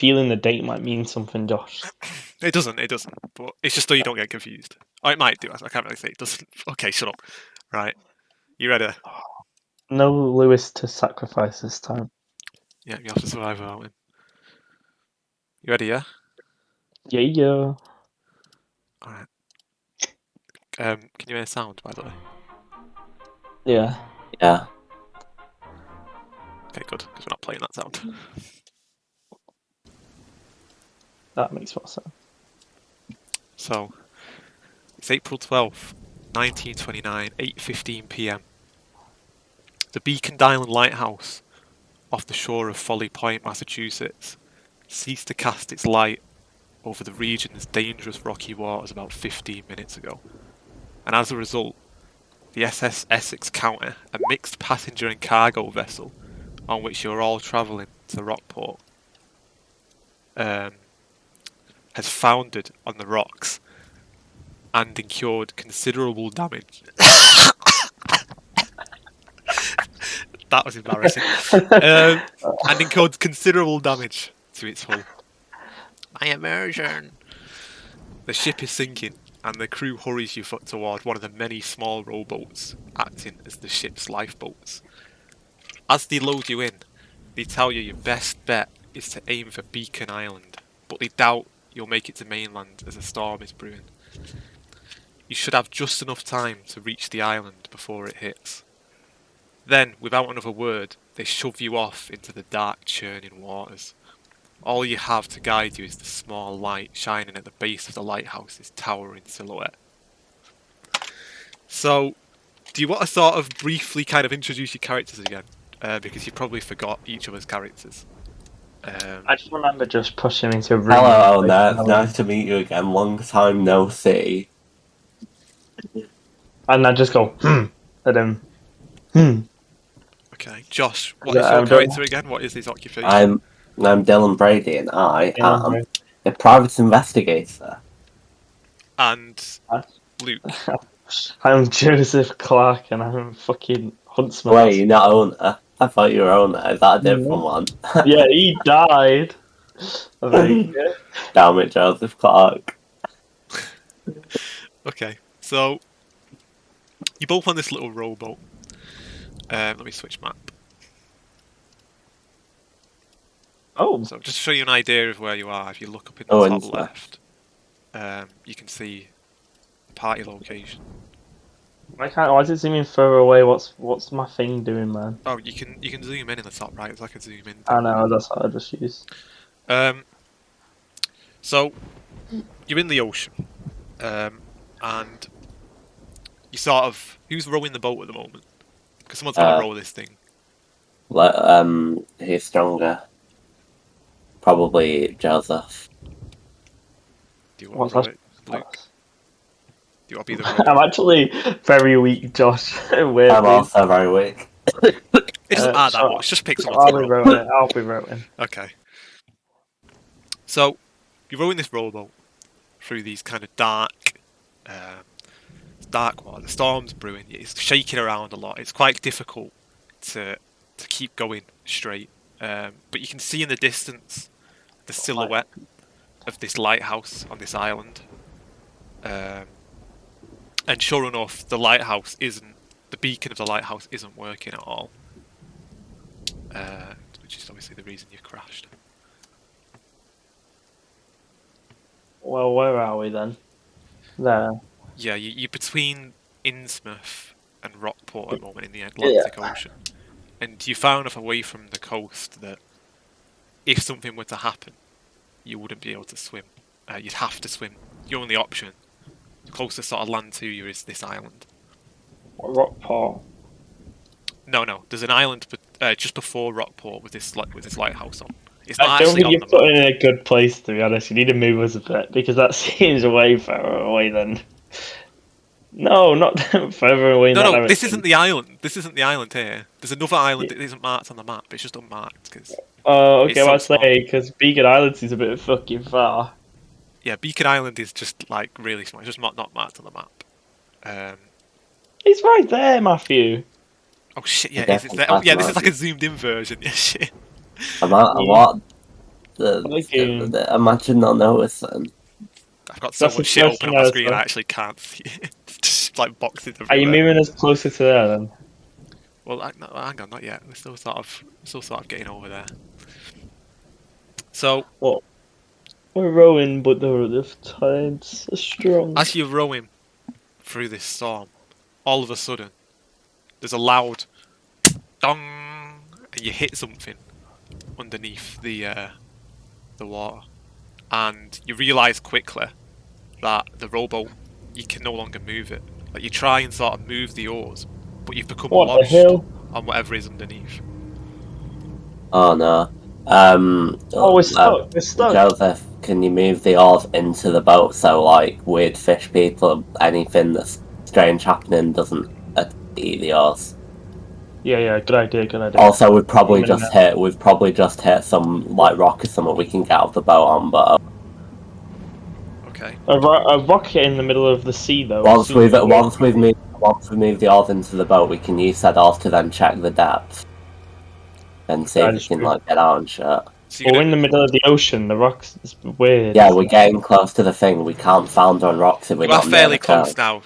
feeling the date might mean something, Josh. It doesn't. But it's just so you don't get confused. Oh, it might do. I can't really say it doesn't. Okay, shut up. Right. You ready? No Lewis to sacrifice this time. Yeah, you have to survive without him. You ready, yeah? Yeah. Alright. Can you hear sound, by the way? Yeah. Yeah. Okay, good, because we're not playing that sound. That makes more sense. So, it's April 12th, 1929, 8:15 p.m. The Beacon Island Lighthouse, off the shore of Folly Point, Massachusetts, ceased to cast its light over the region's dangerous rocky waters about 15 minutes ago. And as a result, the SS Essex Counter, a mixed passenger and cargo vessel on which you are all travelling to Rockport, has foundered on the rocks and incurred considerable damage. That was embarrassing. And incurred considerable damage to its hull. My immersion! The ship is sinking, and the crew hurries you toward one of the many small rowboats acting as the ship's lifeboats. As they load you in, they tell you your best bet is to aim for Beacon Island, but they doubt you'll make it to mainland as a storm is brewing. You should have just enough time to reach the island before it hits. Then, without another word, they shove you off into the dark, churning waters. All you have to guide you is the small light shining at the base of the lighthouse's towering silhouette. So, do you want to sort of briefly kind of introduce your characters again? Because you probably forgot each other's characters. I just remember just pushing him into a room. Hello, nice to meet you again. Long time no see. And I just go, at him. Okay, Josh, what is your character again? What is his occupation? I'm Dylan Brady, and I am a private investigator. And Luke. I'm Joseph Clark, and I'm a fucking huntsman. Wait, you're not owner? I thought you were owner. Is that a different one? Yeah, he died. Damn it, Joseph Clark. Okay, so you're both on this little rowboat. Let me switch map. Oh. So just to show you an idea of where you are, if you look up in the top left, you can see the party location. Why is it zooming further away? What's my thing doing, man? Oh, you can zoom in the top right. It's like a zoom in thing. I know, that's what I just used. So you're in the ocean, and you sort of who's rowing the boat at the moment? Because someone's got to row this thing. He's stronger. Probably Joseph. Do you want to row it, Luke? Do you want to be the rower? I'm actually very weak, Josh. I'm also very weak. It doesn't matter that much. Just pick someone. I'll be rowing. Okay. So you're rowing this rowboat through these kind of dark water. The storm's brewing. It's shaking around a lot. It's quite difficult to keep going straight. But you can see in the distance the silhouette of this lighthouse on this island. And sure enough, the beacon of the lighthouse isn't working at all. Which is obviously the reason you've crashed. Well, where are we then? There. Yeah, you're between Innsmouth and Rockport at the moment in the Atlantic Ocean. And you found enough away from the coast that if something were to happen, you wouldn't be able to swim. You'd have to swim. Your only option, the closest sort of land to you, is this island. Rockport? No. There's an island just before Rockport with this lighthouse on. It's I not don't actually think you've put in a good place, to be honest. You need to move us a bit, because that seems way further away than... No, not further away. No, this isn't the island. This isn't the island here. There's another island that isn't marked on the map. It's just unmarked. Oh, okay, I'll say, because Beacon Island is a bit fucking far. Yeah, Beacon Island is just, like, really small. It's just not marked on the map. It's right there, Matthew. Oh, shit, yeah, it's there. Oh, yeah, this is like a zoomed-in version. Yeah, shit. What? Lagoon. Imagine not noticing. I've got so That's the much shit first open thing on my I screen, I saw. actually can't see it. Just like boxes Are you everywhere. moving us closer to there then? Well, no, hang on, not yet. We're still sort of getting over there. So, What? We're rowing, but the tides are strong. as you're rowing through this storm, all of a sudden, there's a loud dong, and you hit something underneath the water, and you realise quickly that the rowboat, you can no longer move it. Like, you try and sort of move the oars, but you've become What the lodged hell? on whatever is underneath. Oh no. Oh, we're stuck. We're stuck. Joseph, can you move the oars into the boat so like weird fish people, anything that's strange happening doesn't eat the oars? Yeah, good idea, good idea. Also, we've probably Zooming in just now. hit some like rock or something we can get out of the boat on, but Okay. A rocket in the middle of the sea, though. once seems weird. we've moved the oars into the boat, we can use said oars to then check the depth and see if That we is can true. like get out and shit. So But you're we're in gonna, the middle of the ocean. The rocks is weird. Yeah, we're getting close to the thing. We can't founder on rocks if we're you are not near fairly the close coast. now,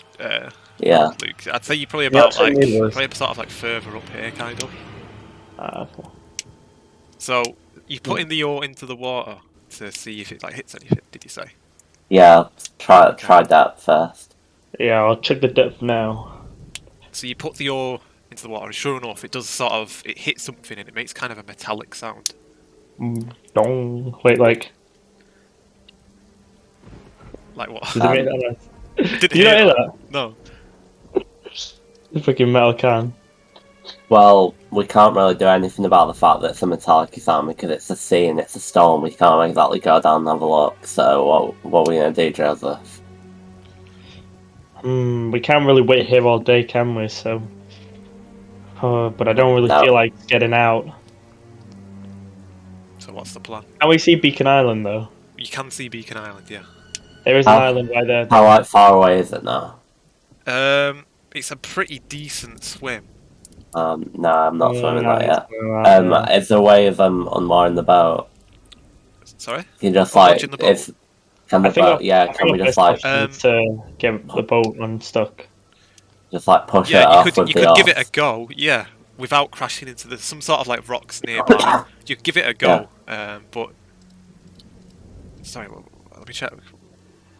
Yeah. Luke. I'd say you're probably The about ocean like moves. probably sort of like further up here, kind of. Okay. So you putting the oar into the water to see if it like hits anything. Did you say? Yeah, try Okay. that first. Yeah, I'll check the depth now. So you put the oar into the water, and sure enough, it does it hits something, and it makes kind of a metallic sound. Dong. Wait, like, Like what? did it make that noise? It didn't Did you not hear that? No. The freaking metal can. Well, we can't really do anything about the fact that it's a metallic sound because it's a sea and it's a storm. We can't exactly go down and have a look. So what are we gonna do, Joseph? We can't really wait here all day, can we? So, but I don't really No. feel like getting out. So what's the plan? Can we see Beacon Island though? You can see Beacon Island, yeah. There is an island right there. How like far away is it now? It's a pretty decent swim. No, I'm not swimming that yet. Yeah. Is there a way of unmooring the boat? Sorry? You can just Launching the boat? can the boat? Yeah, can we just like to get the boat unstuck? just like push it Yeah, off you with could the give it a oars? go, yeah, without crashing into some sort of like rocks nearby. You could give it a go, but sorry, let me check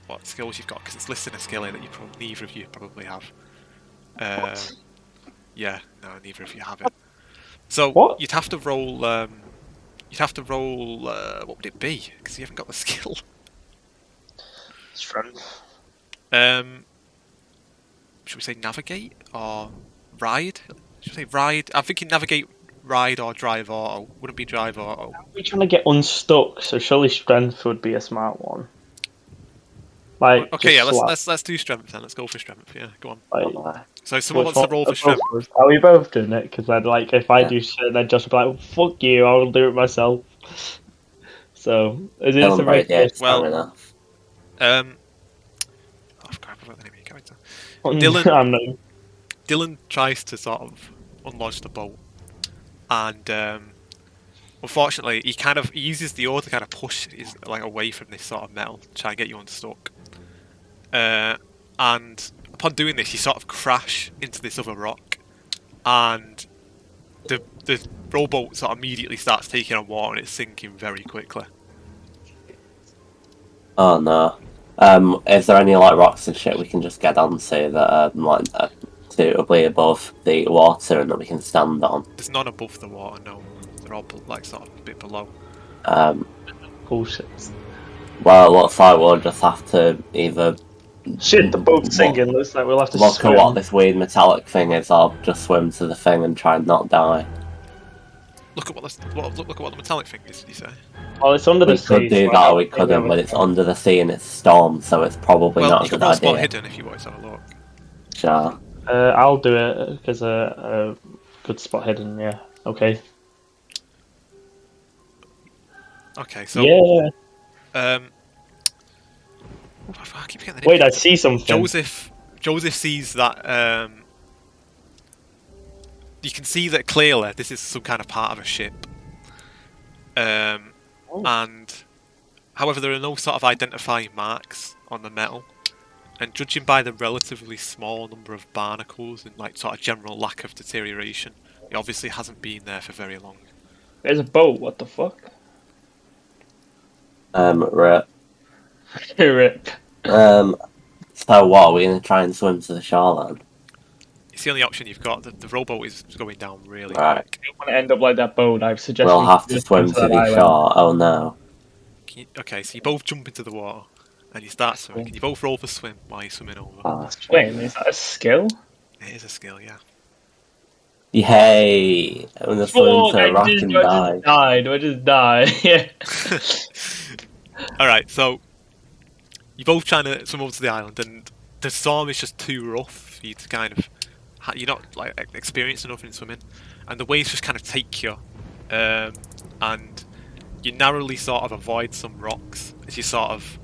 what skills you've got because it's listing a skill here that neither of you probably have. Yeah, no, neither of you have it. So What? you'd have to roll. You'd have to roll. What would it be? Because you haven't got the skill. Strength. Should we say navigate or ride? Should we say ride? I'm thinking navigate, ride, or drive auto. Wouldn't be drive auto. We're trying to get unstuck, so surely strength would be a smart one. Like, Okay, yeah, just let's do strength then. Let's go for strength. Yeah, go on. like, So someone wants to roll for strength. Are we both doing it? Because I'd like if I Yeah. do shit, then Josh would be like, "Fuck you, I'll do it myself." So is it Tell a them very right there, Well, strong enough. Oh crap! I forgot the name of your character. Dylan? I'm not. Dylan tries to sort of unlodge the boat, and unfortunately, he uses the oar to kind of push his like away from this sort of metal to try and get you unstuck. And upon doing this, you sort of crash into this other rock, and the rowboat sort of immediately starts taking on water and it's sinking very quickly. Oh no. Is there any like rocks and shit we can just get onto that are like suitably above the water and that we can stand on? There's none above the water, no. They're all like sort of a bit below. Bullshit. Well, it looks like we'll just have to either Shit, the boat's sinking. Looks like we'll have to look swim. at what this weird metallic thing is, or just swim to the thing and try and not die. Look at look at what the metallic thing is. Did you say? Well, it's under We the sea. could do so I that, don't or we think couldn't, that but would- it's under the sea and it's a storm, so it's probably Well, not you a can good roll spot idea. hidden if you want to have a look. Sure. I'll do it because a good spot hidden. Yeah. Okay. Okay, so Yeah. I keep forgetting the name. Wait, I see something. Joseph sees that. You can see that clearly this is some kind of part of a ship. and however there are no sort of identifying marks on the metal, and judging by the relatively small number of barnacles and like sort of general lack of deterioration, it obviously hasn't been there for very long. There's a boat. What the fuck? Rip. Rip. So what, are we going to try and swim to the shoreline? It's the only option you've got. The rowboat is going down really Right. quick. If you want to end up like that boat, I suggest We'll we have to just swim come to that the island. shore. Oh no. Okay, so you both jump into the water and you start swimming. Can you both roll for swim while you're swimming over? Ah, Swim, is that a skill? It is a skill, yeah. Yay! I'm going to swim to a rock and die. I just died. Yeah. Alright, so you're both trying to swim over to the island, and the storm is just too rough for you to kind of. You're not like experienced enough in swimming, and the waves just kind of take you, and you narrowly sort of avoid some rocks as you sort of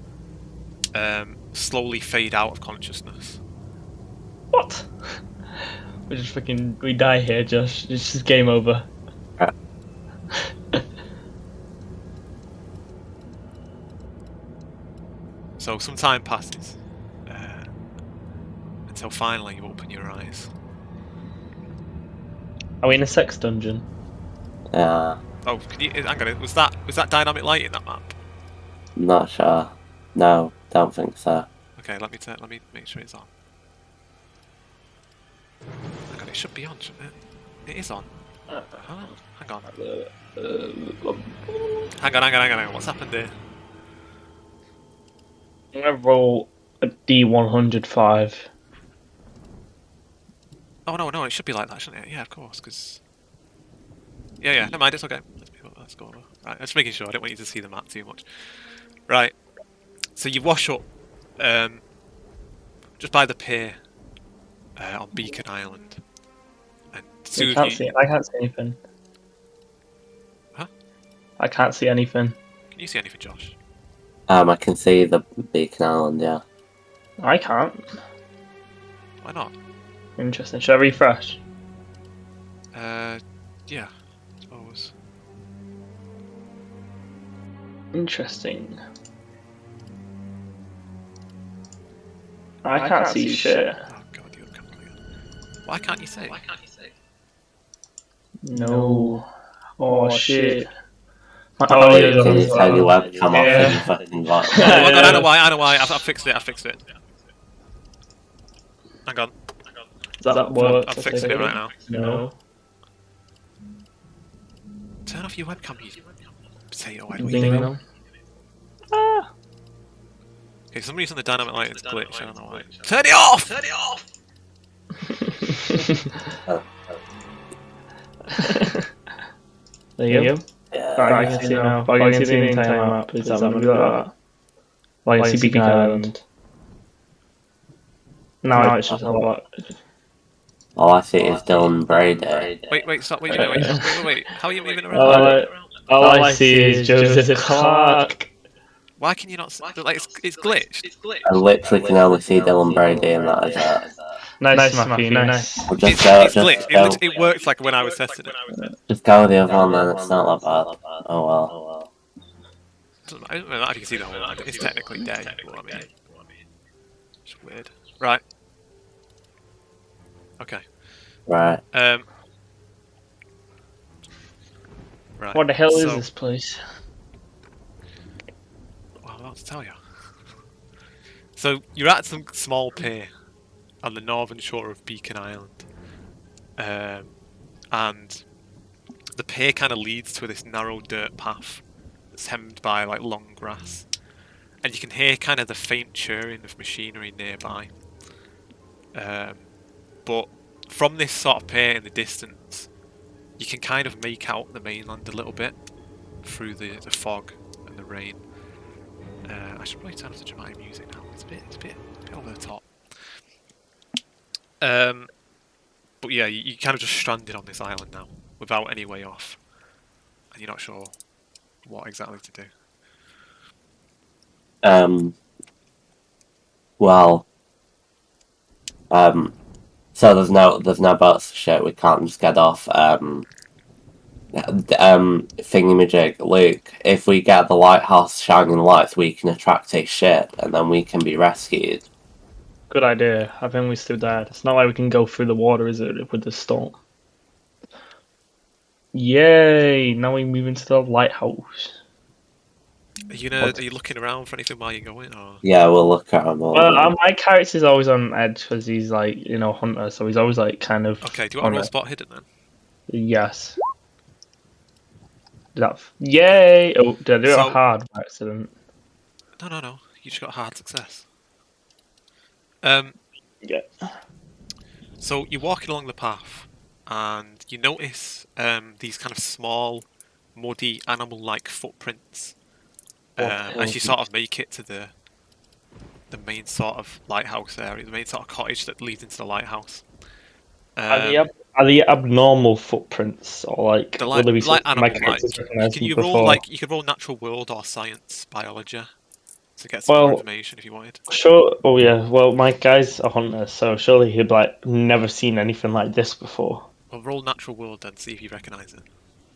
slowly fade out of consciousness. What? We die here, Josh. It's just game over. So some time passes until finally you open your eyes. Are we in a sex dungeon? Yeah, Oh, can you? Hang on. Was that dynamic light in that map? I'm not sure. No, don't think so. Okay, let me make sure it's on. Hang on, it should be on, shouldn't it? It is on. Huh? Hang on. Hang on. What's happened here? I'm gonna roll a D105. Oh no, it should be like that, shouldn't it? Yeah, of course, because. Yeah, never mind, it's okay. Let's go over. Right, I'm just making sure. I don't want you to see the map too much. Right. So you wash up, just by the pier, on Beacon Island, and I can't see anything. Huh? I can't see anything. Can you see anything, Josh? I can see the Beacon Island, yeah. I can't. Why not? Interesting. Should I refresh? Yeah, I suppose. Interesting. I can't see shit. Oh god, you're complicated. Why can't you see? No. Oh shit. My Can audio's on you as turn your well. webcam off Yeah. and you fucking like Oh my god, I know why. I fixed it. Hang on. That works. I'm fixing it right now. No. Turn off your webcam, you potato head. Ding them. Ah. Okay, for some reason the dynamic light is glitched. I don't know why. Turn it off! There you go. yeah. Right, I can see now. But I can see the entire map. Is that going to be like that? Well, I can see Beacon Island. No, it's just all about. All I see is Dylan Brady. Wait, stop. Wait. How are you moving around? All I see is Joseph Clark. Why can you not see? Like, it's glitched. I literally can only see Dylan Brady in that as Nice, Matthew, nice. Well, It's just glitched. It worked like when I was testing it. just go the other one then, it's not that bad. Oh well. I don't know if you can see the whole line. It's technically dead. But I mean, it's weird. Right. Okay. Right. Right. What the hell is so- this place? Well, I'm about to tell you. So you're at some small pier on the northern shore of Beacon Island, and the pier kind of leads to this narrow dirt path that's hemmed by like long grass, and you can hear kind of the faint churring of machinery nearby. But from this sort of pier in the distance, you can kind of make out the mainland a little bit through the fog and the rain. I should probably turn off the dramatic music now. It's a bit over the top. But yeah, you kind of just stranded on this island now, without any way off, and you're not sure what exactly to do. Well. So there's no boats for shit. We can't just get off. thingamajig, Luke, if we get the lighthouse shining lights, we can attract a ship, and then we can be rescued. Good idea. I think we still dead. It's not like we can go through the water, is it, with the storm? Yay! Now we move into the lighthouse. Are you looking around for anything while you're going, or? Yeah, we'll look at them all. Well, my character's always on edge because he's like, hunter, so he's always like kind of. Okay, do you want to on roll it. spot hidden then? Yes. Yay! Oh, did I do it So- hard by accident? No. You just got hard success. Yeah. So you're walking along the path, and you notice these kind of small, muddy, animal-like footprints as you sort of make it to the main sort of lighthouse area, the main sort of cottage that leads into the lighthouse. Are they abnormal footprints or like? They're Will they be like something my animal-like. characters recognise Can you before? roll you could roll natural world or science biology to get some more Well, information if you wanted. sure. Oh yeah. Well, my guy's a hunter, so surely he'd like never seen anything like this before. Well, roll natural world then, see if you recognise it.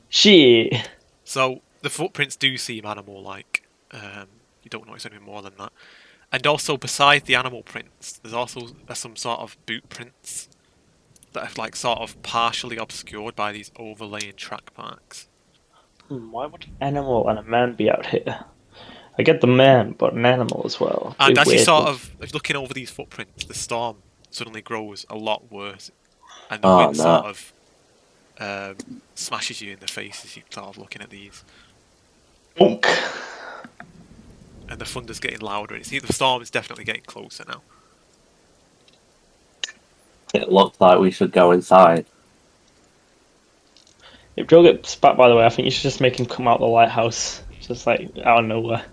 Shit. So the footprints do seem animal-like. You don't notice anything more than that. And also, beside the animal prints, there's also some sort of boot prints that are like sort of partially obscured by these overlaying track marks. Why would an animal and a man be out here? I get the man, but an animal as well. And Be as you weird. sort of looking over these footprints, the storm suddenly grows a lot worse, and the Oh, wind no. sort of smashes you in the face as you're sort of looking at these. Bonk. And the thunder's getting louder. And the storm is definitely getting closer now. It looks like we should go inside. If Joe gets spat, by the way, I think you should just make him come out the lighthouse, just like out of nowhere.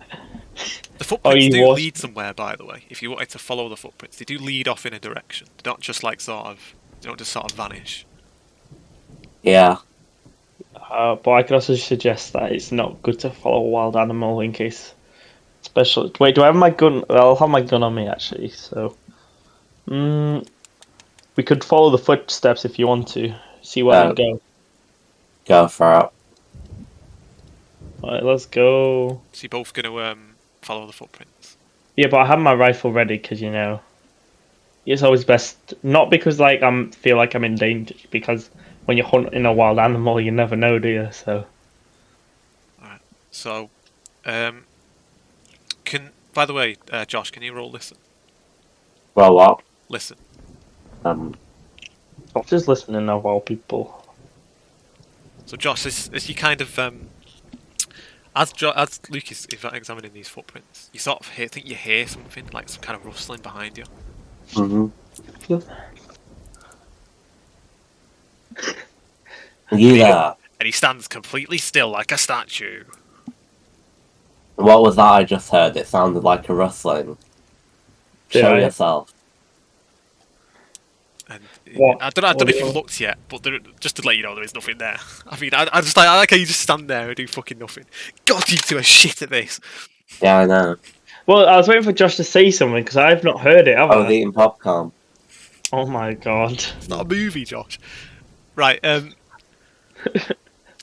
The footprints he do was- lead somewhere, by the way. If you wanted to follow the footprints, they do lead off in a direction. They're not just like they don't just sort of vanish. Yeah. But I could also suggest that it's not good to follow a wild animal in case. Especially. Wait, do I have my gun? Well, I'll have my gun on me actually. So, we could follow the footsteps if you want to. See where they go. Go for it. Alright, let's go. So you're both going to follow the footprints. Yeah, but I have my rifle ready because it's always best. Not because like feel like I'm in danger, because when you're hunting a wild animal, you never know, do you? So. Alright. So, by the way, Josh, can you roll listen? Well, what? Listen. Um, I'm just listening of all people. So Josh, as you kind of as Luke is examining these footprints, you sort of think you hear something like some kind of rustling behind you. You there? And he stands completely still like a statue. What was that I just heard? It sounded like a rustling. Show Yeah. yourself. And What? I don't know What if do you've you- looked yet, but just to let you know, there is nothing there. I mean, I like how you just stand there and do fucking nothing. God, you two are shit at this. Yeah, I know. Well, I was waiting for Josh to say something because I've not heard it. Have I was I? eating popcorn. Oh my god. It's not a movie, Josh. Right,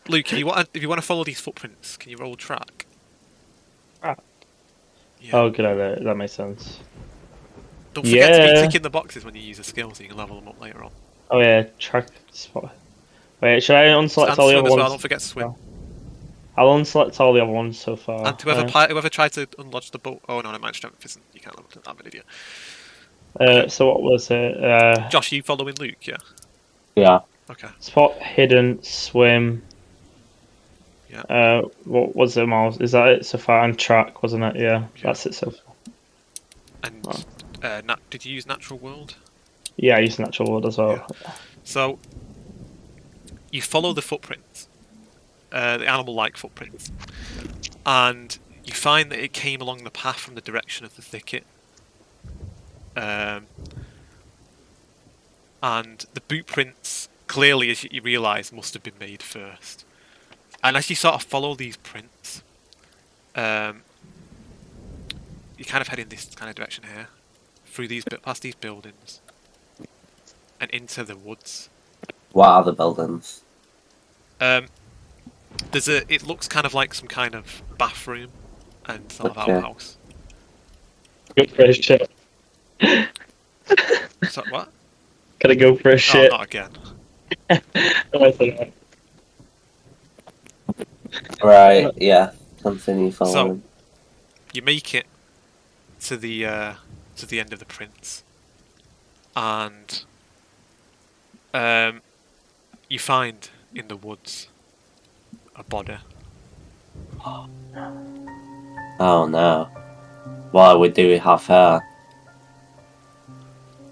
Luke, if you want to follow these footprints, can you roll track? Track? Yeah. Oh, good idea. That makes sense. Don't forget to be Yeah. ticking the boxes when you use a skill, so you can level them up later on. Oh yeah, track spot. Wait, should I unselect And all the swim other as well. ones? Don't forget to swim. I'll unselect all the other ones so far. And whoever tried to unlodge the boat. Oh no, my strength isn't. You can't level it. I'm an idiot. So what was it? Josh, are you following Luke? Yeah. Yeah. Okay. Spot, hidden, swim. Yeah. What was it, Miles? Is that it so far? And track, wasn't it? Yeah, that's it so far. And did you use natural world? Yeah, I used natural world as well. Yeah. So you follow the footprints, the animal-like footprints, and you find that it came along the path from the direction of the thicket. And the boot prints, clearly, as you realise, must have been made first. And as you sort of follow these prints, you kind of head in this kind of direction here, past these buildings, and into the woods. What are the buildings? It looks kind of like some kind of bathroom and sort of Okay. outhouse. Go for a shit. So what? Can I go for a Oh, shit? not again. Right, yeah. Continue So following. you make it to the end of the prints, and you find in the woods a body. Oh no. What would do we have her?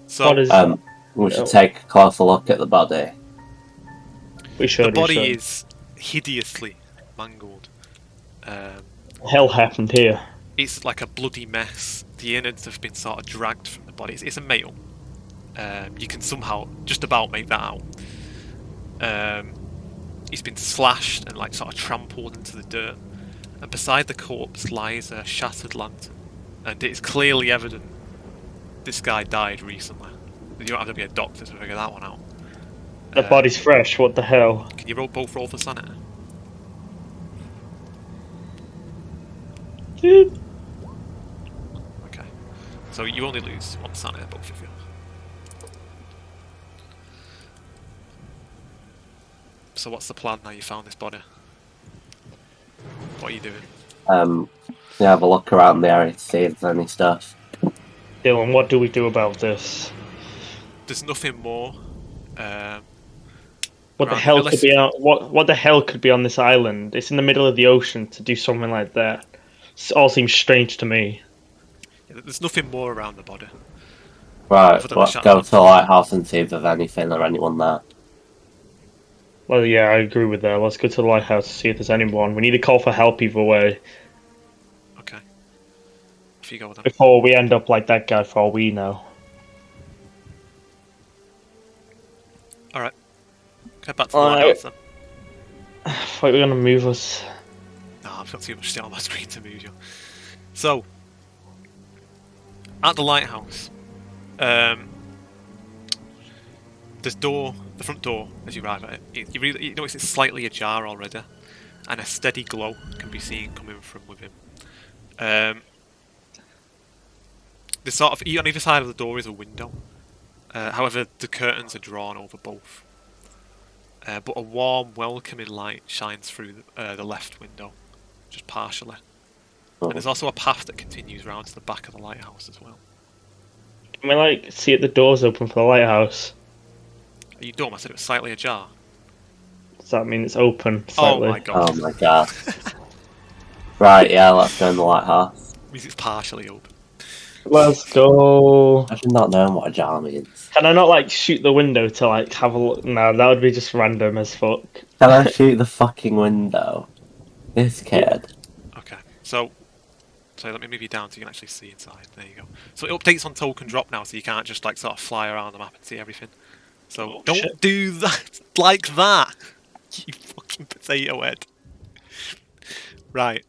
So What is? We should take a closer look at the body. We the should. body is hideously mangled. Hell happened here. It's like a bloody mess. The innards have been sort of dragged from the body. It's a male. You can somehow just about make that out. He's been slashed and like sort of trampled into the dirt. And beside the corpse lies a shattered lantern. And it's clearly evident this guy died recently. You don't have to be a doctor to figure that one out. The body's fresh. What the hell? Can you both roll for sanity? Dude. Okay. So you only lose one sanity, both of you. So what's the plan now you found this body? What are you doing? You have a look around the area to see if there's any stuff. Dylan, what do we do about this? There's nothing more. What the around hell it, could be on? What the hell could be on this island? It's in the middle of the ocean to do something like that. It all seems strange to me. There's nothing more around the body. Right, Other than let's the go to shattered the lighthouse and see if there's anything or anyone there. Well, yeah, I agree with that. Let's go to the lighthouse to see if there's anyone. We need to call for help either way Okay. Off you go then. before we end up like that guy. For all we know. All right. Head back to the lighthouse then. I thought you were gonna move us. No, I've got too much shit on my screen to move you. So, at the lighthouse, there's the front door as you arrive at it. You notice it's slightly ajar already, and a steady glow can be seen coming from within. The sort of on either side of the door is a window. However, the curtains are drawn over both. But a warm, welcoming light shines through the left window, just partially. And there's also a path that continues round to the back of the lighthouse as well. Can we like see if the door's open for the lighthouse? Are you dumb? I said it was slightly ajar. Does that mean it's open Oh slightly? my god. Oh my god. Right, yeah, let's go in the lighthouse. It means it's partially open. Let's go. Imagine not knowing what a jar means. Can I not like shoot the window to like have a look? No, that would be just random as fuck. Can I shoot the fucking window? This kid. Okay, so let me move you down so you can actually see inside. There you go. So it updates on token drop now, so you can't just like sort of fly around the map and see everything. So Oh, don't shit. do that like that, you fucking potato head. Right.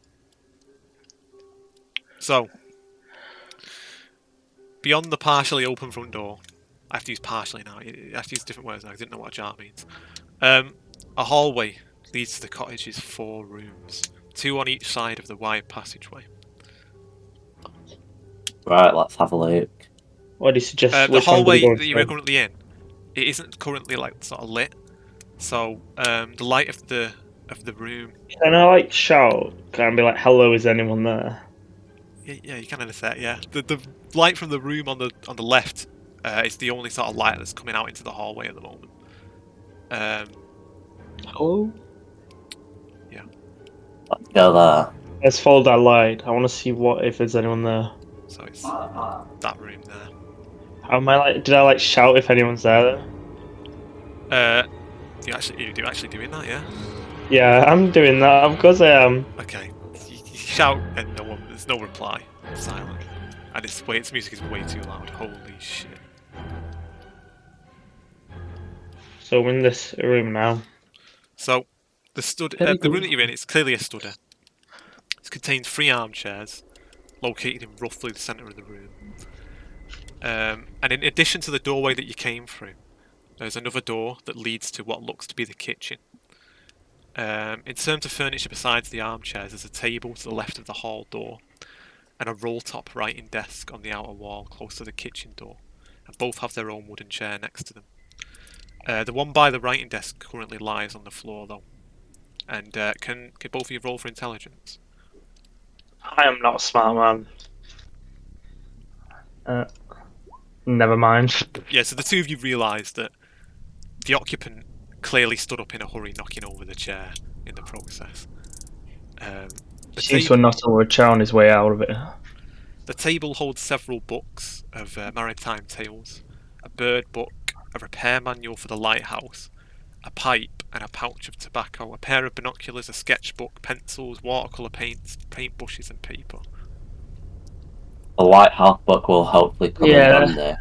So beyond the partially open front door, I have to use partially now. I have to use different words now. I didn't know what a jar means. A hallway leads to the cottage's 4 rooms, 2 on each side of the wide passageway. Right, let's have a look. What do you suggest? The Which one do we hallway go that you're instead? currently in, it isn't currently like sort of lit. So the light of the room. Can I like shout? Can I be like, "Hello, is anyone there?" Yeah, you can understand. Yeah, the light from the room on the left is the only sort of light that's coming out into the hallway at the moment. Hello. Yeah. Let's go there. Let's follow that light. I want to see what if there's anyone there. So it's that room there. How am I like? Did I like shout if anyone's there? You're actually doing that, yeah? Yeah, I'm doing that. Of course I am. Okay. You shout and there's no reply. It's silent. And its music is way too loud. Holy shit. So we're in this room now. So the room that you're in, it's clearly a study. It contains 3 armchairs, located in roughly the centre of the room. And in addition to the doorway that you came through, there's another door that leads to what looks to be the kitchen. In terms of furniture besides the armchairs, there's a table to the left of the hall door and a roll-top writing desk on the outer wall close to the kitchen door, and both have their own wooden chair next to them. The one by the writing desk currently lies on the floor though. And can both of you roll for intelligence? I am not a smart man. Never mind. Yeah, so the two of you realise that the occupant clearly stood up in a hurry, knocking over the chair in the process. The Seems to have knocked over a chair on his way out of it. The table holds several books of maritime tales, a bird book, a repair manual for the lighthouse, a pipe and a pouch of tobacco, a pair of binoculars, a sketchbook, pencils, watercolour paints, paint brushes and paper. The lighthouse book will hopefully come in handy.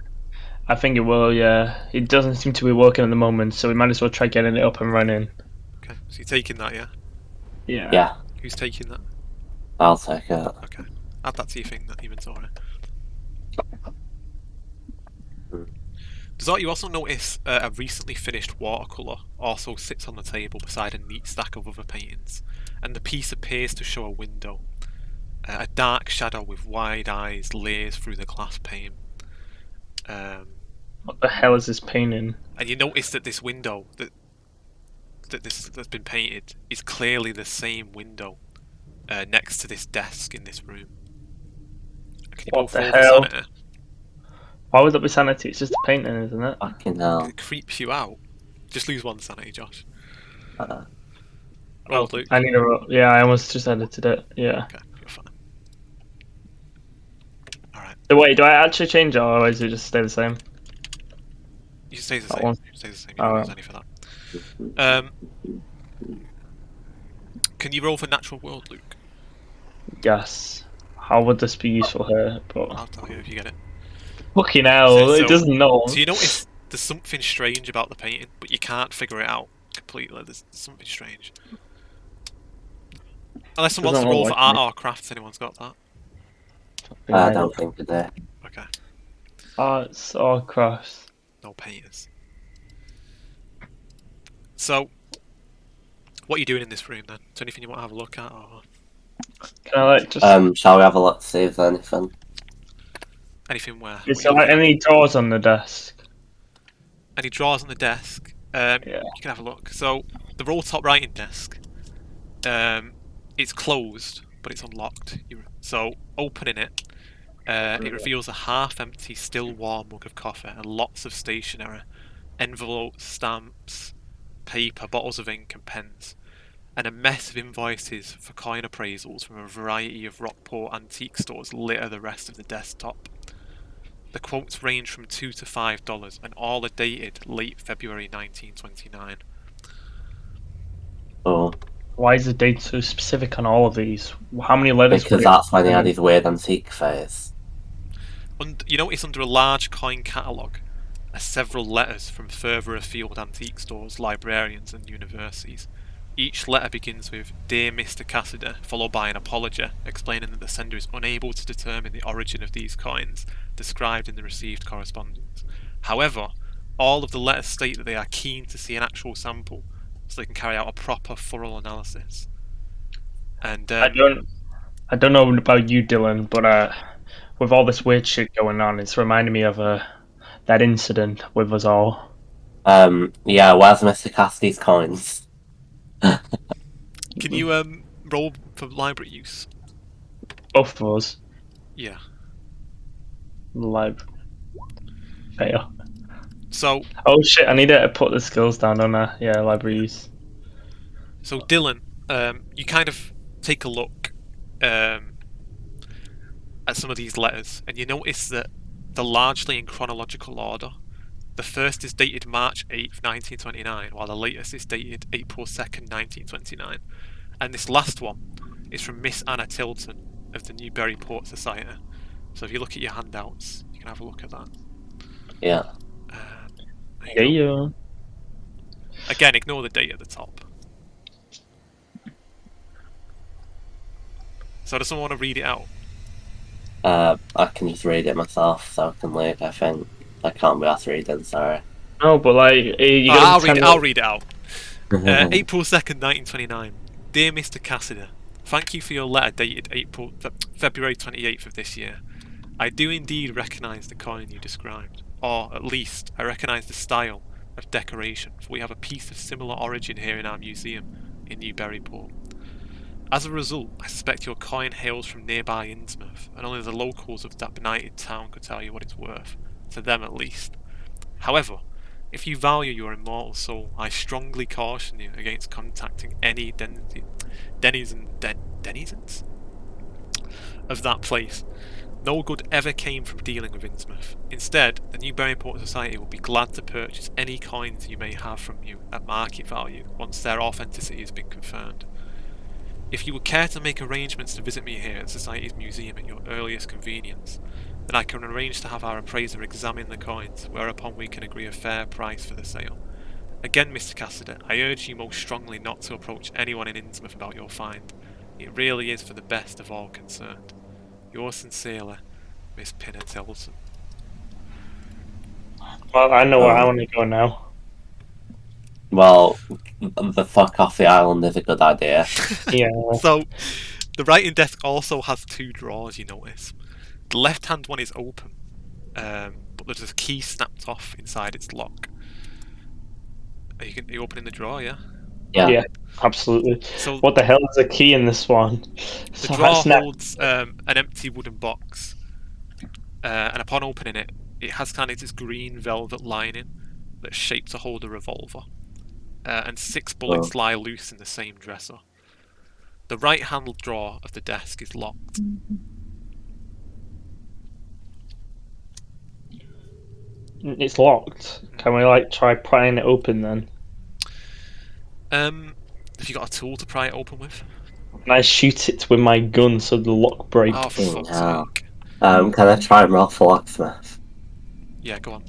I think it will, yeah. It doesn't seem to be working at the moment, so we might as well try getting it up and running. Okay, so you're taking that, yeah? Yeah. Who's taking that? I'll take it. Okay. Add that to your thing, that inventory. Does you also notice a recently finished watercolour also sits on the table beside a neat stack of other paintings, and the piece appears to show a window. A dark shadow with wide eyes layers through the glass pane. What the hell is this painting? And you notice that this window that's been painted is clearly the same window next to this desk in this room. Can you What both the roll hell? for sanity? Why would that be sanity? It's just a painting, isn't it? Fucking hell. It creeps you out. Just lose one sanity, Josh. Uh, Roll, Luke. I need to roll. Yeah, I almost just edited it. Yeah. Okay, you're fine. Alright. So wait, do I actually change it or is it just stay the same? You stay the That same. one. You stay the same. You don't lose any for that. Can you roll for natural world, Luke? Yes. How would this be useful here? But I'll tell you if you get it. fucking hell, it doesn't know. So you notice there's something strange about the painting, but you can't figure it out completely. There's something strange. Unless someone wants to roll for art or crafts, anyone's got that? I don't think it is. Okay. Arts or crafts. No painters. So, what are you doing in this room then? Is there anything you want to have a look at? Or Can I just... Shall we have a look to see if there's anything? anything where? Is there like any drawers on the desk? Any drawers on the desk? Yeah. You can have a look. So, the roll-top writing desk, it's closed, but it's unlocked. So, opening it, it reveals a half-empty, still warm mug of coffee and lots of stationery, envelopes, stamps, paper, bottles of ink and pens, and a mess of invoices for coin appraisals from a variety of Rockport antique stores litter the rest of the desktop. The quotes range from $2 to $5 and all are dated late February 1929. Oh. Why is the date so specific on all of these? How many letters? Because that's when he had his weird antique phase. You notice under a large coin catalogue are several letters from further afield antique stores, librarians and universities. Each letter begins with "Dear Mr. Cassidy," followed by an apology, explaining that the sender is unable to determine the origin of these coins described in the received correspondence. However, all of the letters state that they are keen to see an actual sample, so they can carry out a proper, thorough analysis. And I don't know about you, Dylan, but with all this weird shit going on, it's reminding me of that incident with us all. Yeah, where's Mr. Cassidy's coins? Can you roll for library use? Both of us. Yeah. Library. Fail. So. Oh shit! I need to put the skills down, don't I? Yeah, library use. So Dylan, you kind of take a look at some of these letters, and you notice that they're largely in chronological order. The first is dated March 8th, 1929, while the latest is dated April 2nd, 1929. And this last one is from Miss Anna Tilton of the Newburyport Society. So if you look at your handouts, you can have a look at that. Yeah. Yeah. Again, ignore the date at the top. So does someone want to read it out? I can just read it myself, so I can leave, I think. I can't be asked reading, sorry. No, but like... I'll read it out. April 2nd, 1929. Dear Mr. Cassidy, thank you for your letter dated February 28th of this year. I do indeed recognise the coin you described, or at least I recognise the style of decoration, for we have a piece of similar origin here in our museum in Newburyport. As a result, I suspect your coin hails from nearby Innsmouth, and only the locals of that benighted town could tell you what it's worth, to them at least. However, if you value your immortal soul, I strongly caution you against contacting any denizens of that place. No good ever came from dealing with Innsmouth. Instead, the Newburyport Society will be glad to purchase any coins you may have from you at market value once their authenticity has been confirmed. If you would care to make arrangements to visit me here at the Society's museum at your earliest convenience, then I can arrange to have our appraiser examine the coins, whereupon we can agree a fair price for the sale. Again, Mr. Cassidy, I urge you most strongly not to approach anyone in Innsmouth about your find. It really is for the best of all concerned. Yours sincerely, Miss Pinner Tilson. Well, I know where I want to go now. Well, the fuck off the island is a good idea. Yeah. So, the writing desk also has two drawers, you notice. The left-hand one is open, but there's a key snapped off inside its lock. Are you opening the drawer, yeah? Yeah, absolutely. So What the hell is a key in this one? the drawer holds an empty wooden box, and upon opening it, it has kind of this green velvet lining that's shaped to hold a revolver, and 6 bullets lie loose in the same dresser. The right-hand drawer of the desk is locked. It's locked. Can we like try prying it open then? Have you got a tool to pry it open with? Can I shoot it with my gun so the lock breaks? Oh, for fuck's sake. Can I try and roll for locksmith? Yeah, go on.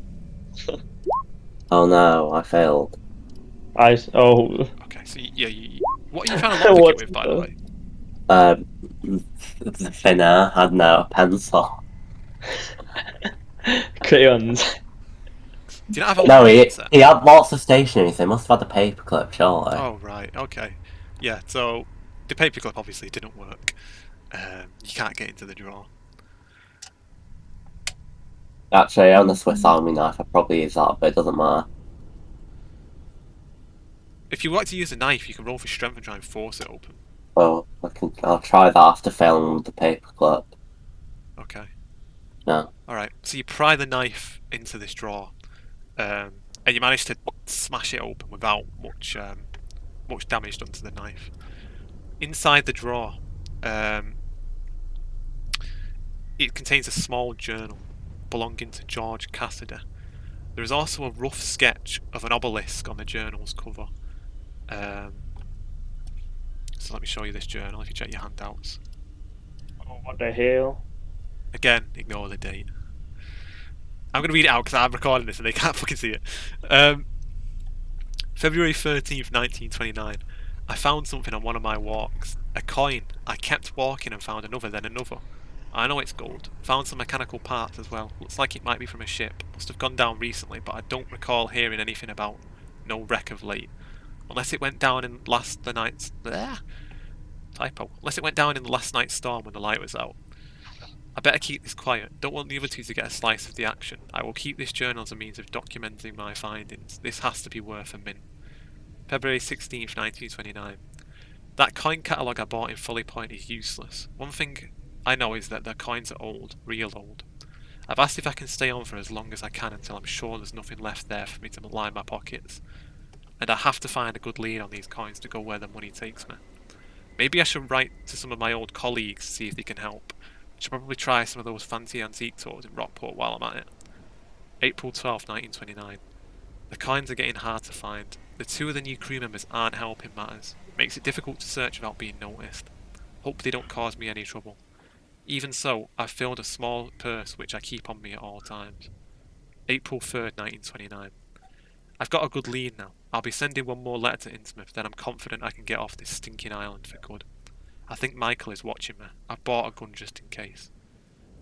Oh no, I failed. Okay, so what are you trying to lockpick it with, by the way? The thin air had no pencil. Crayons. Do you not have a No, he had lots of stationery, so he must have had a paperclip, surely. Oh, right, okay. Yeah, so the paperclip obviously didn't work. You can't get into the drawer. Actually, on the Swiss Army knife, I'd probably use that, but it doesn't matter. If you like to use a knife, you can roll for strength and try and force it open. Well, I'll try that after failing with the paperclip. Okay. No. Alright, so you pry the knife into this drawer, and you manage to smash it open without much damage done to the knife. Inside the drawer, it contains a small journal belonging to George Cassidy. There is also a rough sketch of an obelisk on the journal's cover. So let me show you this journal if you check your handouts. Oh, what the hell? Again, ignore the date. I'm going to read it out because I'm recording this and they can't fucking see it. February 13th, 1929. I found something on one of my walks. A coin. I kept walking and found another, then another. I know it's gold. Found some mechanical parts as well. Looks like it might be from a ship. Must have gone down recently, but I don't recall hearing anything about no wreck of late. Unless it went down in last night's storm when the light was out. I better keep this quiet. Don't want the other two to get a slice of the action. I will keep this journal as a means of documenting my findings. This has to be worth a mint. February 16th, 1929. That coin catalogue I bought in Folly Point is useless. One thing I know is that the coins are old, real old. I've asked if I can stay on for as long as I can until I'm sure there's nothing left there for me to line my pockets. And I have to find a good lead on these coins to go where the money takes me. Maybe I should write to some of my old colleagues to see if they can help. I should probably try some of those fancy antique tours in Rockport while I'm at it. April 12th, 1929. The coins are getting hard to find. The 2 of the new crew members aren't helping matters. Makes it difficult to search without being noticed. Hope they don't cause me any trouble. Even so, I've filled a small purse which I keep on me at all times. April 3rd, 1929. I've got a good lead now. I'll be sending one more letter to Innsmouth, then I'm confident I can get off this stinking island for good. I think Michael is watching me. I've bought a gun just in case.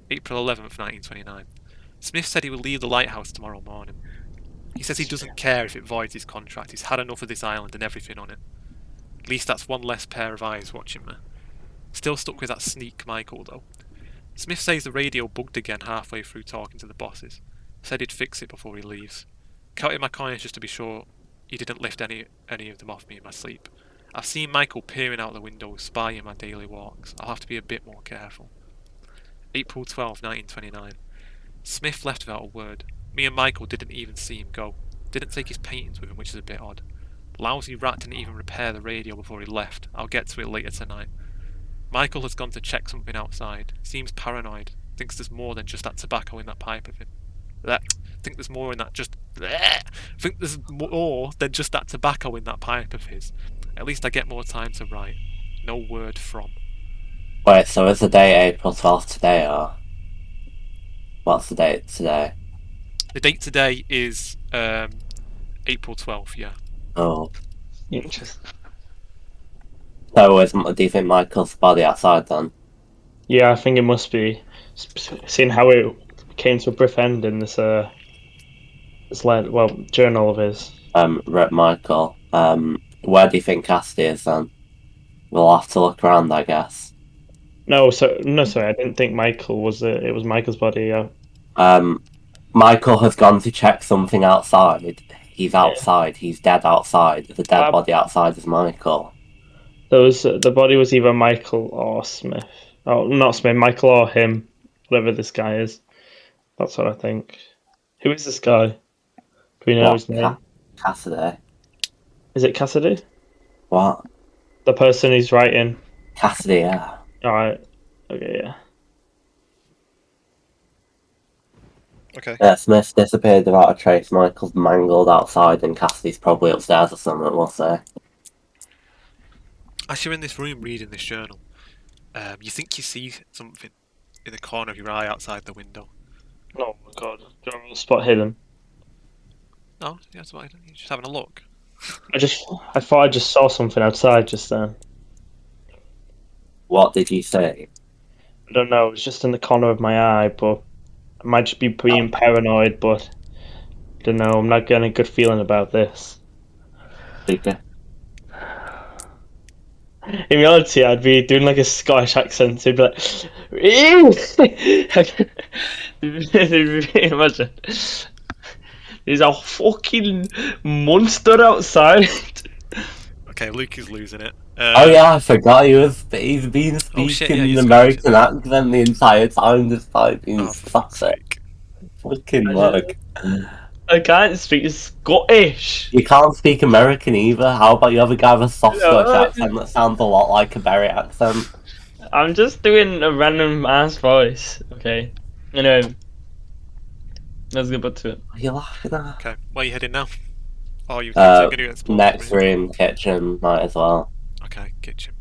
April 11th, 1929. Smith said he would leave the lighthouse tomorrow morning. He says he doesn't care if it voids his contract. He's had enough of this island and everything on it. At least that's one less pair of eyes watching me. Still stuck with that sneak Michael, though. Smith says the radio bugged again halfway through talking to the bosses. Said he'd fix it before he leaves. Counted my coins just to be sure he didn't lift any of them off me in my sleep. I've seen Michael peering out the window, spying my daily walks. I'll have to be a bit more careful. April 12, 1929. Smith left without a word. Me and Michael didn't even see him go. Didn't take his paintings with him, which is a bit odd. Lousy rat didn't even repair the radio before he left. I'll get to it later tonight. Michael has gone to check something outside. Seems paranoid. Thinks there's more than just that tobacco in that pipe of him. Think there's more in that just. Think there's more than just that tobacco in that pipe of his. At least I get more time to write. No word from. Wait, so is the day April 12th today, or what's the date today? The date today is April 12th. Yeah. Oh, Interesting. so do you think Michael's body outside then? Yeah, I think it must be. Seeing how it came to a brief end in this journal of his. Rip Michael. Where do you think Cassidy is then? We'll have to look around, I guess. No, sorry, I didn't think Michael was it. It was Michael's body. Michael has gone to check something outside. He's outside. He's dead outside. The dead body outside is Michael. The body was either Michael or Smith. Oh, not Smith. Michael or him, whatever this guy is. That's what I think. Who is this guy? Do we know his name? Cassidy. Is it Cassidy? What? The person he's writing. Cassidy, yeah. Alright. Okay, yeah. Okay. Yeah, Smith disappeared without a trace. Michael's mangled outside, and Cassidy's probably upstairs or something, we'll say. As you're in this room reading this journal, you think you see something in the corner of your eye outside the window. Oh my god. Do you want to spot hidden? No, that's why you're just having a look. I thought I just saw something outside just then. What did you say? I don't know, it was just in the corner of my eye, but I might just be being paranoid, but I don't know, I'm not getting a good feeling about this. Okay. In reality, I'd be doing like a Scottish accent, so it'd be like, "Ew!" Imagine. There's a fucking monster outside. Okay, Luke is losing it. Oh yeah, I forgot he's been speaking he's an American accent the entire time despite being Scottish. Fucking mug. I can't speak Scottish. You can't speak American either. How about you have a guy with a soft Scottish accent that sounds a lot like a Berry accent? I'm just doing a random ass voice, okay? Anyway, let's get back to it. What are you laughing at? Okay, where are you heading now? Oh, you're going to explore next room, kitchen, might as well. Okay, kitchen.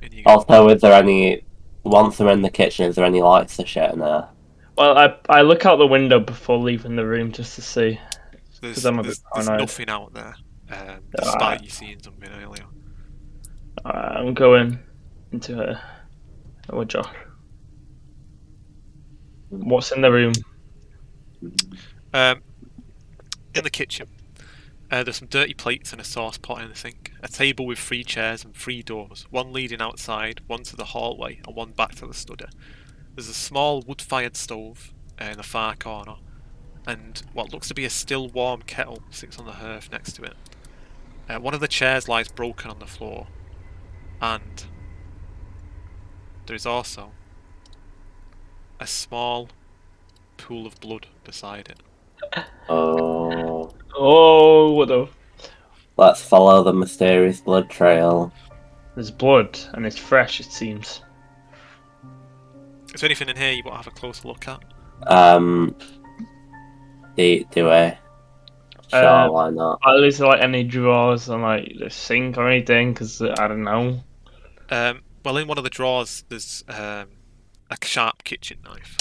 In you go. Also, is there any... Once they're in the kitchen, is there any lights or shit in there? Well, I look out the window before leaving the room just to see. There's I'm a bit paranoid. nothing out there, despite you seeing something earlier. I'm going into a woodjot. What's in the room? In the kitchen, there's some dirty plates and a sauce pot in the sink. A table with 3 chairs and 3 doors, one leading outside, one to the hallway, and one back to the study. There's a small wood-fired stove in the far corner, and what looks to be a still warm kettle sits on the hearth next to it. One of the chairs lies broken on the floor, and there is also a small pool of blood beside it. Oh... Oh, what the... Let's follow the mysterious blood trail. There's blood, and it's fresh, it seems. Is there anything in here you want to have a closer look at? Do we? Sure, why not? At least like any drawers on like the sink or anything, because I don't know. Well, in one of the drawers, there's a sharp kitchen knife.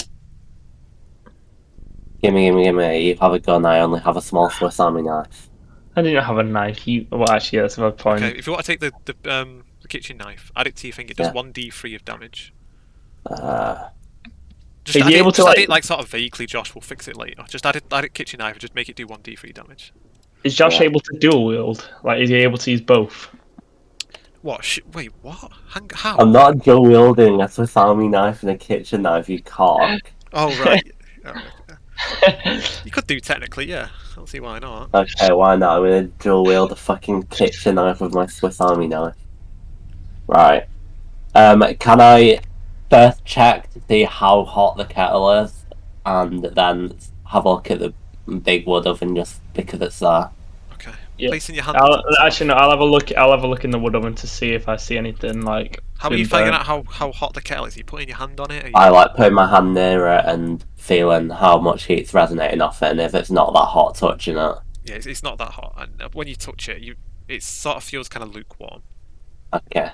Gimme. You have a gun, I only have a small Swiss Army knife. I didn't have a knife. Well, actually, that's a good point. Okay, if you want to take the kitchen knife, add it to your thing. It does 1d3 of damage. Just Is he able to, just add like- it like sort of vaguely. Josh will fix it later. Just add it kitchen knife and just make it do 1d3 damage. Is Josh Yeah. able to dual wield? Like, is he able to use both? What? Wait, what? How? I'm not dual wielding a Swiss Army knife and a kitchen knife, you cock. Oh right. Oh, you could do technically, yeah. I don't see why not. Okay, why not? I'm gonna dual wield a fucking kitchen knife with my Swiss Army knife. Right. Can I first check to see how hot the kettle is, and then have a look at the big wood oven just because it's there? Okay. Yeah. Placing your hand. Actually, no. I'll have a look. I'll have a look in the wood oven to see if I see anything like. How are you been finding burnt. out how hot the kettle is? Are you putting your hand on it? Are you... I like putting my hand near it and feeling how much heat's resonating off it, and if it's not that hot, touching it. Yeah, it's not that hot, and when you touch it, it sort of feels kind of lukewarm. Okay.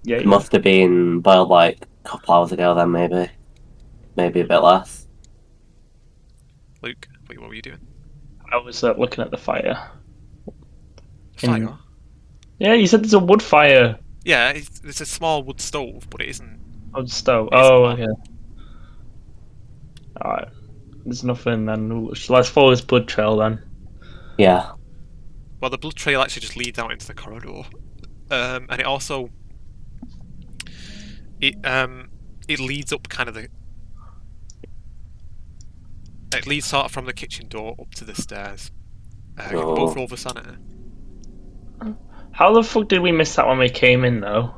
Yeah, It must have been boiled like a couple hours ago then, maybe. Maybe a bit less. Luke, wait, what were you doing? I was looking at the fire. Fire. Yeah, you said there's a wood fire. Yeah, it's a small wood stove, but it isn't. On stove. It isn't Oh, on. okay. Alright. There's nothing then. Let's follow this blood trail then. Yeah. Well, the blood trail actually just leads out into the corridor, and it also it leads up kind of the. It leads sort of from the kitchen door up to the stairs. You can both roll for sanity. How the fuck did we miss that when we came in though?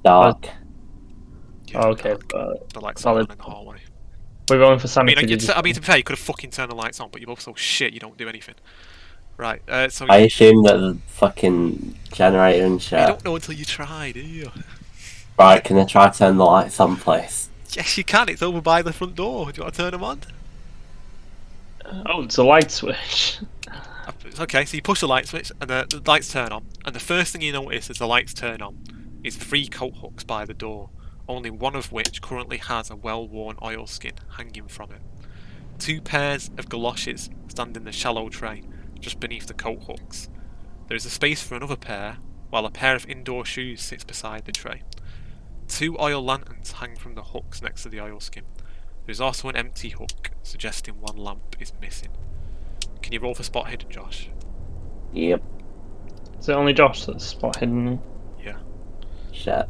Dark. Yeah, Oh, okay, the lights solid. on in the hallway. We're going for I mean, sanity. to be fair, you could have fucking turned the lights on, but you're both so shit you don't do anything. Right, so I assume that the fucking generator and shit. you don't know until you try, do you? Right, can I try to turn the lights on, please? Yes, you can. It's over by the front door. Do you want to turn them on? Oh, it's a light switch. Okay, so you push the light switch and the lights turn on. And the first thing you notice as the lights turn on is 3 coat hooks by the door, only one of which currently has a well-worn oilskin hanging from it. 2 pairs of galoshes stand in the shallow tray, just beneath the coat hooks. There is a space for another pair, while a pair of indoor shoes sits beside the tray. 2 oil lanterns hang from the hooks next to the oilskin. There is also an empty hook, suggesting one lamp is missing. Can you roll for spot hidden, Josh? Yep. Is it only Josh that's spot hidden? Yeah. Shit.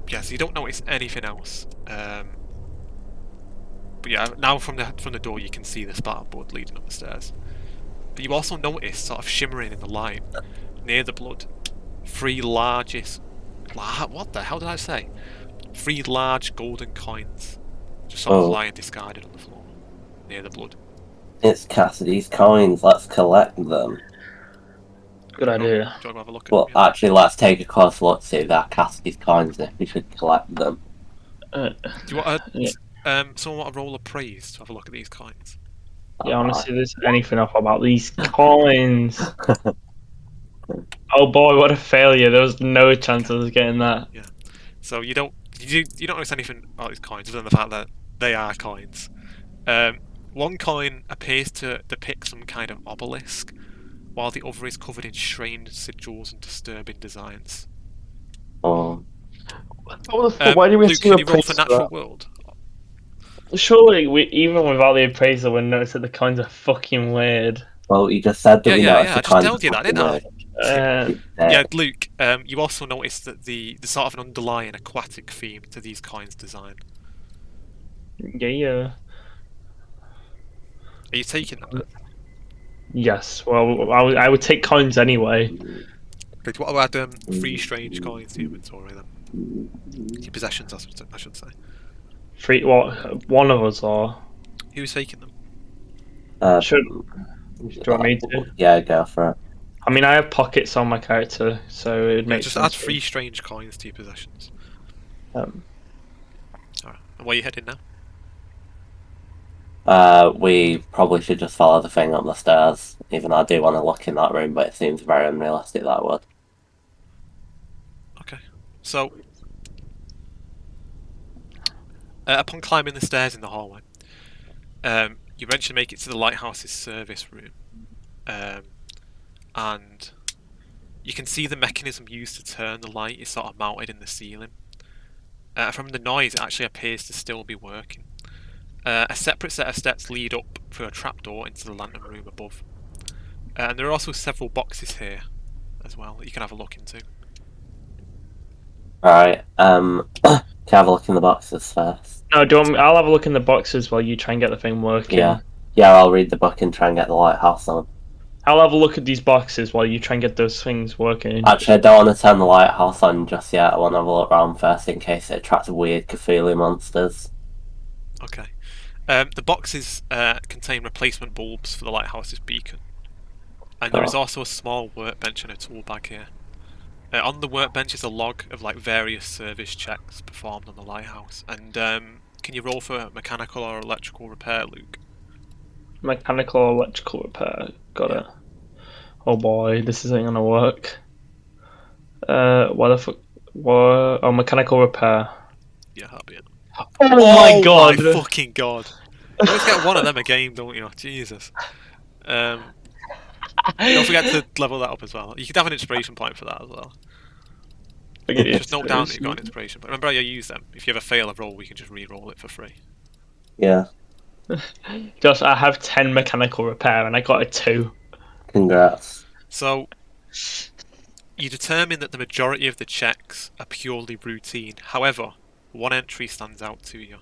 Yeah, so you don't notice anything else. But yeah, now from the door you can see the spot of blood leading up the stairs. But you also notice, sort of shimmering in the light, near the blood, 3 largest... What the hell did I say? 3 large golden coins, just sort of lying discarded on the floor, near the blood. It's Cassidy's coins, let's collect them. Good idea. Do you want to have a look at Well, them? Yeah. actually, let's take a close look to see if they're Cassidy's coins and if we should collect them. Do you want Yeah. someone want to roll a praise to have a look at these coins? Yeah, honestly, there's anything off about these coins. Oh boy, what a failure! There was no chance of us getting that. So you don't notice anything about these coins other than the fact that they are coins. One coin appears to depict some kind of obelisk, while the other is covered in strange sigils and disturbing designs. Oh. Why did we Luke, see can a you roll for priest natural world? Surely, even without the appraisal, we noticed that the coins are fucking weird. Well, you just said that we noticed I the just coins told you that, didn't I? Uh, Yeah, Luke. You also noticed that the sort of an underlying aquatic theme to these coins' design. yeah. Are you taking them? Then? Yes. Well, I would take coins anyway. Okay, do you want to add 3 strange coins to your inventory then? Your possessions, I should say. 3. What? One of us or Who's taking them? should? Do you want me to? Yeah, go for it. I mean, I have pockets on my character, so it Yeah, makes just sense. add 3 strange coins to your possessions. Alright. And where are you heading now? We probably should just follow the thing up the stairs, even though I do want to look in that room, but it seems very unrealistic that would. Okay. So, upon climbing the stairs in the hallway, you eventually make it to the lighthouse's service room, and you can see the mechanism used to turn the light is sort of mounted in the ceiling. From the noise, it actually appears to still be working. A separate set of steps lead up through a trapdoor into the lantern room above. And there are also several boxes here as well that you can have a look into. Right. Can I have a look in the boxes first? No, do you want me, I'll have a look in the boxes while you try and get the thing working. Yeah. Yeah, I'll read the book and try and get the lighthouse on. I'll have a look at these boxes while you try and get those things working. Actually, I don't want to turn the lighthouse on just yet. I want to have a look around first in case it attracts weird Cthulhu monsters. Okay. The boxes contain replacement bulbs for the lighthouse's beacon. And there is also a small workbench and a tool bag here. On the workbench is a log of like various service checks performed on the lighthouse. And can you roll for mechanical or electrical repair, Luke? Mechanical or electrical repair. Got it. Oh boy, this isn't gonna work. What the fuck? What? Oh, mechanical repair. Yeah, that'll be it. Oh my god! My fucking god! You always get one of them a game, don't you? Jesus. Don't forget to level that up as well. You could have an inspiration point for that as well. Just note down that you've got an inspiration point. Remember how you use them. If you ever fail a roll, we can just re-roll it for free. Yeah. Josh, I have 10 mechanical repair and I got a 2. Congrats. So, you determine that the majority of the checks are purely routine. However, one entry stands out to you.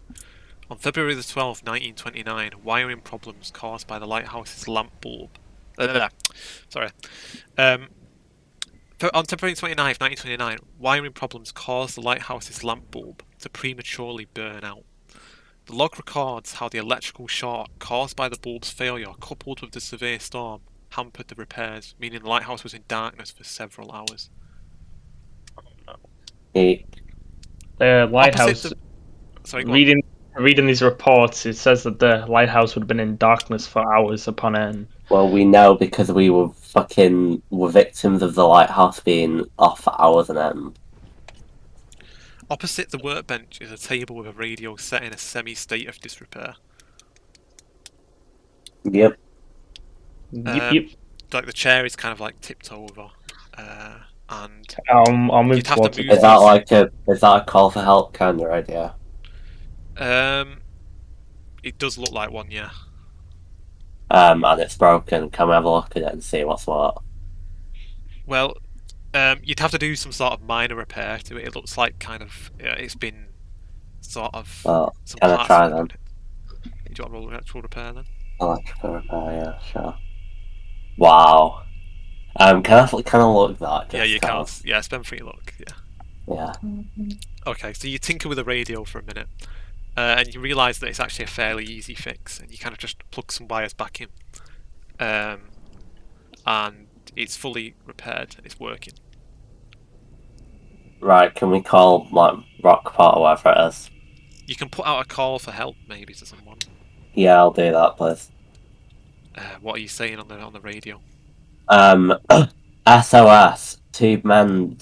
On February the 12th, 1929, wiring problems caused by the lighthouse's lamp bulb. Sorry. On February 29th, 1929, wiring problems caused the lighthouse's lamp bulb to prematurely burn out. The log records how the electrical shock caused by the bulb's failure, coupled with the severe storm, hampered the repairs, meaning the lighthouse was in darkness for several hours. Hey. The lighthouse. Sorry, go on. Reading these reports, it says that the lighthouse would have been in darkness for hours upon end. Well, we know because we were victims of the lighthouse being off for hours on end. Opposite the workbench is a table with a radio set in a semi-state of disrepair. Yep. Yep. Like the chair is kind of like tipped over, and I'll move you'd have to towards move it. Is that a call for help kind of idea? It does look like one, yeah. And it's broken. Can we have a look at it and see what's what? Well, you'd have to do some sort of minor repair to it. It looks like kind of it's been sort of. Well, some can I parts try of it then? on it. Do you want to roll electrical repair then? Electrical repair, yeah, sure. Wow. Can I look at that? Yeah, you can. Cause... Yeah, spend 3 luck. Yeah. Yeah. Okay, so you tinker with the radio for a minute, and you realise that it's actually a fairly easy fix, and you kind of just plug some wires back in, and it's fully repaired. It's working. Right, can we call like Rockport or whatever it is? You can put out a call for help, maybe, to someone. Yeah, I'll do that, please. What are you saying on the radio? SOS. Two men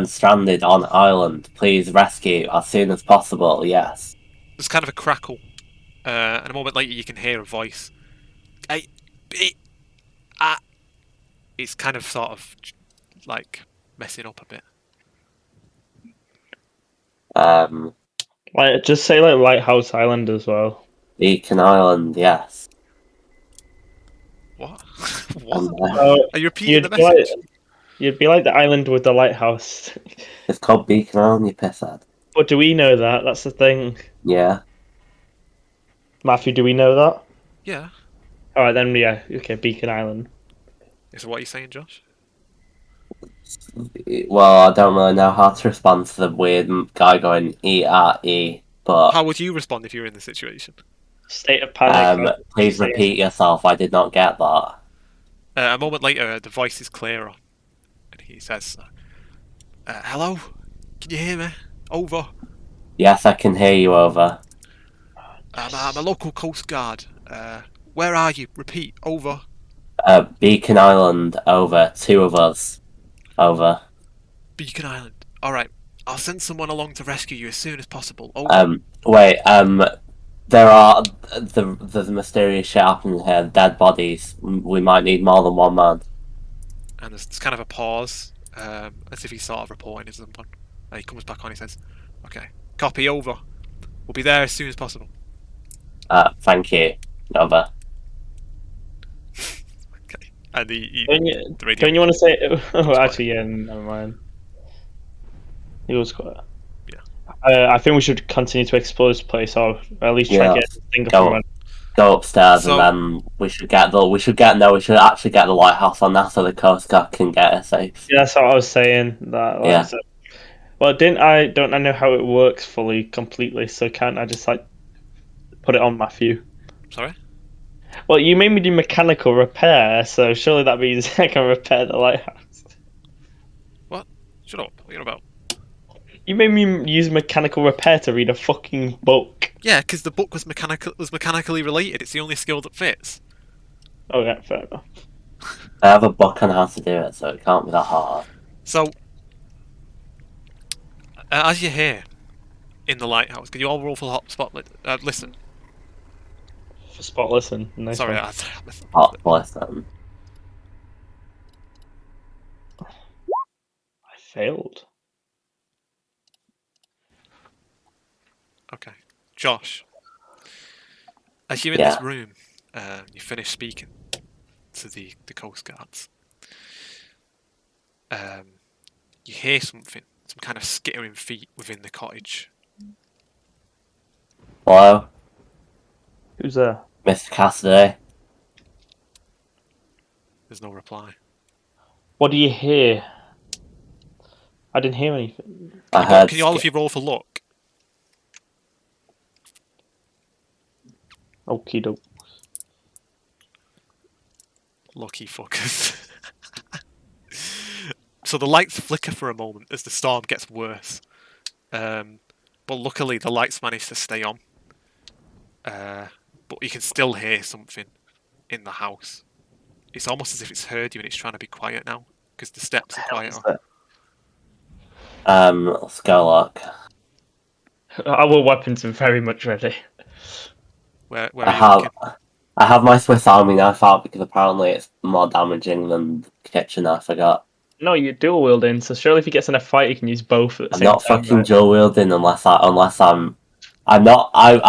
stranded on island. Please rescue as soon as possible. Yes. There's kind of a crackle, and a moment later you can hear a voice. It's kind of sort of like messing up a bit. Like, just say like Lighthouse Island as well. Beacon Island. Yes. What? What? Oh, Are you repeating the message? You'd be like the island with the lighthouse. It's called Beacon Island, you pisshead. But do we know that? That's the thing. Yeah. Matthew, do we know that? Yeah. Alright then, yeah. Okay, Beacon Island. So what are you saying, Josh? Well, I don't really know how to respond to the weird guy going E-R-E, but... How would you respond if you were in this situation? State of panic. Please repeat yourself, I did not get that. A moment later, the voice is clearer. And he says, hello? Can you hear me? Over. Yes, I can hear you, over. I'm a local Coast Guard. Where are you? Repeat. Over. Beacon Island, over. 2 of us. Over. Beacon Island. Alright. I'll send someone along to rescue you as soon as possible. Over. Wait, there's a mysterious shit happening here, dead bodies. We might need more than 1 man. And there's kind of a pause, as if he's sort of reporting to someone. And he comes back on, he says, okay, Copy over. We'll be there as soon as possible. Thank you. Over. Okay. And the radio. Don't you want to say? Oh, quiet. actually, yeah, never mind. He was quiet. Yeah. I think we should continue to explore this place, or at least try and get this thing up and running. Go upstairs, So- and then we should actually get the lighthouse on that so the Coast Guard can get us safe. Yeah, that's what I was saying. That, like, Yeah. so, well, don't I know how it works completely? So can't I just like put it on Matthew? Sorry? Well, you made me do mechanical repair, so surely that means I can repair the lighthouse. What? Shut up. What are you on about? You made me use mechanical repair to read a fucking book. Yeah, because the book was mechanically related. It's the only skill that fits. Okay, fair enough. I have a book on how to do it, so it can't be that hard. So, as you're here in the lighthouse, can you all roll for spot? Listen. For spot listen. Nice Sorry, one. Hot listen. I failed. Okay. Josh, as you're in this room, you finish speaking to the Coast Guards. You hear something, some kind of skittering feet within the cottage. Hello, Who's there? Mr. Cassidy. There's no reply. What do you hear? I didn't hear anything. Can you all of you roll for luck? Okie doke. Lucky fuckers. So the lights flicker for a moment as the storm gets worse. But luckily the lights manage to stay on. But you can still hear something in the house. It's almost as if it's heard you and it's trying to be quiet now, because the steps are quieter. Let's go look. Our weapons are very much ready. Where are you looking? I have my Swiss Army knife out because apparently it's more damaging than the kitchen knife I got. No, you're dual wielding, so surely if he gets in a fight, you can use both at the I'm same not time. fucking Right? dual wielding I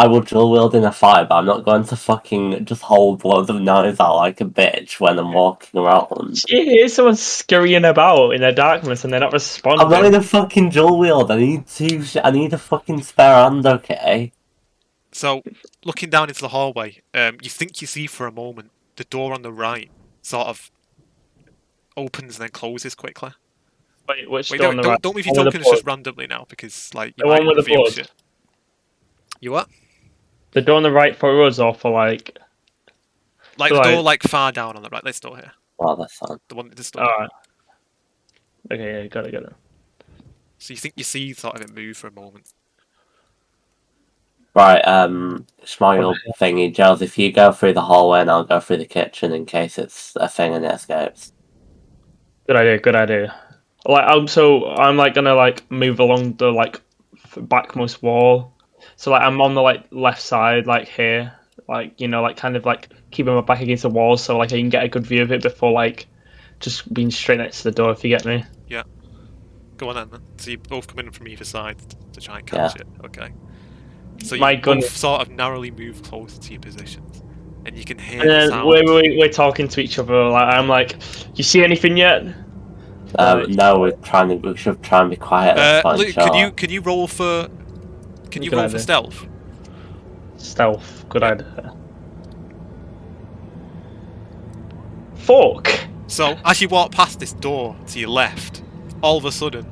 will dual wield in a fight, but I'm not going to fucking just hold loads of knives out like a bitch when I'm walking around. You hear someone scurrying about in the darkness and they're not responding. I'm not in a fucking dual wield. I need a fucking spare hand, okay? So, looking down into the hallway, you think you see for a moment the door on the right sort of opens and then closes quickly. Wait, which Wait, door on the right? don't move your One with tokens the just blood. randomly now, because like you The might one with the reveal blood. shit. You what? The door on the right for us or for like... Like So, the like- door like far down on the right. This door here. Well, that's fine. The one this door. Alright. Okay, yeah, got it. So you think you see sort of it move for a moment. Right, Smile thingy, Giles, if you go through the hallway and I'll go through the kitchen in case it's a thing and it escapes. Good idea. Like, I'm like gonna like move along the like backmost wall. So like I'm on the like left side, like here, like like kind of like keeping my back against the wall, so like I can get a good view of it before like just being straight next to the door. If you get me. Yeah. Go on then. So you both come in from either side to try and catch it. Okay. So My you gun- both sort of narrowly move closer to your positions, and you can hear And the then sound. we're talking to each other. Like I'm like, you see anything yet? No, we should try and be quiet at this point, Luke, sure. can you roll for? Can you Good roll for idea. stealth? Stealth. Good idea. Fuck. So as you walk past this door to your left, all of a sudden,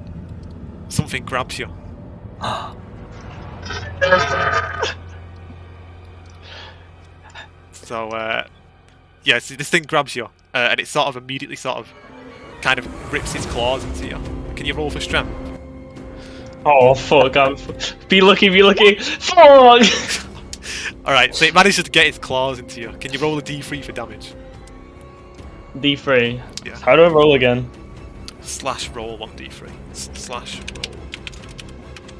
something grabs you. So yeah, so this thing grabs you, and it sort of immediately kind of rips its claws into you. Can you roll for strength? Oh fuck! Be lucky! Fuck! Alright, so it manages to get its claws into you. Can you roll a d3 for damage? D3. Yeah. How do I roll again? Slash roll 1d3. Slash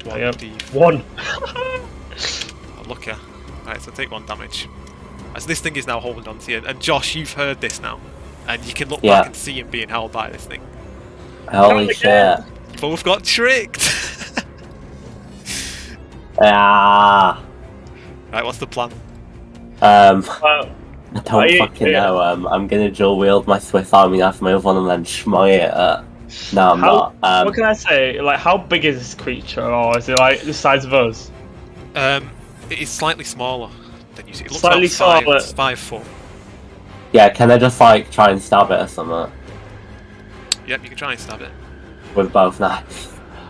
roll Yep. 1d3. 1. Oh, look ya. Right, so take 1 damage. As this thing is now holding on to you, and Josh, you've heard this now, and you can look back and see him being held by this thing. Holy shit. You both got tricked. Ah. Right, what's the plan? I Are don't you- fucking know. I'm gonna dual wield my Swiss Army knife, my other one, and then schmog it at... No, I'm How? not. What can I say? Like, how big is this creature, or is it like the size of us? It is slightly smaller than you see. It looks Slightly about five, smaller. it's 5 foot. Yeah, can I just like try and stab it or something Yep, you can try and stab it. with both knives?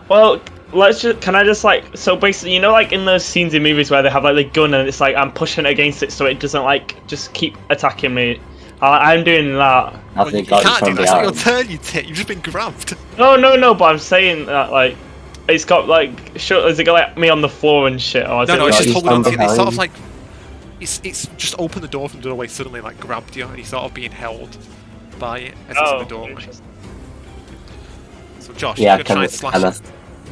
Well, let's just. Can I just like? So basically, you know, like in those scenes in movies where they have like the gun and it's like I'm pushing against it so it doesn't like just keep attacking me. I'm doing that. I Well, you think got can't do from that. It's not your behind. turn, you tit. You've just been grabbed. No. But I'm saying that like. It's got like, sure, has it got like me on the floor and shit? Or is No, it, no, it's like, just he's holding on to from you. It's sort of behind. like it's just opened the door from the doorway, suddenly like grabbed you, and you're sort of being held by it as it's in the doorway. interesting. So Josh, Yeah, you're gonna try and slash can I, it.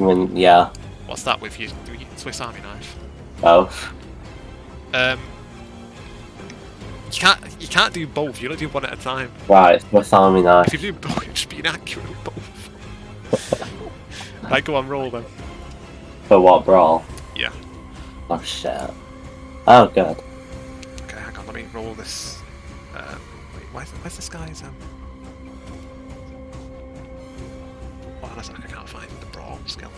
I mean, yeah, What's that with your Swiss Army knife? both. You can't do both. You don't do one at a time. Right, Swiss Army knife. If you do both, you're just being accurate with both. Right, go on, roll then. For what, brawl? Yeah. Oh shit. Oh good. Okay, hang on. Let me roll this. Wait, where's this guy's Oh, that's like I can't find the brawl skill.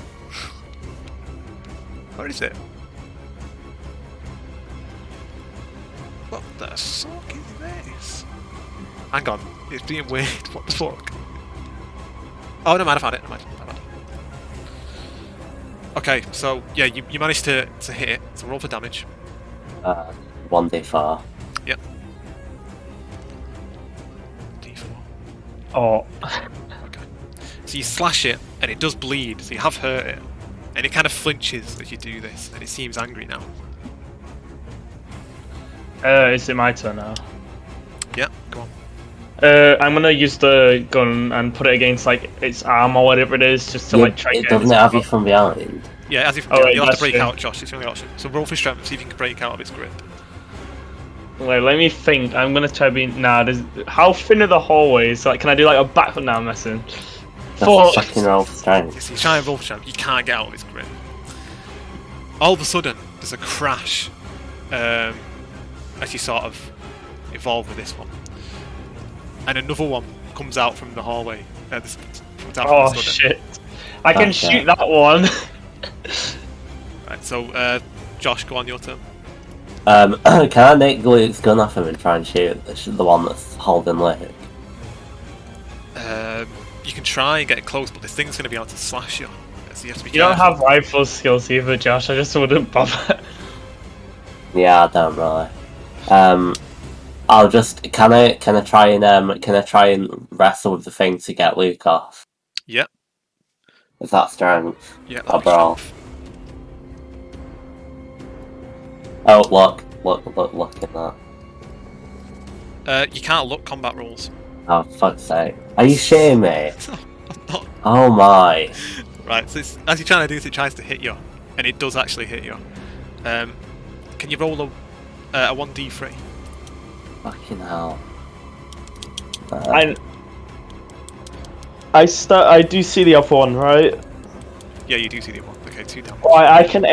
Where is it? What the fuck is this? Hang on, it's being weird. What the fuck? Oh, no, man, I found it. Okay, so yeah, you managed to hit it. So roll for damage. 1d4. Yep. D4. Oh. Okay. So you slash it, and it does bleed. So you have hurt it, and it kind of flinches as you do this, and it seems angry now. Is it my turn now? Yeah, go on. I'm gonna use the gun and put it against like its arm or whatever it is, just to like try. It doesn't have you from behind. Yeah, as if Oh, wait, you'll have to that's break true. out, Josh. It's the only option. So roll for strength, see if you can break out of its grip. Wait, let me think. I'm gonna try being. Nah, how thin are the hallways? Like, can I do like a back? Nah, I'm messing. Just fucking roll for strength. So you try and roll for strength, you can't get out of its grip. All of a sudden, there's a crash as you sort of evolve with this one, and another one comes out from the hallway. Comes out Oh from the sudden. shit! I can Okay. shoot that one. Right, so Josh, go on your turn. Can I nick Luke's gun off him and try and shoot the one that's holding Luke? You can try and get close, but this thing's going to be able to slash you. So you have to be You don't careful. have rifle skills either, Josh. I just wouldn't bother. Yeah, I don't really. I'll just can I try and wrestle with the thing to get Luke off? Yep. Is that strength? Yeah. Or that'll be brawl? strength. Oh look at that. You can't look combat rules. Oh fuck's sake. Are you shitting me? I'm not. Oh my. Right, so as you're trying to do this, it tries to hit you, and it does actually hit you. Can you roll a 1d3? Fucking hell. I do see the other one, right? Yeah, you do see the one. Okay, 2 damage. Oh, I can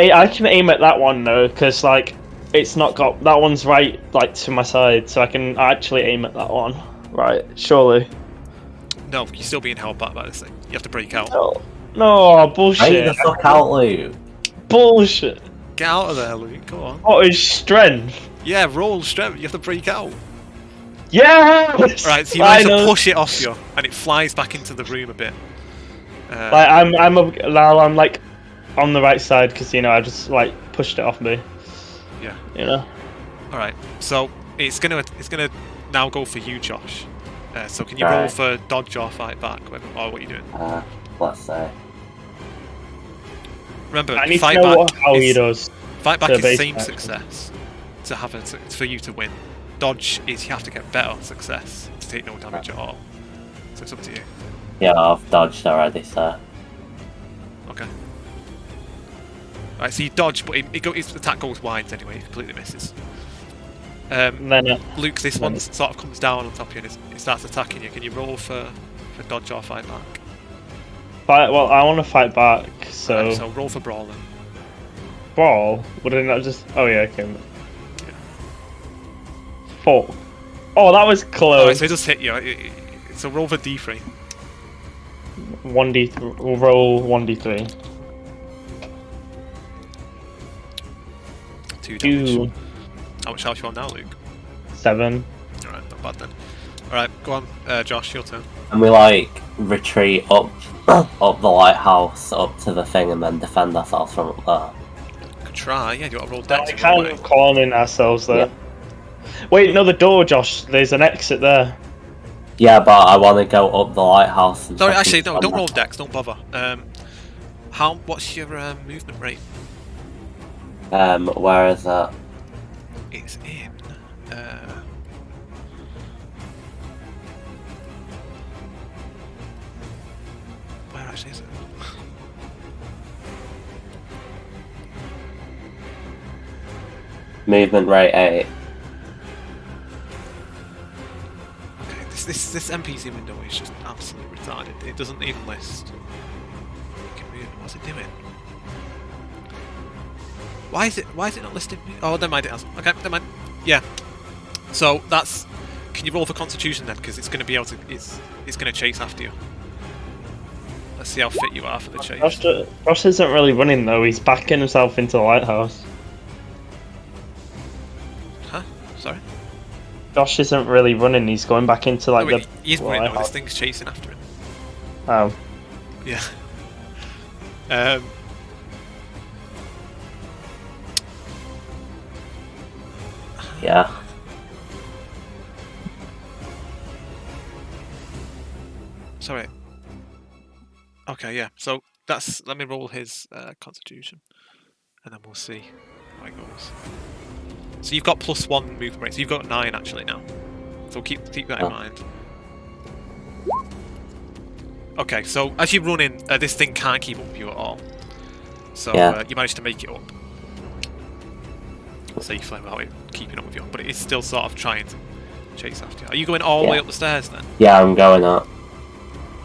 aim at that one though, because like it's not got that one's right like to my side, so I can actually aim at that one. Right, surely. No, you're still being held back by this thing. You have to break out. No, bullshit. Break the fuck out, Luke. Bullshit. Get out of there, Luke. Go on. What is strength? Yeah, roll strength. You have to break out. Yes. Right, so you manage to Finally. push it off you, and it flies back into the room a bit. Like I'm like on the right side because you know I just like pushed it off me. Yeah. You know. All right. So it's gonna now go for you, Josh. So can you roll Right. for dodge or fight back, or what are you doing? Let's say. Remember, I need fight to know back. how he is, does. Fight back the is base same action. success to have it's for you to win. Dodge is you have to get better success to take no damage at all. So it's up to you. Yeah, I've dodged already, so. Okay. Right, so you dodge, but its attack goes wide anyway. It completely misses. And then Luke, this one sort of comes down on top of you and it starts attacking you. Can you roll for dodge or fight back? fight. Well, I want to fight back, so. Right, so roll for brawling. ball, would it not just? Oh yeah, okay. 4. Oh, that was close. Alright, so it does hit you. So roll for D3. 1d. We'll roll 1d3. 2 damage. 2. How much health you on now, Luke? 7. Alright, not bad then. Alright, go on, Josh, your turn. And we like retreat up up the lighthouse up to the thing and then defend ourselves from up there. Could try, yeah, do you want to roll We're dex? kind of cornering ourselves there. Yeah. Wait, no, the door, Josh. There's an exit there. Yeah, but I want to go up the lighthouse. And Sorry, fucking actually, no, defend don't roll myself. dex, don't bother. What's your movement rate? Where is that? It's in. Where actually is it? Movement rate 8. Okay, this NPC window is just absolutely retarded. It doesn't even list. What's it doing? Why is it not listed? Oh, never mind, it has. Okay, never mind. Yeah. So that's. Can you roll for Constitution then? Because it's going to be able to. It's going to chase after you. Let's see how fit you are for the chase. Josh isn't really running though. He's backing himself into the lighthouse. Huh? Sorry. Josh isn't really running. He's going back into like No, wait, the he's running. No, this lighthouse. thing's chasing after him. Oh. Yeah. Yeah. Sorry. Okay, yeah. So that's. Let me roll his Constitution, and then we'll see how it goes. So you've got +1 movement rate. So you've got 9 actually now. So keep that in mind. Okay, so as you run in, this thing can't keep up with you at all. So Yeah. you managed to make it up safely without it keeping up with you, but it's still sort of trying to chase after you. Are you going all the way up the stairs then? Yeah, I'm going up.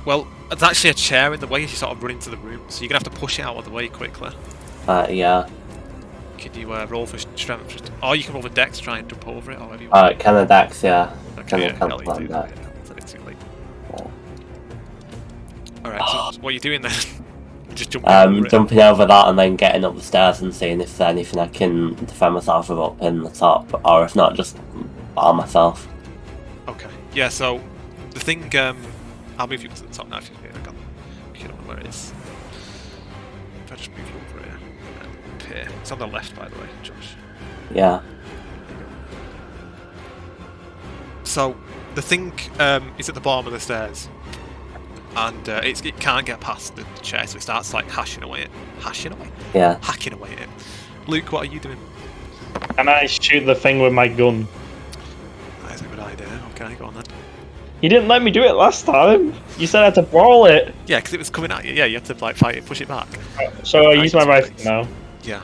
Well, there's actually a chair in the way as you sort of run into the room, so you're going to have to push it out of the way quickly. Yeah. Can you roll for strength? Or you can roll for dex to try and jump over it, or whatever you want. Alright, can I dex, yeah. Okay, Can I yeah, I'll let you cancel do that? that. Yeah, it's a bit too late. Yeah. Alright, so what are you doing then? Just jumping over it? Jumping over that and then getting up the stairs and seeing if there's anything I can defend myself with up in the top, or if not, just arm myself. Okay. Yeah, so the thing, I'll move you to the top now if you don't know where it is. If I just move you over here and up here. It's on the left, by the way, Josh. Yeah. So the thing is at the bottom of the stairs, and it can't get past the chair, so it starts like hacking away at it. Yeah. Hacking away at it. Luke, what are you doing? Can I shoot the thing with my gun? That's a good idea. Okay, go on then. You didn't let me do it last time. You said I had to brawl it. Yeah, because it was coming at you. Yeah, you had to like fight it, push it back. So I use my Nice. rifle now. Yeah.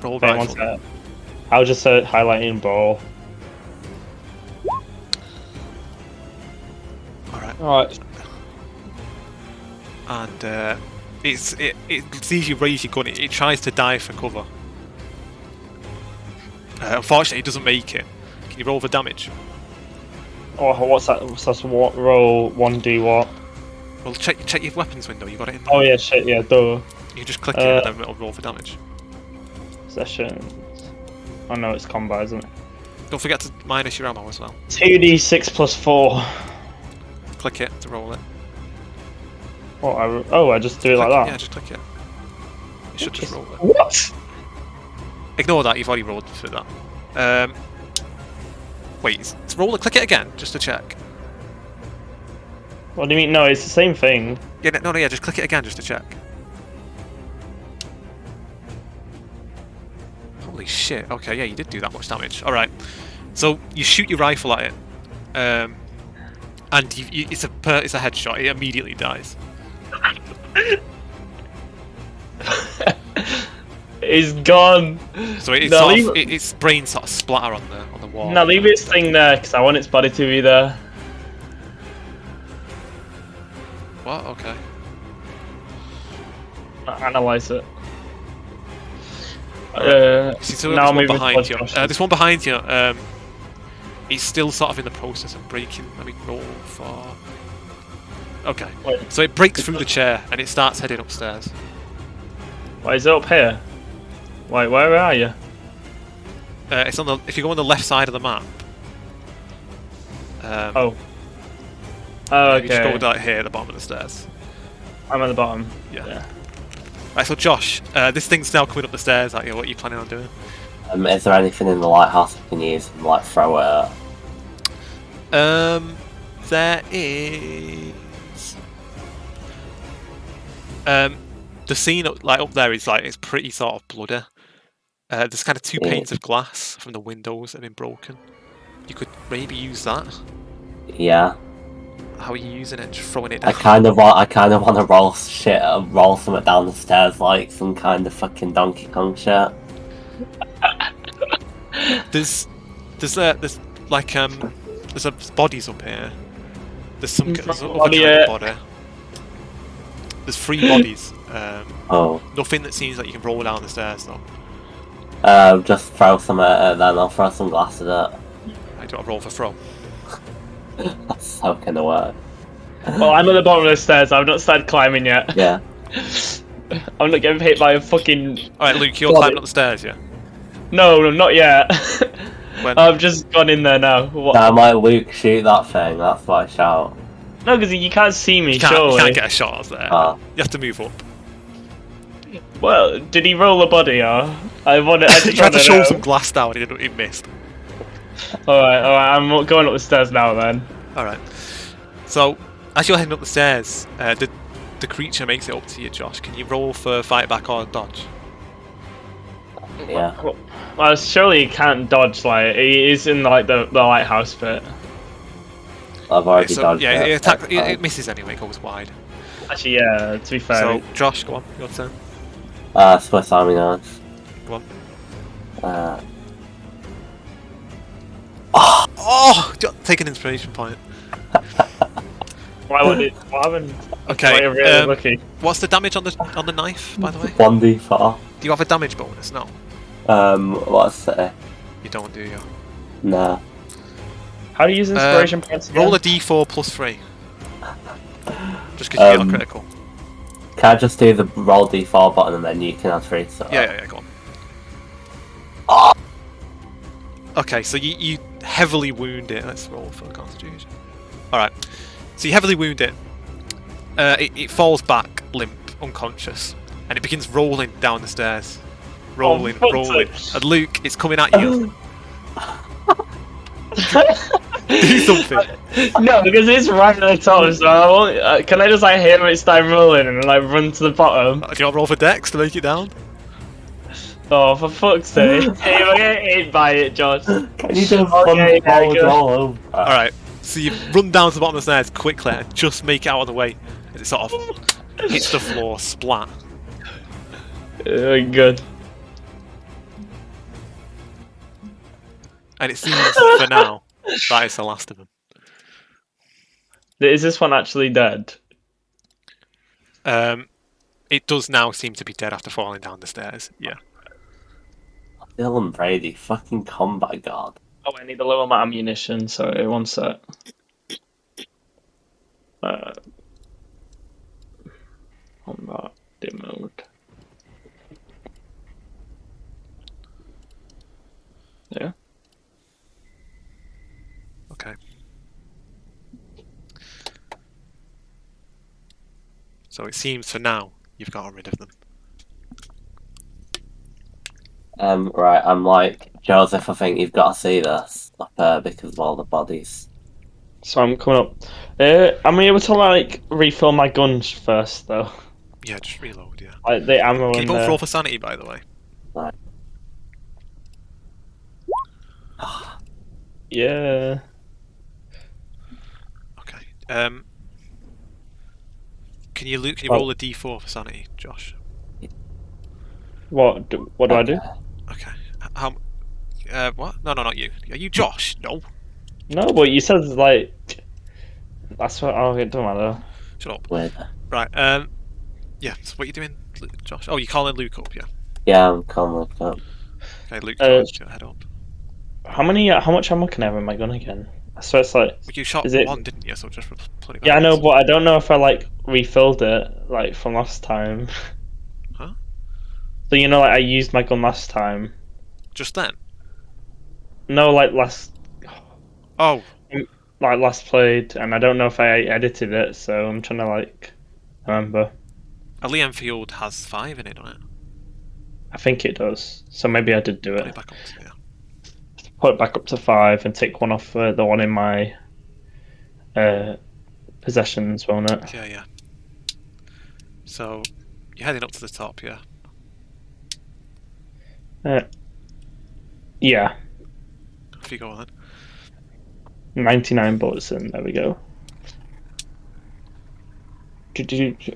Roll Wait, one rifle. sec. I'll just highlighting brawl. Alright. Alright. And it sees you raise your gun. It tries to dive for cover. Unfortunately, it doesn't make it. Can you roll for damage? Oh, what's that? What's that? What roll? 1d what? Well, check your weapons window. You got it in there. Oh yeah, shit, yeah, duh. You just click it and then it'll roll for damage. Sessions. Oh no, it's combat, isn't it? Don't forget to minus your ammo as well. 2d6 plus 4. Click it to roll it. I just do it like Click- that. Yeah, just click it. It should just roll it. What? Ignore that. You've already rolled for that. Wait, roll it. Click it again just to check. What do you mean? No, it's the same thing. Yeah, no, yeah. Just click it again just to check. Holy shit. Okay, yeah, you did do that much damage. All right. So you shoot your rifle at it, and it's a headshot. It immediately dies. It's gone. So it's No, sort leave of, its brain sort of splatter on the wall. Now leave its thing there, because I want its body to be there. What? Okay. Analyze it. See, so now there's one moving behind towards you. Josh. This one behind you. He's still sort of in the process of breaking. Let me roll for. Okay. Wait. So it breaks through the chair and it starts heading upstairs. Why is it up here? Wait, where are you? It's on the. If you go on the left side of the map. Oh, You just okay. go like here at the bottom of the stairs. I'm at the bottom. Yeah. Right. So Josh, this thing's now coming up the stairs. Like, what are you planning on doing? Is there anything in the lighthouse we can use and like throw it at? There is. The scene up there is like it's pretty sort of bloody. There's kind of two panes of glass from the windows that have been broken. You could maybe use that. Yeah. How are you using it? Just throwing it down? I kind of want to roll something down the stairs like some kind of fucking Donkey Kong shit. There's like there's bodies up here. There's some there's other kind of body. There's 3 bodies. Nothing that seems like you can roll down the stairs though. Just throw some at it, then I'll throw some glass at it. I do a roll for throw. That's how can it work. Well, I'm at the bottom of the stairs. I've not started climbing yet. Yeah. I'm not getting hit by a fucking. Alright, Luke, you're climbing up the stairs, yeah? No, not yet. When? I've just gone in there now. What? Now, might Luke shoot that thing? That's what I shout. No, because you can't see me. You surely. can't get a shot there. Ah. You have to move up. Well, did he roll a body or? I just You tried to wanna show know. some glass down and it missed. Alright, I'm going up the stairs now then. Alright. So, as you're heading up the stairs, the creature makes it up to you, Josh. Can you roll for fight back or dodge? Yeah. Well, surely he can't dodge, like, he is in like the lighthouse bit. I've already dodged yeah, it. it misses anyway, it goes wide. Actually, yeah, to be fair. So, Josh, go on, your turn. Swiss Army knife. Go on. Oh! Take an inspiration point. Why would it? What happened? Okay, Why are you really lucky? what's the damage on the knife, by the way? 1d4. Do you have a damage bonus? No. What's it? You don't, do you? Nah. How do you use inspiration points again? Roll a d4 plus 3. Just because you get a critical. Can I just do the roll d4 button and then you can add 3? So. Yeah, go on. Okay, so you heavily wound it. Let's roll for Constitution. Alright. So you heavily wound it. It falls back, limp, unconscious. And it begins rolling down the stairs. Rolling. And Luke, it's coming at you. Do something. No, because it's right at the top, so I won't, can I just like hear it start rolling and like run to the bottom? Do you want to roll for Dex to make it down? Oh, for fuck's sake. Hey, we're getting hit by it, Josh. Can you just Okay, yeah, good. roll over? Alright, so you run down to the bottom of the stairs quickly and just make it out of the way. As it sort of hits the floor, splat. Good. And it seems, for now, that is the last of them. Is this one actually dead? It does now seem to be dead after falling down the stairs, yeah. Dylan Brady, fucking combat god. Oh, I need a little amount of ammunition, sorry, one sec. Combat mode. Yeah. Okay. So it seems for now you've got rid of them. Right, I'm like, Joseph, I think you've got to see this up there because of all the bodies. So I'm coming up. Am I able to like refill my guns first though? Yeah, just reload, yeah. Like the ammo Can you in both there. roll for sanity, by the way? Right. Yeah. Okay. Can you roll a d4 for sanity, Josh? What do I do? Okay. How? What? No, not you. Are you Josh? No. No, but you said like that's what. Oh, it don't matter. Shut up. Weird. Right. Yeah. So what are you doing, Josh? Oh, you're calling Luke up, yeah. Yeah, I'm calm with that. Okay, Luke, Uh, go head up. how much ammo can I have in my gun again? So it's like, Well, you shot is it? one, didn't you? So just put it back Yeah, I up. know, but I don't know if I like refilled it like from last time. Huh? So you know, like I used my gun last time. Just then? No, like last, Oh, like last played, and I don't know if I edited it. So I'm trying to like remember. a Lee Enfield has 5 in it, doesn't it? I think it does. So maybe I did do Put it. it back up to yeah. Put it back up to 5 and take one off the one in my uh, possessions, won't it? Yeah, yeah. So you're heading up to the top, yeah. Uh, yeah, Off you go then. 99 bullets in. There we go.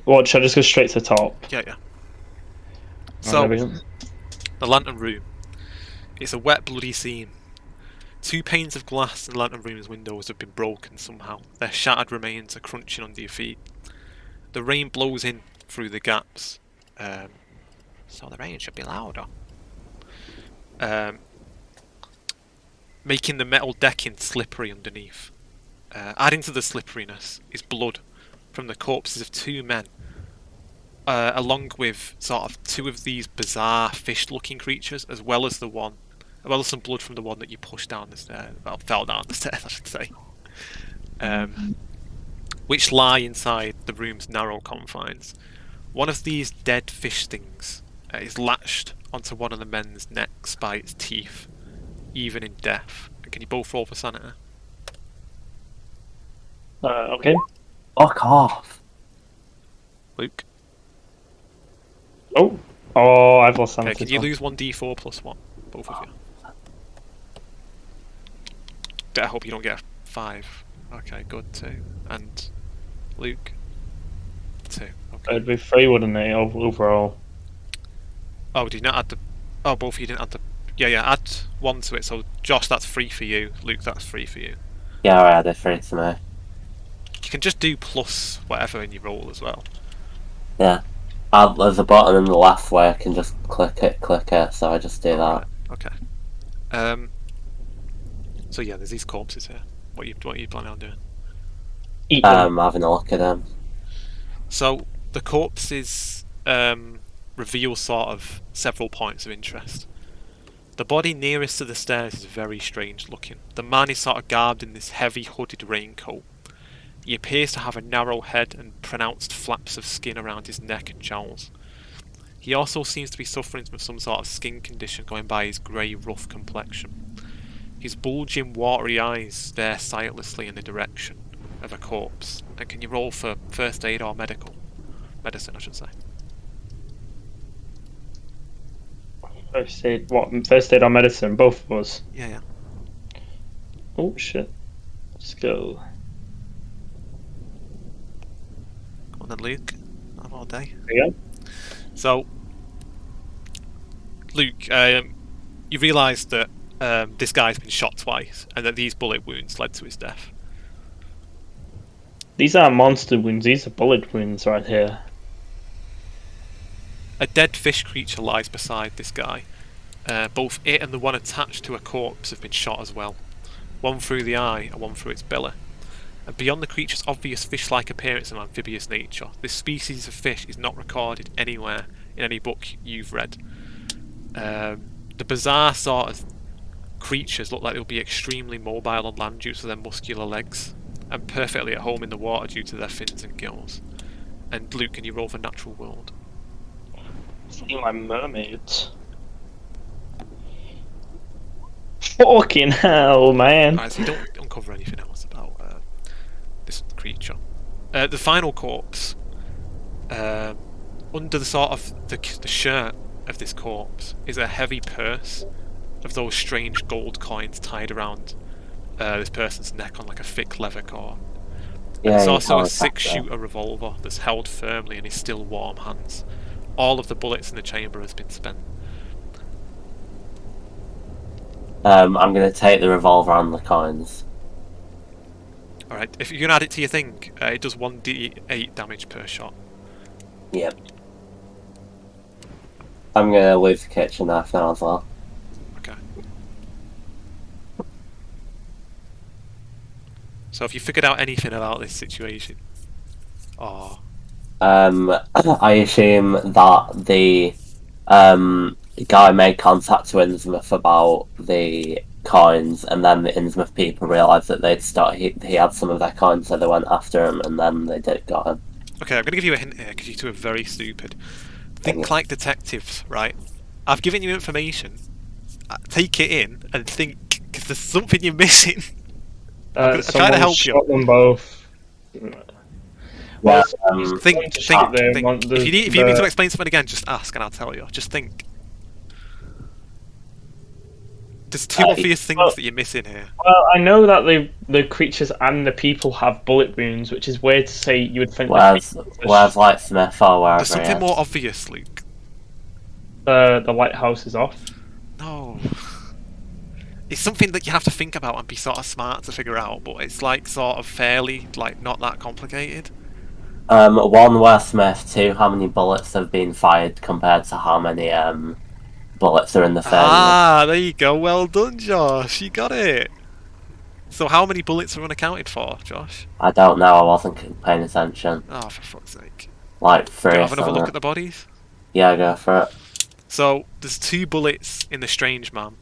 What, should I just go straight to the top? Yeah, yeah. Oh, there So we go. the lantern room. It's a wet, bloody scene. 2 panes of glass in the lantern room's windows have been broken somehow. Their shattered remains are crunching under your feet. The rain blows in through the gaps. So the rain should be louder. Um, making the metal decking slippery underneath. Adding to the slipperiness is blood from the corpses of 2 men, along with sort of 2 of these bizarre fish-looking creatures, as well as some blood from the one that you pushed down the stairs. Well, fell down the stairs, I should say. Which lie inside the room's narrow confines. One of these dead fish stings is latched onto one of the men's necks by its teeth, even in death. Can you both roll for sanity? Okay. Fuck off. Luke? Oh, I've lost Okay, sanity can as you well. lose 1d4 plus 1? Both of you. I hope you don't get a 5. Okay, good, 2. And Luke? 2. Okay. It'd be 3, wouldn't it, overall? Oh, did you not add the... Oh, both of you didn't add the... Yeah, add 1 to it. So, Josh, that's 3 for you. Luke, that's 3 for you. Yeah, alright, they're free to me. You can just do plus whatever in your roll as well. Yeah. There's a button in the left where I can just click it, so I just do that. Right, okay. So yeah, there's these corpses here. What are you planning on doing? Eat them. Having a look at them. So the corpses reveal sort of several points of interest. The body nearest to the stairs is very strange looking. The man is sort of garbed in this heavy hooded raincoat. He appears to have a narrow head and pronounced flaps of skin around his neck and jowls. He also seems to be suffering from some sort of skin condition going by his grey, rough complexion. His bulging, watery eyes stare sightlessly in the direction of a corpse. And can you roll for first aid or medicine, I should say? First aid, what? First aid or medicine? Both of us. Yeah. Oh, shit. Let's go. Come on then, Luke. Have all day. There you go. So, Luke, you realise that this guy's been shot twice, and that these bullet wounds led to his death. These aren't monster wounds, these are bullet wounds right here. A dead fish creature lies beside this guy. Both it and the one attached to a corpse have been shot as well. One through the eye and one through its belly. And beyond the creature's obvious fish-like appearance and amphibious nature, this species of fish is not recorded anywhere in any book you've read. The bizarre sort of creatures look like they'll be extremely mobile on land due to their muscular legs, and perfectly at home in the water due to their fins and gills. And Luke, can you roll for natural world? Seem like mermaids. Fucking hell, man. Alright, so you don't uncover anything else about this creature. The final corpse, under the sort of the shirt of this corpse is a heavy purse of those strange gold coins tied around this person's neck on like a thick leather cord. And there's also a 6-shooter revolver that's held firmly in his still warm hands. All of the bullets in the chamber has been spent. I'm going to take the revolver and the coins. Alright, if you can add it to your thing, it does 1d8 damage per shot. Yep. I'm gonna lose the kitchen knife now as well. Okay. So have you figured out anything about this situation? Oh, I assume that the guy made contact with Innsmouth about the coins, and then the Innsmouth people realised that he had some of their coins, so they went after him, and then they got him. okay. I'm gonna give you a hint here because you two are very stupid. Dang Think it. like detectives, right? I've given you information. Take it in and think, because there's something you're missing. I'm trying to Someone help you. shot them both. Yeah, Well, Think, to shot think, them. think. If you need to explain something again, just ask and I'll tell you. Just think. There's two obvious things that you're missing here. Well, I know that the creatures and the people have bullet wounds, which is weird to say. You would think where's Lightsmith or wherever There's something he more is? obvious, Luke. the lighthouse is off. No. It's something that you have to think about and be sort of smart to figure out, but it's like sort of fairly, like, not that complicated. One, where Smith. Two, how many bullets have been fired compared to how many bullets are in the thing? Ah, there you go. Well done, Josh. You got it. So how many bullets are unaccounted for, Josh? I don't know. I wasn't paying attention. Oh, for fuck's sake. Like Go 3 or have another look something. at the bodies. Yeah, go for it. So there's 2 bullets in the strange man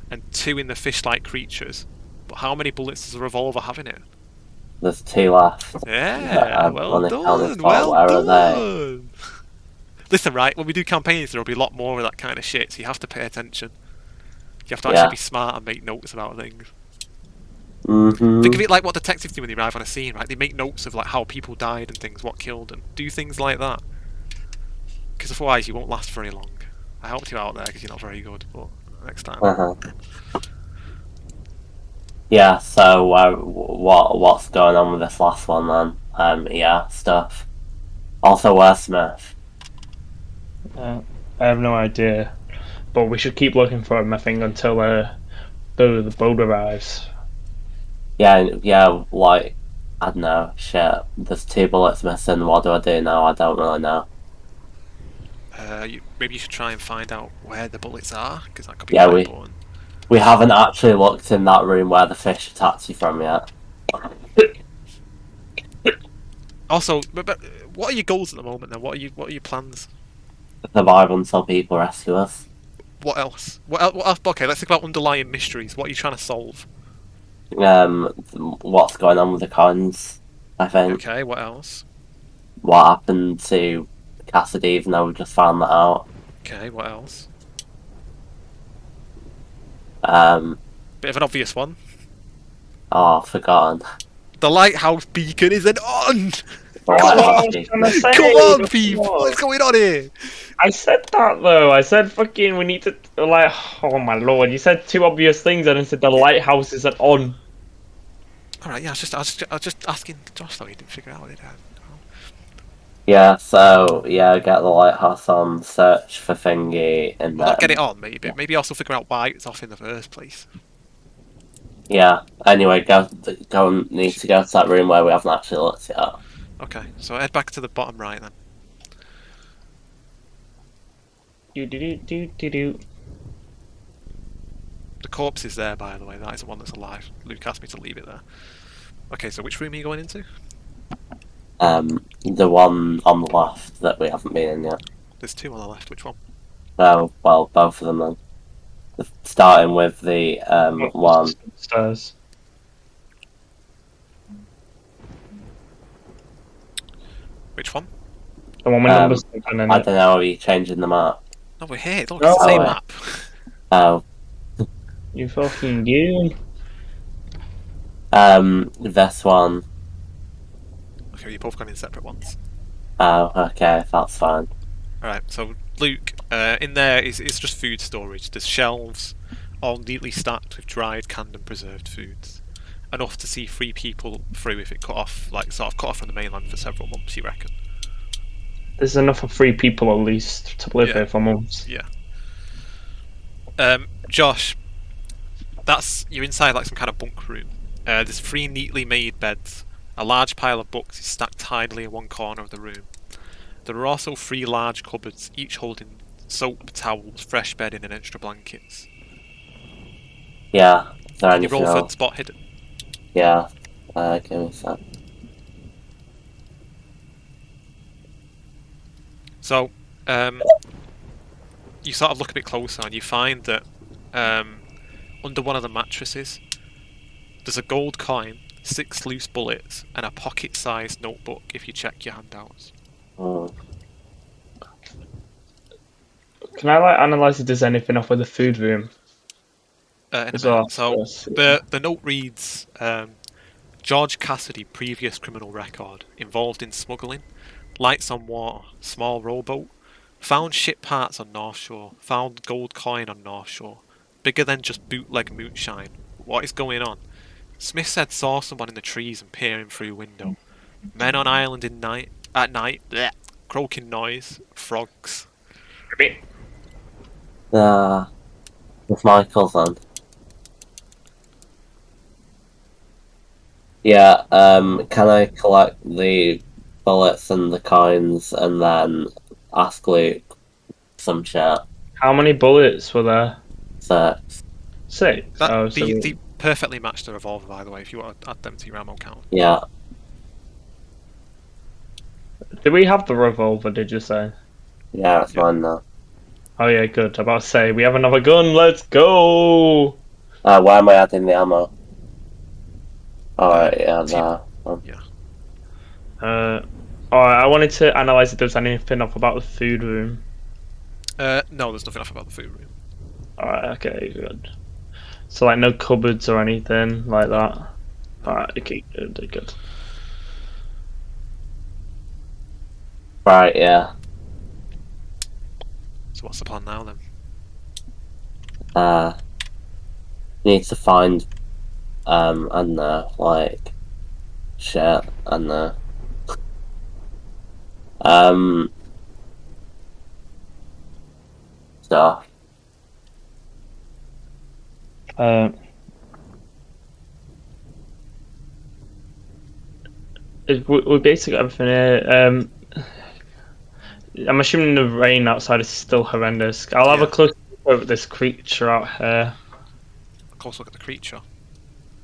and 2 in the fish-like creatures. But how many bullets does a revolver have in it? There's 2 left. Yeah, well unaccounted done, for. well Where are they? done. Listen, right, when we do campaigns, there'll be a lot more of that kind of shit, so you have to pay attention. You have to actually be smart and make notes about things. Think of it like what detectives do when they arrive on a scene, right? They make notes of like how people died and things, what killed them. Do things like that. Because otherwise you won't last very long. I helped you out there because you're not very good, but next time. Yeah, so what's going on with this last one then? Yeah, stuff. Also, where's Smith? I have no idea, but we should keep looking for him. I think until the boat arrives. Yeah, like, I don't know, shit. There's 2 bullets missing. What do I do now? I don't really know. Maybe you should try and find out where the bullets are, because that could be Yeah, quite important. we haven't actually looked in that room where the fish attacked you from yet. Also, but what are your goals at the moment then? What are your plans? Survive until people rescue us. What else? What else? Okay, let's think about underlying mysteries. What are you trying to solve? What's going on with the coins, I think. Okay, what else? What happened to Cassidy, even though we just found that out. Okay, what else? Bit of an obvious one. Oh, forgotten. The lighthouse beacon isn't on! Come on, people! What's going on here? I said that though. I said fucking we need to like. Oh my lord! You said 2 obvious things, and I said the lighthouse isn't on. All right, yeah. I was just asking Josh though. He didn't figure out what it had. Yeah, so yeah, get the lighthouse on, search for Thingy, and Well, not get it on, maybe. Maybe also figure out why it's off in the first place. Yeah. Anyway, need to go to that room where we haven't actually looked yet. Okay, so head back to the bottom right then. Do. The corpse is there, by the way. That is the one that's alive. Luke asked me to leave it there. Okay, so which room are you going into? The one on the left that we haven't been in yet. There's 2 on the left. Which one? Oh, well, both of them then. Starting with the one. Stairs. Which one? The one with numbers. In I don't know. Are you changing the map? No, we're here. Look, it's the same map. Oh. You fucking goon. This one. Okay, you're both going in separate ones. Oh, okay, that's fine. Alright, so Luke, in there is just food storage. There's shelves, all neatly stacked with dried, canned and preserved foods. Enough to see 3 people through if it cut off, like sort of cut off from the mainland for several months, you reckon? There's enough for 3 people at least to live here for months. Yeah. Josh, you're inside like some kind of bunk room. There's 3 neatly made beds. A large pile of books is stacked tidily in one corner of the room. There are also 3 large cupboards, each holding soap, towels, fresh bedding, and extra blankets. Yeah. Is there Can you anything roll for else? spot hidden? Yeah. Give me a sec. So, you sort of look a bit closer and you find that under one of the mattresses there's a gold coin, 6 loose bullets, and a pocket-sized notebook if you check your handouts. Hmm. Can I like analyze if there's anything off with the food room In a as minute. well? So Yes. the note reads, George Cassidy, previous criminal record, involved in smuggling, lights on water, small rowboat, found ship parts on North Shore, found gold coin on North Shore, bigger than just bootleg moonshine. What is going on? Smith said saw someone in the trees and peering through window. Men on island at night, bleh, croaking noise, frogs. It's Michael's then. Yeah, can I collect the bullets and the coins and then ask Luke some shit? How many bullets were there? 6. 6. Oh, so They perfectly match the revolver, by the way, if you want to add them to your ammo count. Yeah. did we have the revolver? Did you say? Yeah, it's Yeah. mine now. Oh yeah, good. I'm about to say we have another gun. Let's go. Where am I adding the ammo? Alright, yeah, team- there. Alright, I wanted to analyze if there's anything off about the food room. No, there's nothing off about the food room. Alright, okay, good. So like no cupboards or anything like that. Alright, okay, good. Right, yeah. So what's the plan now then? Need to find, I don't know, like, shit, I don't know. Stuff. We basically got everything here. I'm assuming the rain outside is still horrendous. I'll have a Yeah. close look at this creature out here. A close look at the creature.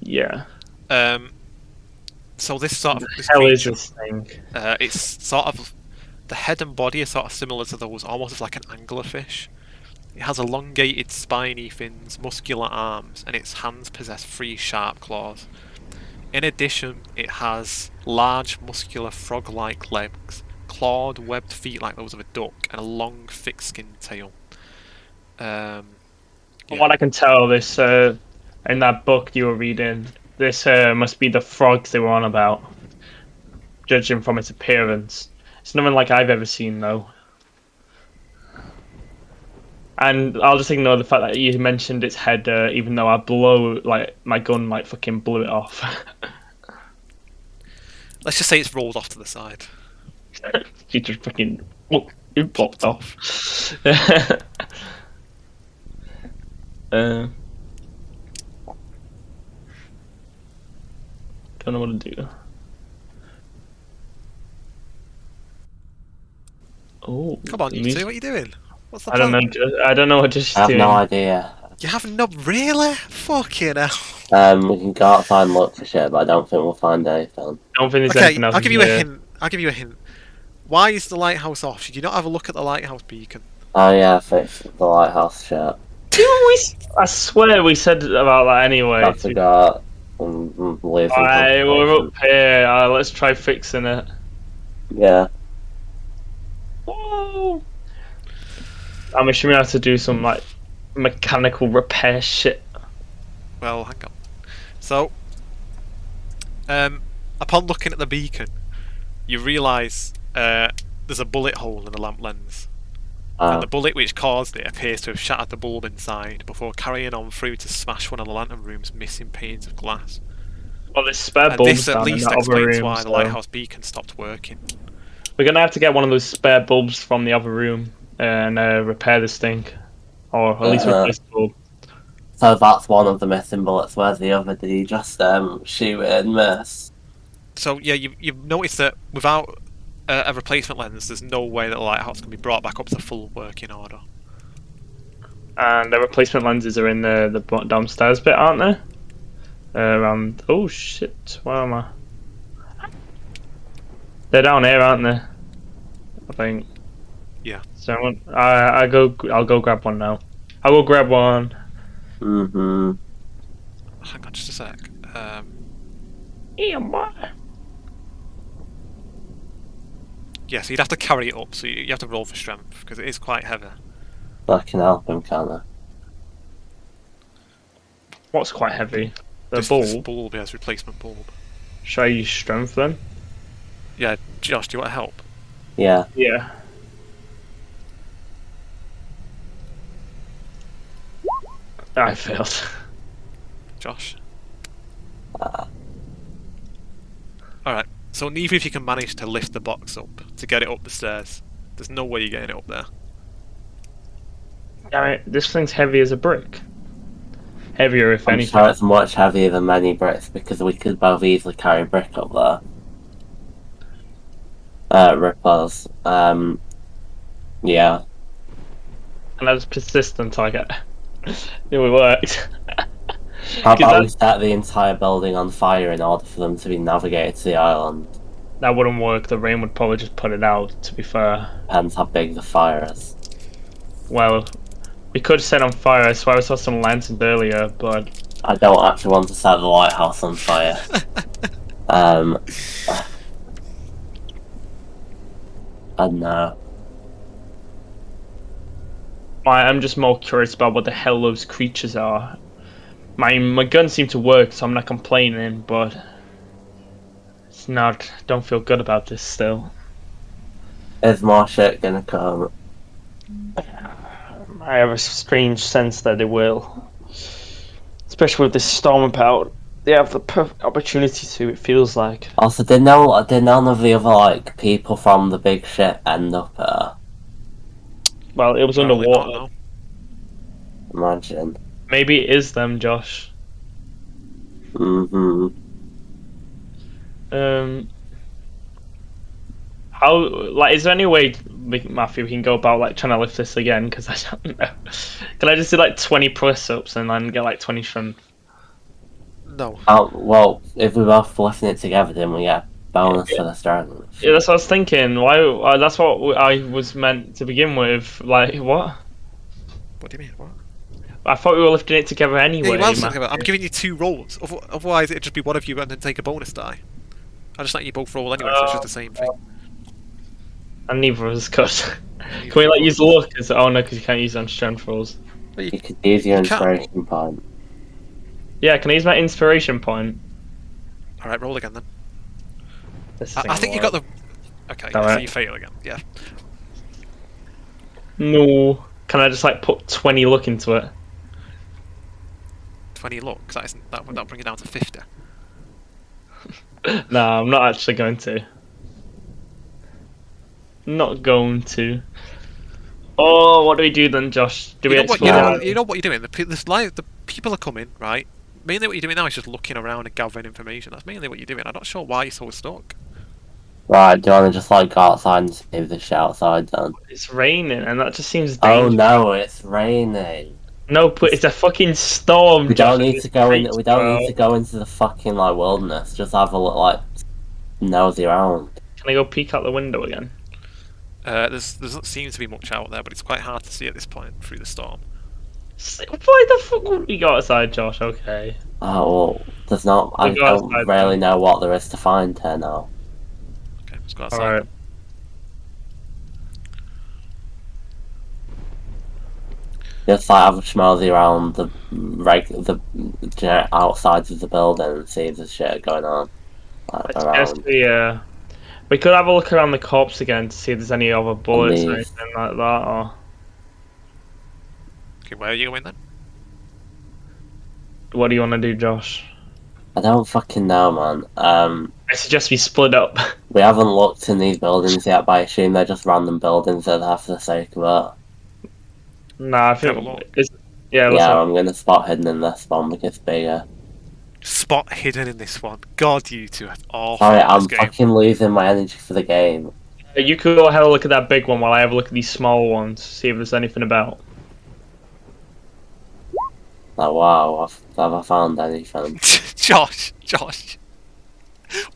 Yeah. So this sort of this Hell is creature, this thing? it's sort of the head and body are sort of similar to those, almost like an anglerfish. It has elongated, spiny fins, muscular arms, and its hands possess 3 sharp claws. In addition, it has large, muscular, frog-like legs, clawed, webbed feet like those of a duck, and a long, thick-skinned tail. From Yeah. what I can tell, this in that book you were reading, this must be the frogs they were on about, judging from its appearance. It's nothing like I've ever seen, though. And I'll just ignore the fact that you mentioned its head, even though I my gun fucking blew it off. Let's just say it's rolled off to the side. You just fucking it popped off. Don't know what to do. Oh, Come on, you two, what are you doing? What's the I don't plan? know. I don't know what just I have doing. no idea. You have not really? Fucking hell. We can go outside and look for shit, but I don't think we'll find anything. I don't think there's Okay, anything else. I'll give you a here. hint. I'll give you a hint. Why is the lighthouse off? Should you not have a look at the lighthouse beacon? Oh yeah, fix the lighthouse shit. I swear we said about that anyway. I forgot. Losing Alright, we're concentration. up here. Let's try fixing it. Yeah. Whoa! I'm assuming I have to do some like mechanical repair shit. Well, hang on. So, upon looking at the beacon, you realise there's a bullet hole in the lamp lens. And the bullet which caused it appears to have shattered the bulb inside before carrying on through to smash one of the lantern room's missing panes of glass. Well, there's spare And bulbs this at down in least that other explains room. why the So lighthouse beacon stopped working. we're gonna have to get one of those spare bulbs from the other room and repair this thing, or at least replace the bulb. So that's one of the missing bullets. Where's the other? Did he just shoot it and miss? So yeah, you've noticed that without a replacement lens, there's no way that the lighthouse can be brought back up to full working order. And the replacement lenses are in the downstairs bit, aren't they? Around. Oh shit! Where am I? They're down here, aren't they? I think. Yeah. So I'll go grab one now. I'll go grab one. Mm-hmm. Hang on just a sec. Yeah, boy. Yeah, so you'd have to carry it up, so you have to roll for strength, because it is quite heavy. I can help him, can't I? What's quite heavy? The This bulb. bulb, yeah, it's replacement bulb. Should I use strength then? Yeah, Josh, do you want to help? Yeah. Yeah. I failed. Josh? Uh, Alright, so neither of you can manage to lift the box up, to get it up the stairs. There's no way you're getting it up there. Damn this thing's heavy as a brick. Heavier, if I'm anything. sure it's much heavier than many bricks because we could both easily carry a brick up there. Ripples. Yeah. And I was persistent, I get. It worked. How 'Cause about we set the entire building on fire in order for them to be navigated to the island? that wouldn't work. The rain would probably just put it out, to be fair. Depends how big the fire is. Well, we could set on fire. I swear I saw some lanterns earlier, but I don't actually want to set the lighthouse on fire. I don't know. I'm just more curious about what the hell those creatures are. My gun seemed to work, so I'm not complaining, but it's not. Don't feel good about this still. Is more shit gonna come? I have a strange sense that it will, especially with this storm about. They have the perfect opportunity to. It feels like. Also, did none of the other people from the big ship end up here? Well, it was Probably underwater. not, no. Imagine. Maybe it is them, Josh. Mm-hmm. How, like, is there any way, Matthew, we can go about, like, trying to lift this again? Because I don't know. Can I just do, like, 20 press-ups and then get, like, 20 strength? No. Well, if we both lifting it together, then we get bonus for the strength. Yeah, that's what I was thinking. Why? That's what I was meant to begin with. Like, what? What do you mean? What? I thought we were lifting it together anyway. Yeah, you are Matthew. something about. I'm giving you 2 rolls. Otherwise, it'd just be one of you and then take a bonus die. I just let you both roll anyway, so it's just the same thing. And neither of us could. Can we, like, use luck? Oh, no, because you can't use it on strength rolls. You could use your You can. inspiration point. Yeah, can I use my inspiration point? Alright, roll again then. This I think you got the... Okay, so Alright. you fail again, yeah. No. Can I just, like, put 20 luck into it? 20 luck, that would bring it down to 50. No, I'm not actually going to. Not going to. Oh, what do we do then, Josh? Do we explore? You know what you're doing? The people are coming, right? Mainly what you're doing now is just looking around and gathering information. That's mainly what you're doing. I'm not sure why you're so stuck. Right, do you want to just like go outside and see the shit outside then? It's raining, and that just seems Oh dangerous. no, it's raining. No, but it's a fucking storm. We Josh, don't need and to go in. it's We don't bro. need to go into the fucking like wilderness. Just have a look, like nosy around. Can I go peek out the window again? There doesn't seem to be much out there, but it's quite hard to see at this point through the storm. Why the fuck would we go outside, Josh? Okay. Oh well, there's not. I We'll go don't outside really then. know what there is to find here now. Okay, let's go outside. Alright. Just like have a schmosy around the generic outsides of the building and see if there's shit going on I guess around. we could have a look around the corpse again to see if there's any other bullets or These. anything like that. Or Okay, where are you going then? what do you want to do, Josh? I don't fucking know, man. I suggest we split up. We haven't looked in these buildings yet, but I assume they're just random buildings that are for the sake of it. Nah, I think Have a look. yeah. Let's Yeah, have- I'm gonna spot hidden in this one because it's bigger. Spot hidden in this one. God, you two are awful Sorry, at I'm this game. fucking losing my energy for the game. You could go have a look at that big one while I have a look at these small ones. See if there's anything about. Oh wow, have I found anything? Josh,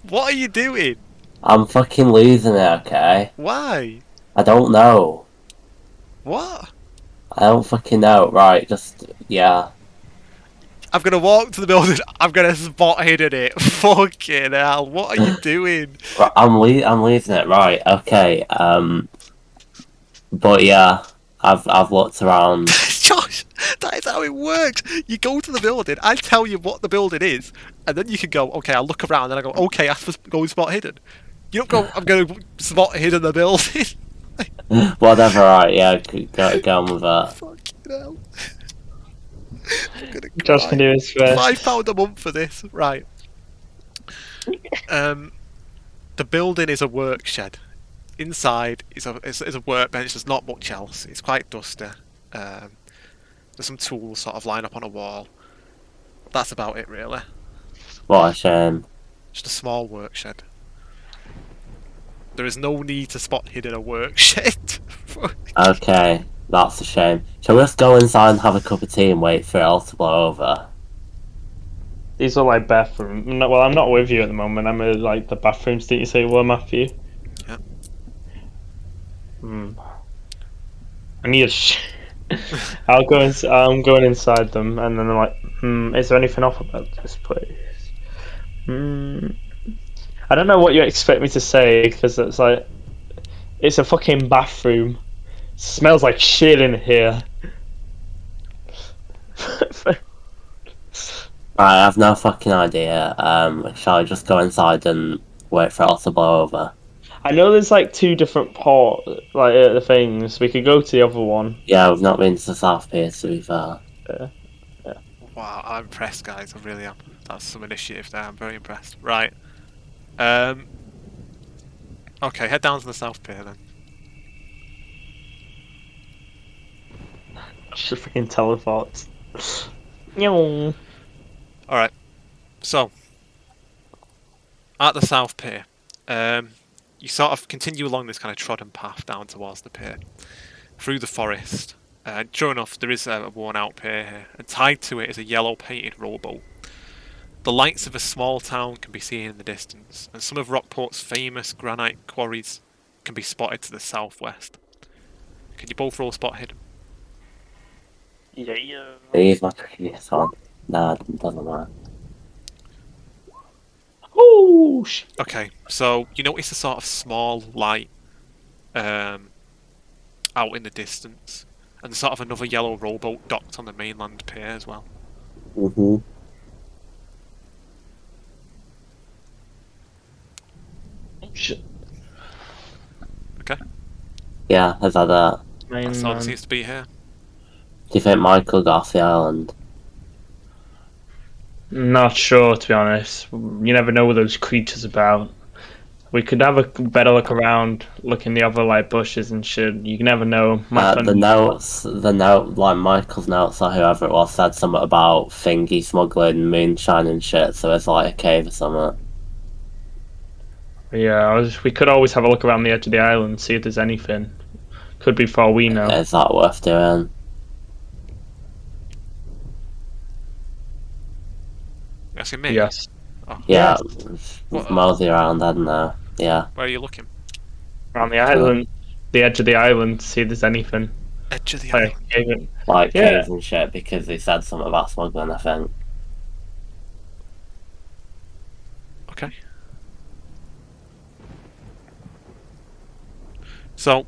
what are you doing? I'm fucking losing it, okay? Why? I don't know. What? I don't fucking know. Right, just, yeah. I'm gonna walk to the building. I'm gonna spot hidden it. Fucking hell! What are you doing? Right, I'm losing it, right, okay. But yeah, I've looked around. Josh, that is how it works. You go to the building. I tell you what the building is, and then you can go. Okay, I'll look around. And I go. Okay, I go and spot hidden. You don't go. I'm gonna spot hidden the building. Whatever, right, yeah, go on with that. Fucking hell! I'm gonna Josh can cry. do his first. £5 a month for this, right? The building is a work shed. Inside is a workbench. There's not much else. It's quite dusty. There's some tools sort of lined up on a wall. That's about it, really. What a shame. Just a small work shed. There is no need to spot hidden a work shed. Okay, that's a shame. Shall we just go inside and have a cup of tea and wait for it all to blow over? These are like bathroom. No, well, I'm not with you at the moment. I'm at like the bathrooms. Didn't you say were, Matthew? Yeah. I need I'll go. I'm going inside them, and then I'm like, is there anything off about this place? I don't know what you expect me to say because it's like, it's a fucking bathroom. Smells like shit in here. I have no fucking idea. Shall I just go inside and wait for it all to blow over? I know there's like two different the things. We could go to the other one. Yeah, we've not been to the South Pier, to be fair. Wow, I'm impressed, guys. I really am. That's some initiative there. I'm very impressed. Right. Okay, head down to the South Pier then. Just freaking teleports. Meow. Alright. So, at the South Pier, you sort of continue along this kind of trodden path down towards the pier, through the forest. Sure enough, there is a worn-out pier here, and tied to it is a yellow-painted rowboat. The lights of a small town can be seen in the distance, and some of Rockport's famous granite quarries can be spotted to the southwest. Can you both roll spot hidden? Yeah. Leave my previous on. Nah, it doesn't matter. Oh, Okay, so you notice a sort of small light out in the distance, and sort of another yellow rowboat docked on the mainland pier as well. Mm-hmm. shit. Okay, Yeah, I've had that. that's all that seems to be here. Do you think Michael got off the island? Not sure, to be honest. You never know what those creatures about. We could have a better look around, look in the other like bushes and shit. You never know. The note, like Michael's notes or whoever it was, said something about thingy smuggling moonshine and shit, so it's like a cave or something. Yeah, we could always have a look around the edge of the island, see if there's anything. Could be for all we know. Is that worth doing? You asking me? Yes. Oh, Yeah, What- mosey around, I don't know. Yeah. where are you looking? Around the island, the edge of the island, see if there's anything. Edge of the Like, island. even- Like Yeah. caves and shit, because they said something about smuggling, I think. Okay. So,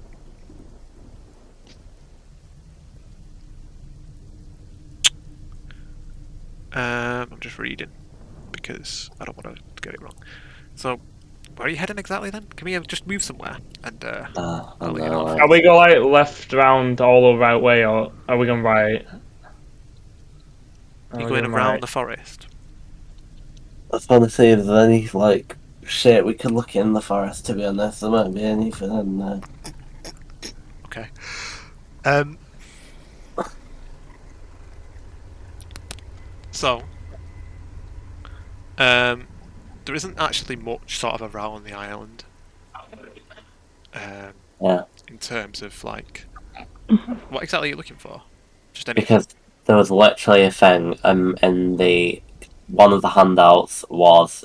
I'm just reading because I don't want to get it wrong. So, where are you heading exactly then? Can we just move somewhere and I I'll let don't you know. know. Are we going like left round all the right way, or are we going right? Are you going around the forest? I was trying to see if there's any, like, shit we could look in the forest, to be honest. There might be anything in there. Okay. So, there isn't actually much sort of around the island. Yeah. In terms of like, what exactly are you looking for? Just anything. Because there was literally a thing. In one of the handouts was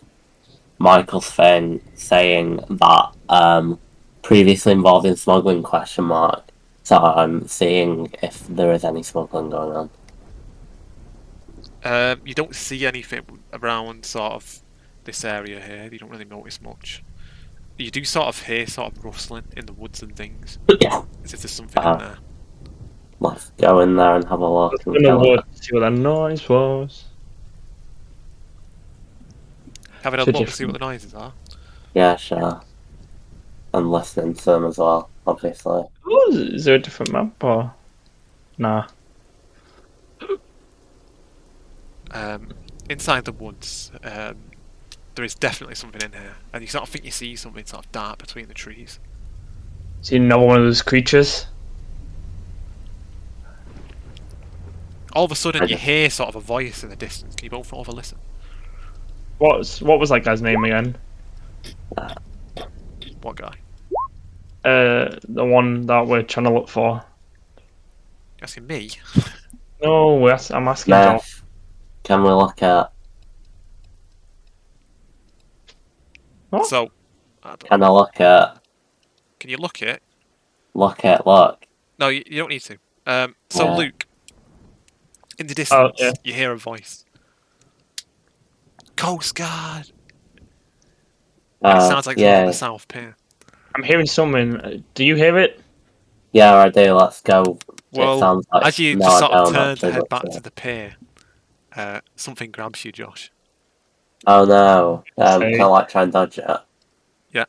Michael's thing saying that previously involved in smuggling ? So I'm seeing if there is any smuggling going on. You don't see anything around sort of this area here. You don't really notice much. You do sort of hear sort of rustling in the woods and things, Yeah. as if there's something in there. Let's go in there and have a look. Let's go in the woods, see what that noise was. Having a look, see what the noises are. Yeah, sure. And listening to them as well, obviously. Oh, is there a different map or nah? Inside the woods, there is definitely something in here, and you sort of think you see something sort of dark between the trees. So you know one of those creatures? All of a sudden, you hear sort of a voice in the distance. Can you both over listen? What was that guy's name again? What guy? The one that we're trying to look for. You asking me? No, I'm asking John. Meth. Can we look at... What? So, Can I look at... can you look it? Look. No, you don't need to. So Yeah. Luke, in the distance, yeah. you hear a voice. Coast Guard. It sounds like something from the South Pier. I'm hearing something. Do you hear it? Yeah, I do. Let's go. Well, it sounds like... as you no, just I sort of don't, turn actually, to head but, back to the pier, something grabs you, Josh. Oh no. Say- Can I like try and dodge it? Yeah.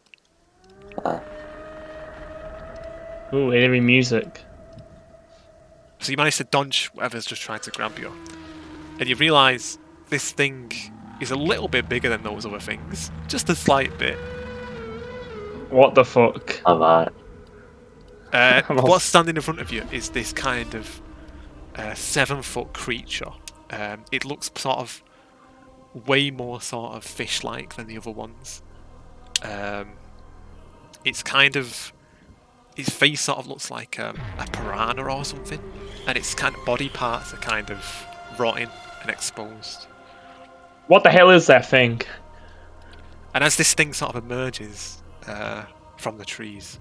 Ooh, eerie music. So you manage to dodge whatever's just trying to grab you, and you realise this thing is a little bit bigger than those other things, just a slight bit. What the fuck? Alright. What's standing in front of you is this kind of 7-foot creature. It looks sort of way more sort of fish-like than the other ones. It's kind of... Its face sort of looks like a piranha or something, and its kind of body parts are kind of rotting and exposed. What the hell is that thing? And as this thing sort of emerges from the trees,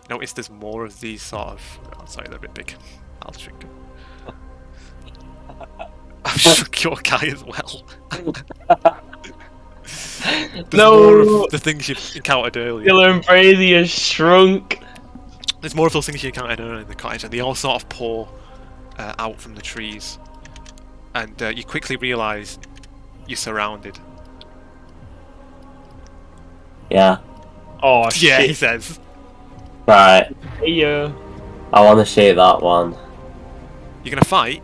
you notice there's more of these sort of... Oh, sorry, they're a bit big. I'll shrink them. I've shrunk your guy as well. There's more of the things you've encountered earlier. Killer and Brady is shrunk. There's more of those things you encountered earlier in the cottage, and they all sort of pour out from the trees. And you quickly realise you're surrounded. Yeah. Oh Yeah, he shit. says. Right. Yeah. I want to shoot that one. You're gonna fight?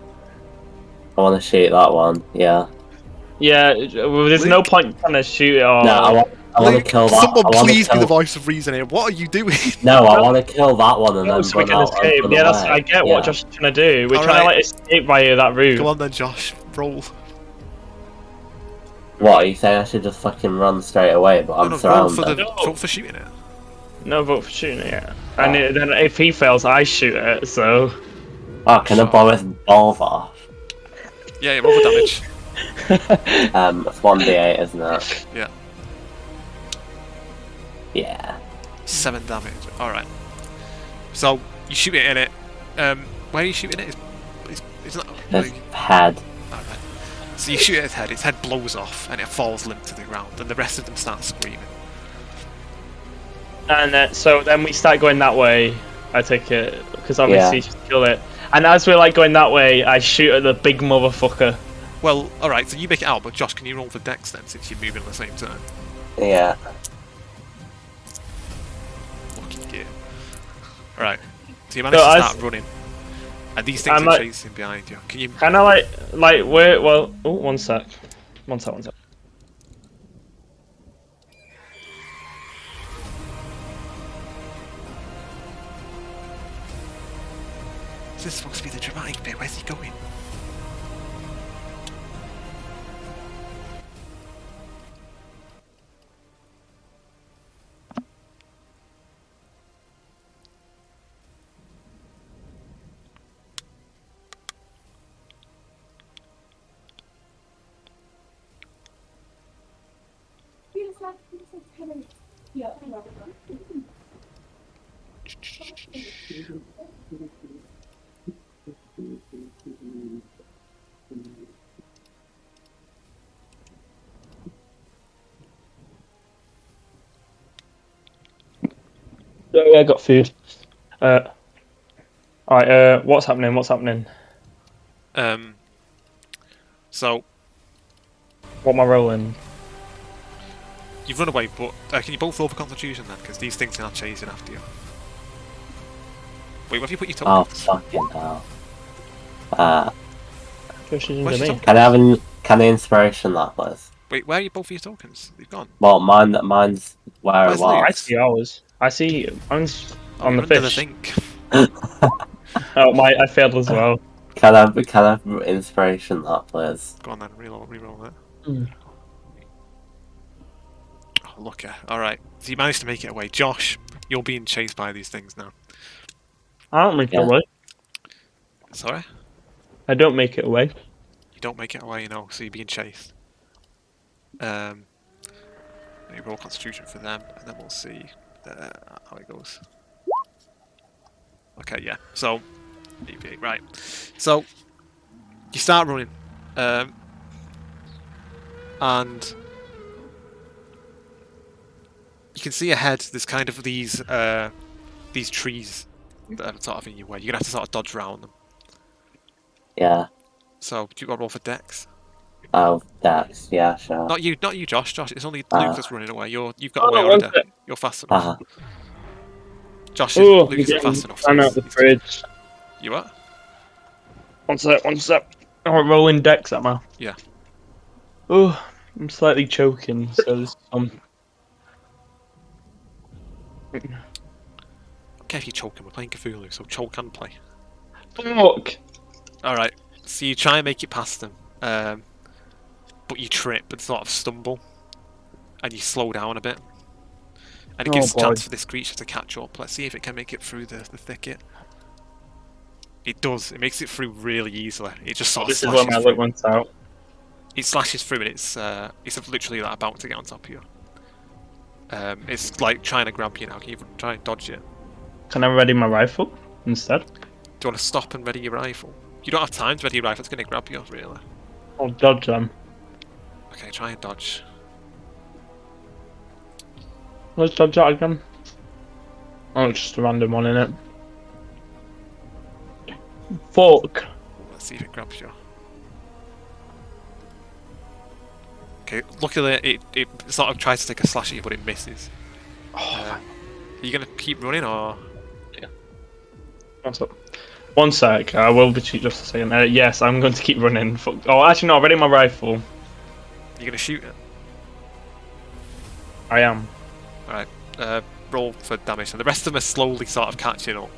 I want to shoot that one. Yeah. Yeah. Well, there's no point trying to shoot it. Or... No, I want to kill that. Someone I wanna please be kill... the voice of reason here. What are you doing? No, I want to kill that one and No, then so we run can out and escape. run Yeah, away. I get what Josh is trying to do. We're All trying to right. like escape via that route. Come on then, Josh. Roll. What, are you saying I should just fucking run straight away, but I'm Roll surrounded? for shooting it. No vote for shooting it. Yeah. And then if he fails, I shoot it. So. Oh, can I blow his balls off? Yeah, roll for damage. It's 1d8, isn't it? Yeah. Yeah. 7 damage. Alright. So, you shoot it in it. Where are you shooting it? It's not... His head. Alright. So you shoot at its head blows off, and it falls limp to the ground, and the rest of them start screaming. And so then we start going that way. I take it because obviously Yeah. just kill it. And as we're like going that way, I shoot at the big motherfucker. Well, alright, so you make it out, but Josh, can you roll for Dex then, since you're moving at the same time? Yeah. Lucky gear. Alright, so you manage to start running, and these things are chasing behind you. Can you... Kind of like where? Well, oh, one sec. This is supposed to be the dramatic bit, where's he going? Oh yeah, I got food. Alright, what's happening? What's happening? So What am I rolling? you've run away, but can you both roll for Constitution then? Because these things are not chasing after you. Wait, where have you put your Oh tokens? fucking hell. Where's Where's your Can I have can I inspiration that please? Wait, where are you both of your tokens? They've gone. Well, mine's where Where's it was. I see ours. I see mine's Oh, on you're the under fish. the thing. Oh, I failed as well. Can I have inspiration that please? Go on then, reroll it. Mm. Oh, look at. Alright, so you managed to make it away. Josh, you're being chased by these things now. I don't make it Yeah. away. Sorry? I don't make it away. You don't make it away, you know, so you're being chased. You roll Constitution for them, and then we'll see how it goes. Okay, yeah. So, right. So, you start running, and you can see ahead. There's kind of these trees that are sort of in your way. You're gonna have to sort of dodge around them. Yeah. So, do you got to roll for Dex? Oh, Dex. Yeah, sure. Not you, Josh. Josh, it's only Luke that's running away. You've got Oh, away one already. sec. You're fast enough. Josh, Oh, Luke isn't fast enough. ran out he's- the he's- fridge. You what? One sec. Oh, rolling decks at my. Yeah. Oh, I'm slightly choking, so there's some. Okay, if you choke him, we're playing Cthulhu, so choke and play. Fuck! Alright, so you try and make it past them, but you trip and sort of stumble, and you slow down a bit. And it Oh, gives a boy. chance for this creature to catch up. Let's see if it can make it through the thicket. It does. It makes it through really easily. It just sort of This is where slashes my through. luck went out. It slashes through and it's literally like about to get on top of you. It's like trying to grab you now. Can you try and dodge it? Can I ready my rifle instead? Do you want to stop and ready your rifle? You don't have time to ready your rifle. It's going to grab you, really. I'll dodge them. Okay, try and dodge. Let's dodge that again. Oh, it's just a random one, innit? Fuck! Let's see if it grabs you. Okay, luckily it sort of tries to take a slash at you, but it misses. Are you going to keep running, or...? What's up? One sec, I will be cheap just a second. Yes, I'm going to keep running. Fuck. Oh, actually no, ready my rifle. You're going to shoot it? I am. Alright, roll for damage, and the rest of them are slowly sort of catching up.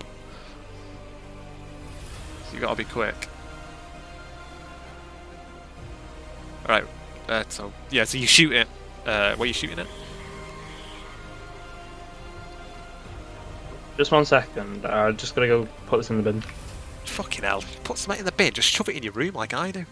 So you got to be quick. Alright, so you shoot it. Where are you shooting it? Just 1 second. Just gotta go put this in the bin. Fucking hell, put something in the bin, just shove it in your room like I do.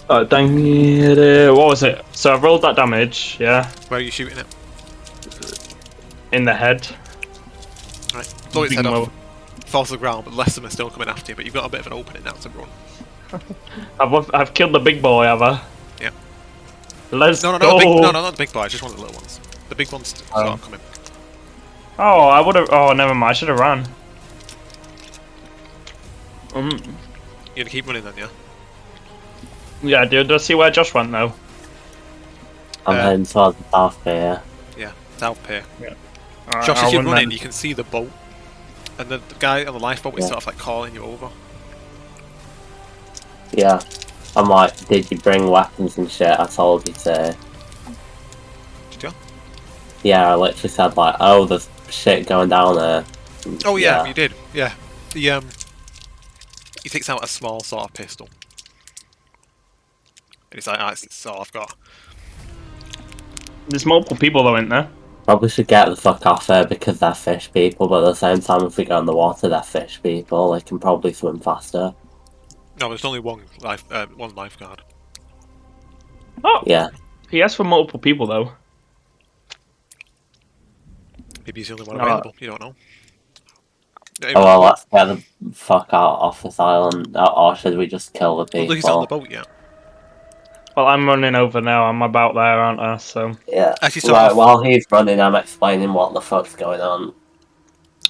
Dang it. What was it? So I've rolled that damage, yeah, Where are you shooting it? in the head. Right, blow its Big head mo- off. Falls to the ground, but the rest of them are still coming after you, but you've got a bit of an opening now to run. I've killed the big boy, have I? Yeah. Let's No, go! not the big boy, just one of the little ones. The big ones sort of coming. Oh, I would've. Oh, never mind. I should have ran. You're gonna keep running then, yeah? Yeah, dude. Let's see where Josh went though. I'm heading towards the south here. Yeah, south pier. Alright, Josh, I'll as you're run running, then. you can see the boat. And the guy on the lifeboat is sort of like calling you over. Yeah. I'm like, did you bring weapons and shit? I told you to. Yeah, I literally said like, oh, there's shit going down there. Oh yeah, you did. Yeah. He takes out a small sort of pistol. And he's like, that's all I've got. There's multiple people though, isn't there? Probably should get the fuck off there because they're fish people, but at the same time, if we go in the water, they're fish people. They can probably swim faster. No, there's only one lifeguard. Oh, Yeah. he asked for multiple people though. Maybe he's the only one No. available. You don't know. Oh well, let's get the fuck out off this island. Or should we just kill the Well, look, he's not on the people? boat yet. Well, I'm running over now. I'm about there, aren't I? So Yeah. Actually, sort Right, of. while he's running, I'm explaining what the fuck's going on.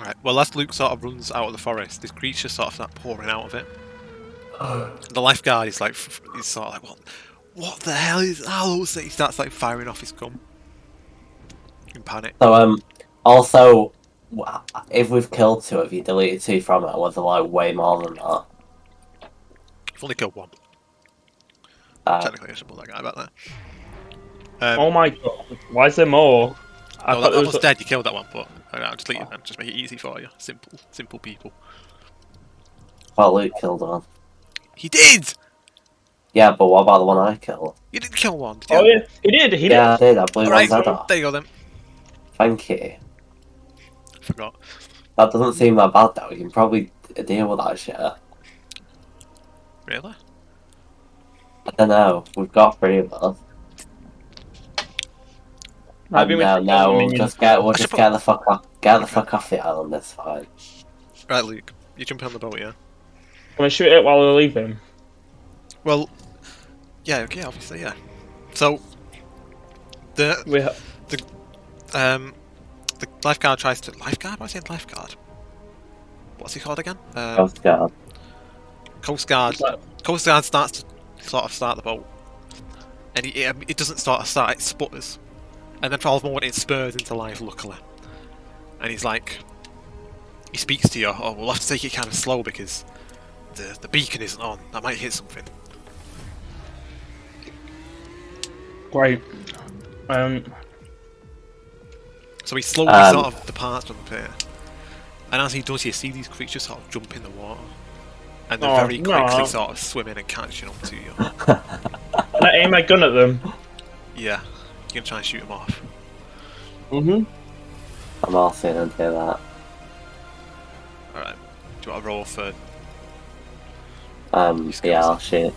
Right. Well, as Luke sort of runs out of the forest, this creature sort of start pouring out of it. The lifeguard is like, he's sort of like, what the hell is that? He starts like firing off his gun in panic. So, also, if we've killed 2, have you deleted 2 from it? Was there like way more than that? You've only killed 1. Technically, I should put that guy back there. oh my god, why is there more? I No, thought that there one's dead. You killed that one, but I'll just leave it then. Just make it easy for you. Simple people. Well, Luke killed one. He did. Yeah, but what about the one I killed? You didn't kill one, did you? Oh yeah, he did. He Yeah, I did. did. I blew Alright, one's head off. there you go then. Thank you. Forgot. That doesn't seem that bad though. You can probably deal with that shit. Really? I don't know. We've got 3 of us. Maybe we No, should no, go we'll minions. just get should get the fuck off. Get the fuck off the island. That's fine. Right, Luke. You jump on the boat, yeah? Can we shoot it while we leave him? Well, yeah, okay, obviously, yeah. So, the lifeguard tries to... Lifeguard? Why am I saying lifeguard? What's he called again? Coast Guard. Coast Guard. Coast Guard starts to sort of start the boat. And it doesn't start, it sputters. And then for a moment it spurs into life, luckily. And he's like... He speaks to you, oh, we'll have to take it kind of slow because the beacon isn't on. That might hit something. Great. So he slowly sort of departs from the pier. And as he does, you see these creatures sort of jump in the water. And they're very quickly sort of swimming and catching up to you. Can I aim my gun at them? Yeah, you can try and shoot them off. Mm-hmm. I'm also gonna do that. Alright, do you want to roll for... Yeah, I'll shoot.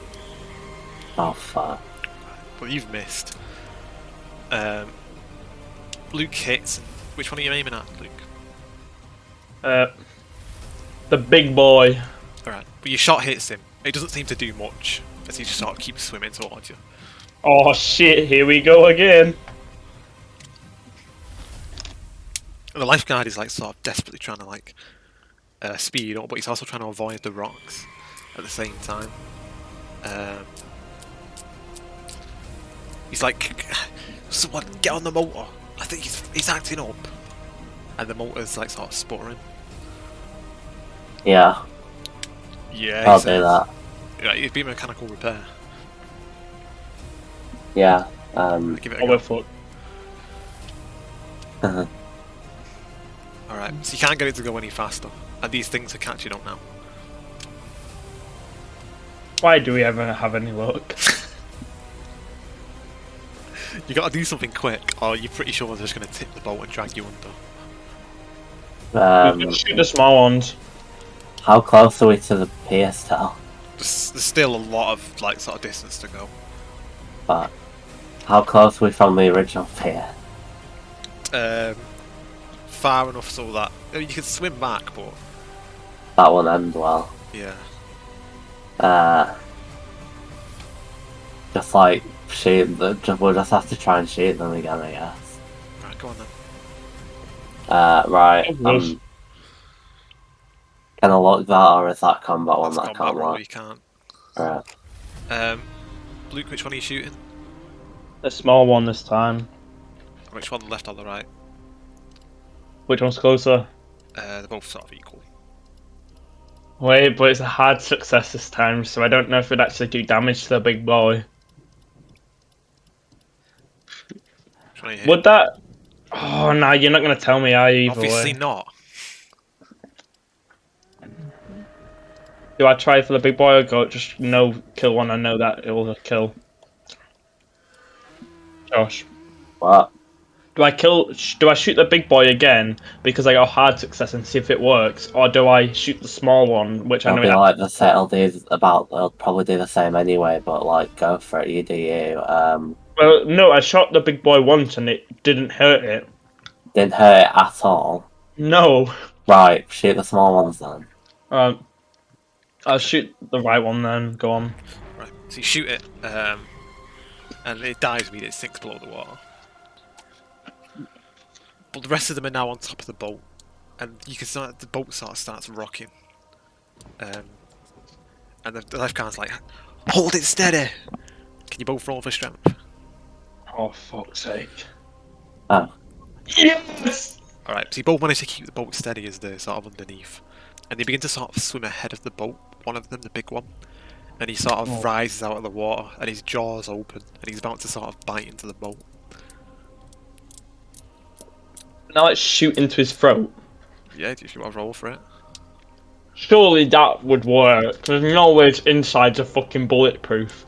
Oh fuck. Well, you've missed. Luke hits. Which one are you aiming at, Luke? The big boy. Alright, but your shot hits him. It doesn't seem to do much, as he just sort of keeps swimming towards you. Oh shit! Here we go again. And the lifeguard is like sort of desperately trying to like speed up, but he's also trying to avoid the rocks at the same time. He's like, someone get on the motor. I think he's acting up, and the motor's like sort of sputtering. Yeah, Yeah, I'll do that. Yeah, it'd be mechanical repair. Yeah. Give it a Oh, go. we're fucked. Alright, so you can't get it to go any faster, and these things are catching up now. Why do we ever have any luck? You gotta do something quick, or you're pretty sure they're just gonna tip the boat and drag you under. We can shoot the small ones. How close are we to the pier still? There's still a lot of like sort of distance to go. But how close are we from the original pier? Far enough so that you can swim back, but That won't end well. yeah. Just like shoot we'll just have to try and shoot them again, I guess. Right, go on then. Right. Oh, yes. Can I lock that, or is that combat one That's that I combat can't roll, lock? you can't. Right. Luke, which one are you shooting? The small one this time. Which one, the left or the right? Which one's closer? They're both sort of equal. Wait, but it's a hard success this time, so I don't know if it'd actually do damage to the big boy. Which one are you hitting? Would that? Oh no, you're not gonna tell me, are you? Either Obviously way. not. Do I try for the big boy or go just no kill one? I know that it will kill. Josh, What? do I kill? Do I shoot the big boy again because I got hard success and see if it works, or do I shoot the small one, which I It'll know be it like the settle days about. They'll probably do the same anyway, but like, go for it. You do you. Well, no, I shot the big boy once and it didn't hurt it. Didn't hurt it at all. No. Right, shoot the small ones then. I'll shoot the right one then. Go on. Right. So you shoot it, and it dies immediately. It sinks below the water. But the rest of them are now on top of the boat, and you can start the boat sort of starts rocking. And the lifeguard's like, "Hold it steady." Can you both roll for strength? Oh fuck's sake! Oh, Yes. All right. So you both manage to keep the boat steady as they're sort of underneath, and they begin to sort of swim ahead of the boat. One of them, the big one, and he sort of rises out of the water, and his jaws open, and he's about to sort of bite into the boat. Now let's shoot into his throat. Yeah, if you want to roll for it. Surely that would work. There's no way its insides are fucking bulletproof.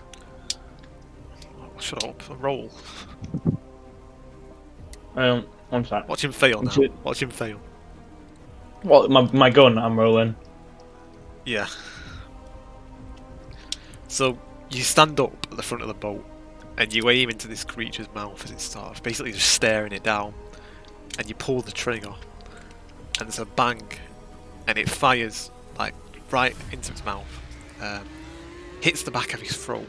Oh, shut up and roll. One sec. Watch him fail now. Shit. Watch him fail. What? My gun? I'm rolling. Yeah. So you stand up at the front of the boat, and you aim into this creature's mouth as it's sort of basically just staring it down, and you pull the trigger, and there's a bang, and it fires like right into its mouth, hits the back of his throat,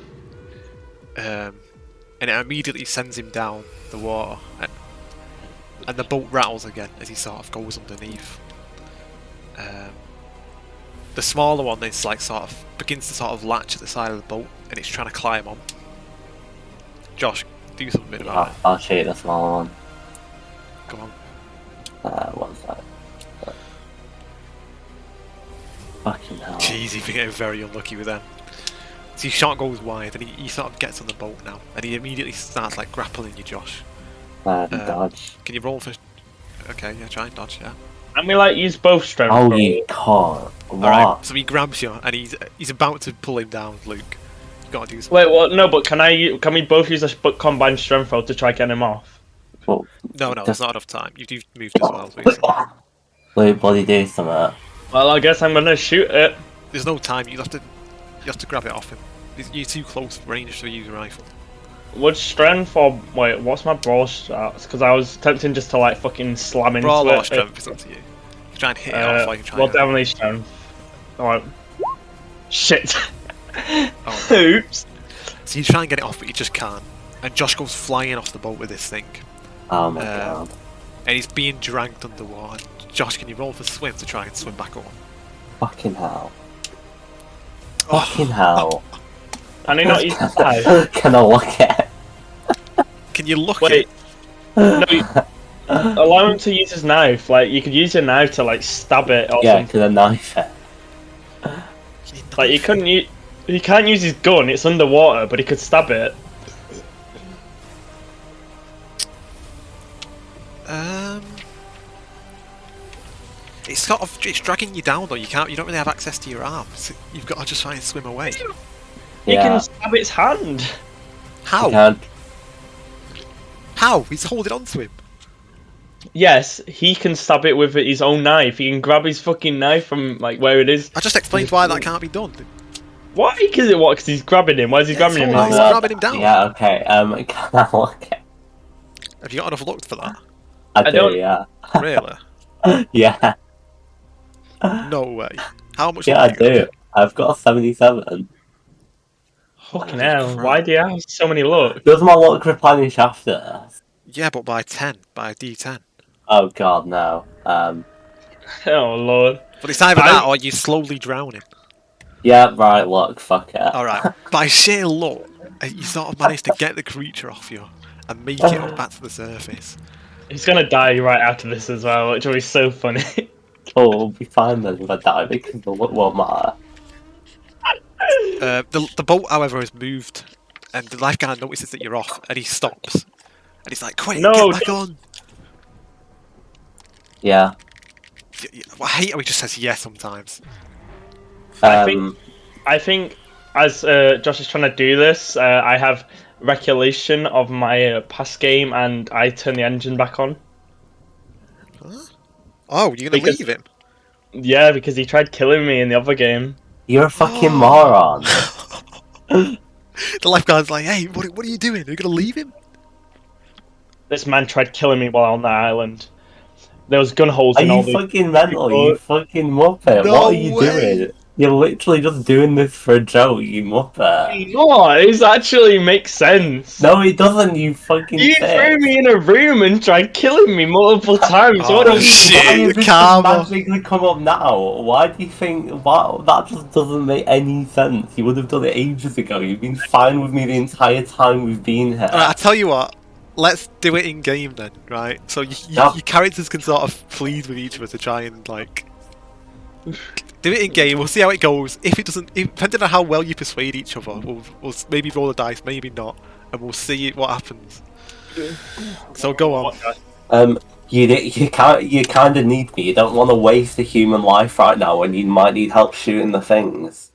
and it immediately sends him down the water, and the boat rattles again as he sort of goes underneath. The smaller one is like sort of begins to sort of latch at the side of the boat, and it's trying to climb on. Josh, do something about it. I'll shoot the smaller one. Come on. What's that? Fucking hell. Jeez, you've been getting very unlucky with them. So your shot goes wide, and he sort of gets on the boat now, and he immediately starts like grappling you, Josh. Dodge. Can you roll for? Okay, yeah, try and dodge, yeah. And we like use both strength. Oh, rolls. you can't. What? Alright, so he grabs you, and he's about to pull him down, Luke. You gotta do something. Wait, what? No, but can we both use a combined strength roll to try get him off? Well, No, there's not enough time. You've moved as well, basically. Luke, bloody do something. Well, I guess I'm gonna shoot it. There's no time. You have to grab it off him. You're too close range to use a rifle. Would strength or wait? What's my brawl stats? Because I was tempting just to like fucking slam into Brawl it. or strength is up to you. You try and hit it off, or you try. Well, definitely strength. Alright. Shit. Oh. Oops. So you try and get it off, but you just can't. And Josh goes flying off the boat with this thing, Oh my god. and he's being dragged underwater. Josh, can you roll for swim to try and swim back up? Fucking hell. Oh. Fucking hell. Can he not use his knife? Can I look at it? Can you look Wait. at No, allow him to use his knife. Like you could use your knife to like stab it or Yeah, Oh, something. can I knife it? Like you couldn't use. He can't use his gun. It's underwater, but he could stab it. It's dragging you down though. You don't really have access to your arms. You've got to just try and swim away. He Yeah. can stab its hand. How? Can't. How? He's holding on to him. Yes, he can stab it with his own knife. He can grab his fucking knife from like where it is. I just explained why that can't be done. Why? Because he's grabbing him. Why is he grabbing him? He's grabbing him down. Yeah, okay. Can I look at it? Have you got enough luck for that? I do, don't- yeah. Really? Yeah. No way. How much? Yeah, I luck have you got? do. I've got a 77. Fucking Holy hell! crap. Why do you have so many luck? Does my luck replenish after? Yeah, but by 10, by a D10. Oh god, no. Oh lord. But it's either that or you're slowly drowning. Yeah, right, look, fuck it. Alright, by sheer luck, you sort of managed to get the creature off you and make it up back to the surface. He's gonna die right after this as well, which will be so funny. Oh, we'll be fine then if I die because the luck won't matter. The boat, however, has moved, and the lifeguard notices that you're off, and he stops. And he's like, quick, No, get back on! Yeah. I hate how he just says yes sometimes. I think as Josh is trying to do this, I have recollection of my past game, and I turn the engine back on. Huh? Oh, you're gonna Because- leave him? Yeah, because he tried killing me in the other game. You're a fucking moron. The lifeguard's like, hey, what are you doing? Are you gonna leave him? This man tried killing me while on the island. There was gun holes Are in you all the. fucking mental? You fucking muppet. No What are you way. doing? You're literally just doing this for a joke, you muppet. No, it actually makes sense. No, it doesn't, you fucking You bitch. threw me in a room and tried killing me multiple times. What Oh, a shit. Why is this Karma. magically come up now? Why do you think... Wow, that just doesn't make any sense. You would have done it ages ago. You've been fine with me the entire time we've been here. Alright, I tell you what. Let's do it in game then, right? So Yep. your characters can sort of plead with each other to try and like do it in game. We'll see how it goes. If it doesn't, depending on how well you persuade each other, we'll maybe roll the dice, maybe not, and we'll see what happens. So go on. You kind of need me. You don't want to waste a human life right now when you might need help shooting the things.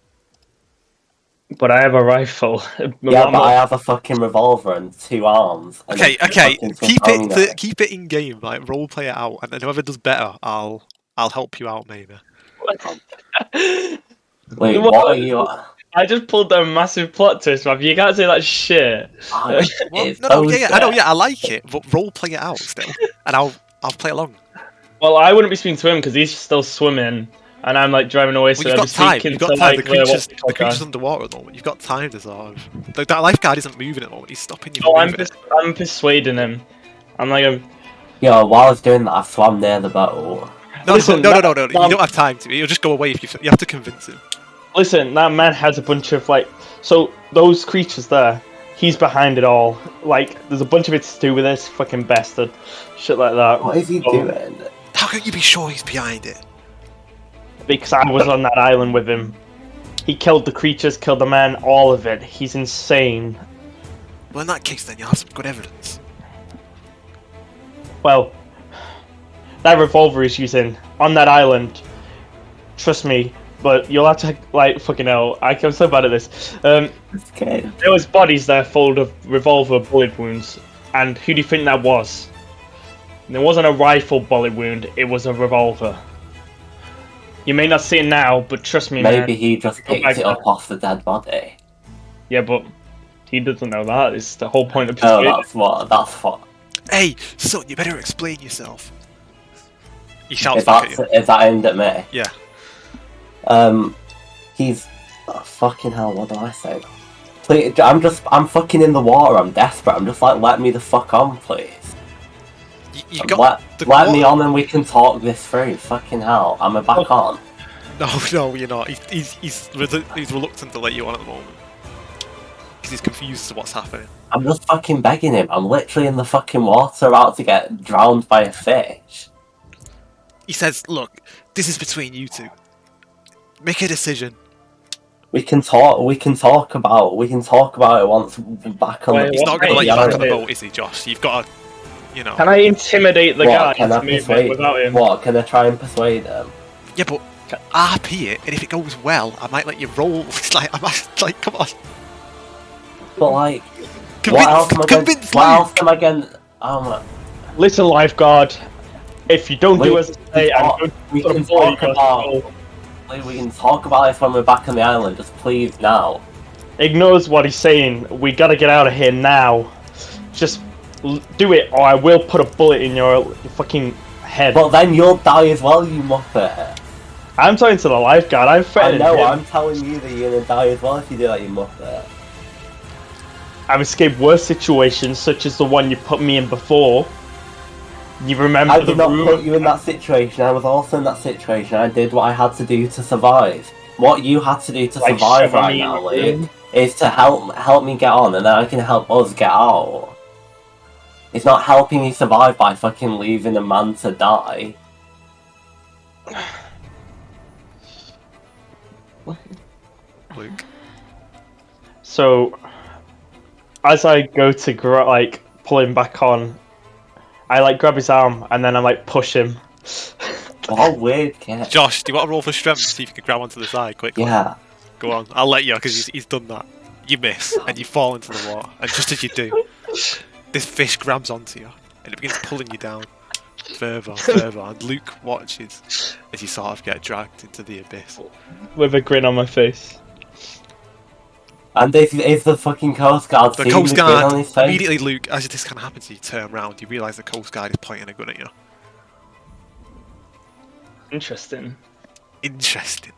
But I have a rifle. Yeah, but I have a fucking revolver and 2 arms. And Okay, a okay. fucking swift Keep it in game. Like role play it out, and then whoever does better, I'll help you out maybe. Wait, what are you... I just pulled a massive plot twist, man. You can't say that shit. Well, no, yeah, I know, yeah, I like it, but role play it out still, and I'll play along. Well, I wouldn't be speaking to him because he's still swimming, and I'm like driving away. Well, So you've I'd got be time. speaking You've got to, time. like, The creature's underwater at the moment. You've got time to sort of. That lifeguard isn't moving at the moment. He's stopping you. Oh, From moving. I'm persuading him. I'm like, Yo, while I was doing that, I swam near the boat. No, listen, no. You don't have time to. You'll just go away if you have to convince him. listen, that man has a bunch of like. So those creatures there, he's behind it all. Like, there's a bunch of it to do with this fucking bastard, shit like that. What is he doing? How can you be sure he's behind it? Because I was on that island with him. He killed the creatures, killed the man, all of it. He's insane. Well, in that case, then you'll have some good evidence. Well, that revolver he's using on that island. Trust me, but you'll have to like fucking hell. I'm so bad at this. Okay. There was bodies there full of revolver bullet wounds, and who do you think that was? There wasn't a rifle bullet wound. It was a revolver. You may not see it now, but trust me, Maybe man. he just picked it up off the dead body. Yeah, but he doesn't know that. It's the whole point of Oh, persuading. that's what. Hey, son, you better explain yourself. He shouts Is back at you. that aimed at me? Yeah. He's... Oh, fucking hell, what do I say? Please, I'm fucking in the water, I'm desperate, I'm just like, let me the fuck on, please. You got Let me on and we can talk this through, fucking hell, am I back on? No, you're not. He's reluctant to let you on at the moment. Because he's confused as to what's happening. I'm just fucking begging him, I'm literally in the fucking water about to get drowned by a fish. He says, look, this is between you two. Make a decision. We can talk about it once we're back on the... He's not going to let you back on the boat, is he, Josh? You've got to, you know... Can I intimidate the guy Can I into moving persuade... without him? What, can I try and persuade him? Yeah, but RP it, and if it goes well, I might let you roll. It's like, come on. But like... Convince What else am I getting... Oh my... Listen, lifeguard. If you don't do as I say, I'm going we to can put a bullet talk in your about... skull. We can talk about this when we're back on the island, just please now. Ignores what he's saying. We gotta get out of here now. Just do it, or I will put a bullet in your fucking head. But then you'll die as well, you muppet. I'm talking to the lifeguard. I'm I threatening know, him. I'm telling you that you're gonna die as well if you do that, you muppet. I've escaped worse situations, such as the one you put me in before. You remember I the did not room? put you in that situation, I was also in that situation. I did what I had to do to survive. What you had to do to Like survive shove right me in now, the room? Luke, is to help me get on, and then I can help us get out. It's not helping you survive by fucking leaving a man to die. Luke. So, as I go to pull him back on, I like grab his arm and then I like push him What a weird kid. Josh, do you want to roll for strength? See if you can grab onto the side quickly. Yeah. Go on, I'll let you because he's done that. You miss and you fall into the water, and just as you do, this fish grabs onto you and it begins pulling you down further, further, and Luke watches as you sort of get dragged into the abyss. With a grin on my face. And is the fucking Coast Guard The seeing Coast the grin on Guard, his face? immediately, Luke, as this kind of happens, you turn around, you realise the Coast Guard is pointing a gun at you. Interesting. Interesting.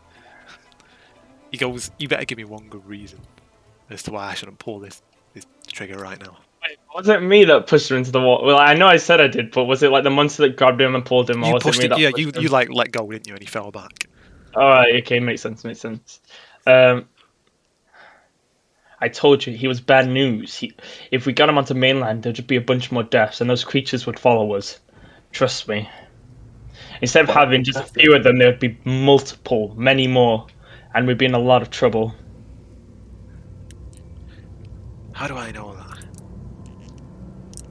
He goes, you better give me one good reason as to why I shouldn't pull this trigger right now. Wait, was it me that pushed her into the water? Well, I know I said I did, but was it like the monster that grabbed him and pulled him, or You was pushed it me it, that yeah, pushed you him? like let go, didn't you, and he fell back. Alright, okay, makes sense. I told you, he was bad news. If we got him onto mainland, there'd just be a bunch more deaths, and those creatures would follow us. Trust me. Instead of having just a few of them, there'd be multiple, many more, and we'd be in a lot of trouble. How do I know that?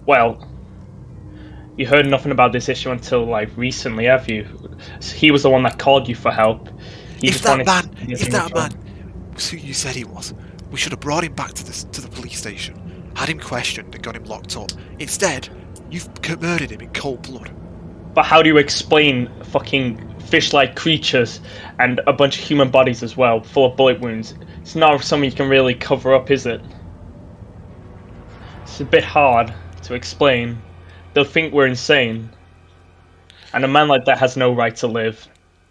Well, you heard nothing about this issue until, like, recently, have you? He was the one that called you for help. If that man was who you said he was, we should have brought him back to the police station, had him questioned and got him locked up. Instead, you've murdered him in cold blood. But how do you explain fucking fish-like creatures and a bunch of human bodies as well, full of bullet wounds? It's not something you can really cover up, is it? It's a bit hard to explain. They'll think we're insane. And a man like that has no right to live.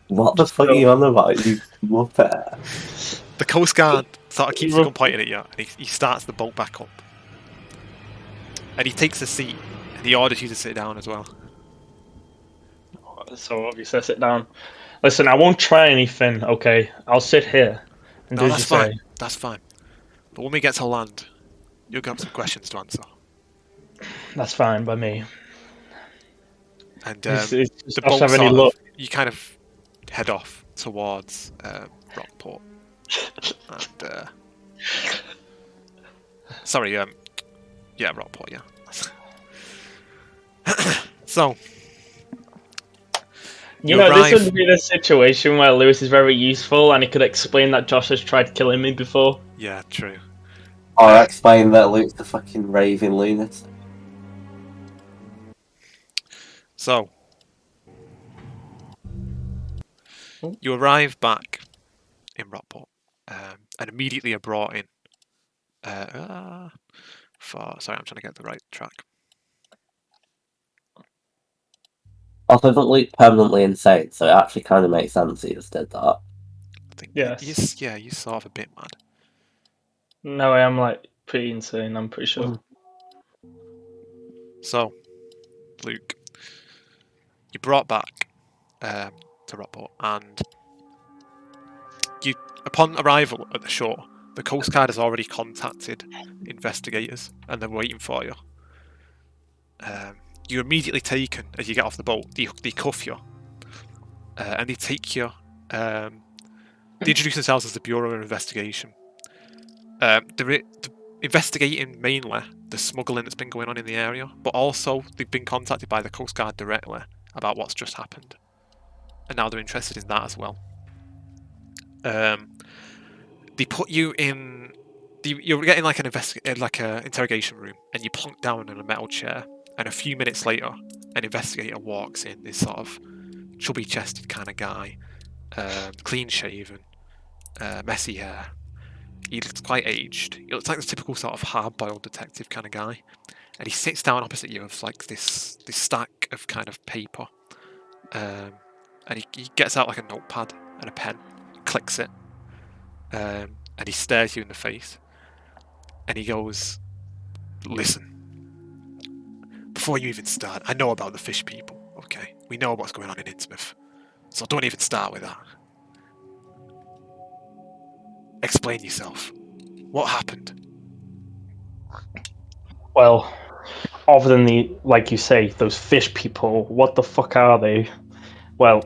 What the fuck are you on about, you muppet? The Coast Guard sort of keeps the gun pointing at you, and he starts the boat back up. And he takes a seat, and he orders you to sit down as well. So obviously I sit down. Listen, I won't try anything, okay? I'll sit here and No, do that's as you fine. say. That's fine. But when we get to land, you'll have some questions to answer. That's fine by me. And It's the just boat have any sort of, luck. you kind of head off towards Rockport. And sorry, yeah, Rockport, yeah. So You know, this would be the situation where Lewis is very useful and he could explain that Josh has tried killing me before. Yeah, true. Or explain that Luke's the fucking raving lunatic. So you arrive back in Rockport, and immediately are brought in. Sorry, I'm trying to get the right track. Also, isn't Luke permanently insane, so it actually kind of makes sense he just did that. I think Yes. you're sort of a bit mad. No, I am like pretty insane, I'm pretty sure. So, Luke, you're brought back to Rockport, and upon arrival at the shore, the Coast Guard has already contacted investigators, and they're waiting for you. You're immediately taken as you get off the boat. They cuff you, and they take you. They introduce themselves as the Bureau of Investigation. They're investigating mainly the smuggling that's been going on in the area, but also they've been contacted by the Coast Guard directly about what's just happened, and now they're interested in that as well. They put you in. You're getting like an interrogation room, and you plunk down in a metal chair. And a few minutes later, an investigator walks in. This sort of chubby-chested kind of guy, clean-shaven, messy hair. He looks quite aged. He looks like the typical sort of hard-boiled detective kind of guy. And he sits down opposite you with like this stack of kind of paper. And he gets out like a notepad and a pen, clicks it, and he stares you in the face. And he goes, "Listen. Before you even start, I know about the fish people, okay? We know what's going on in Innsmouth. So don't even start with that. Explain yourself. What happened?" Well, other than like you say, those fish people, what the fuck are they? Well,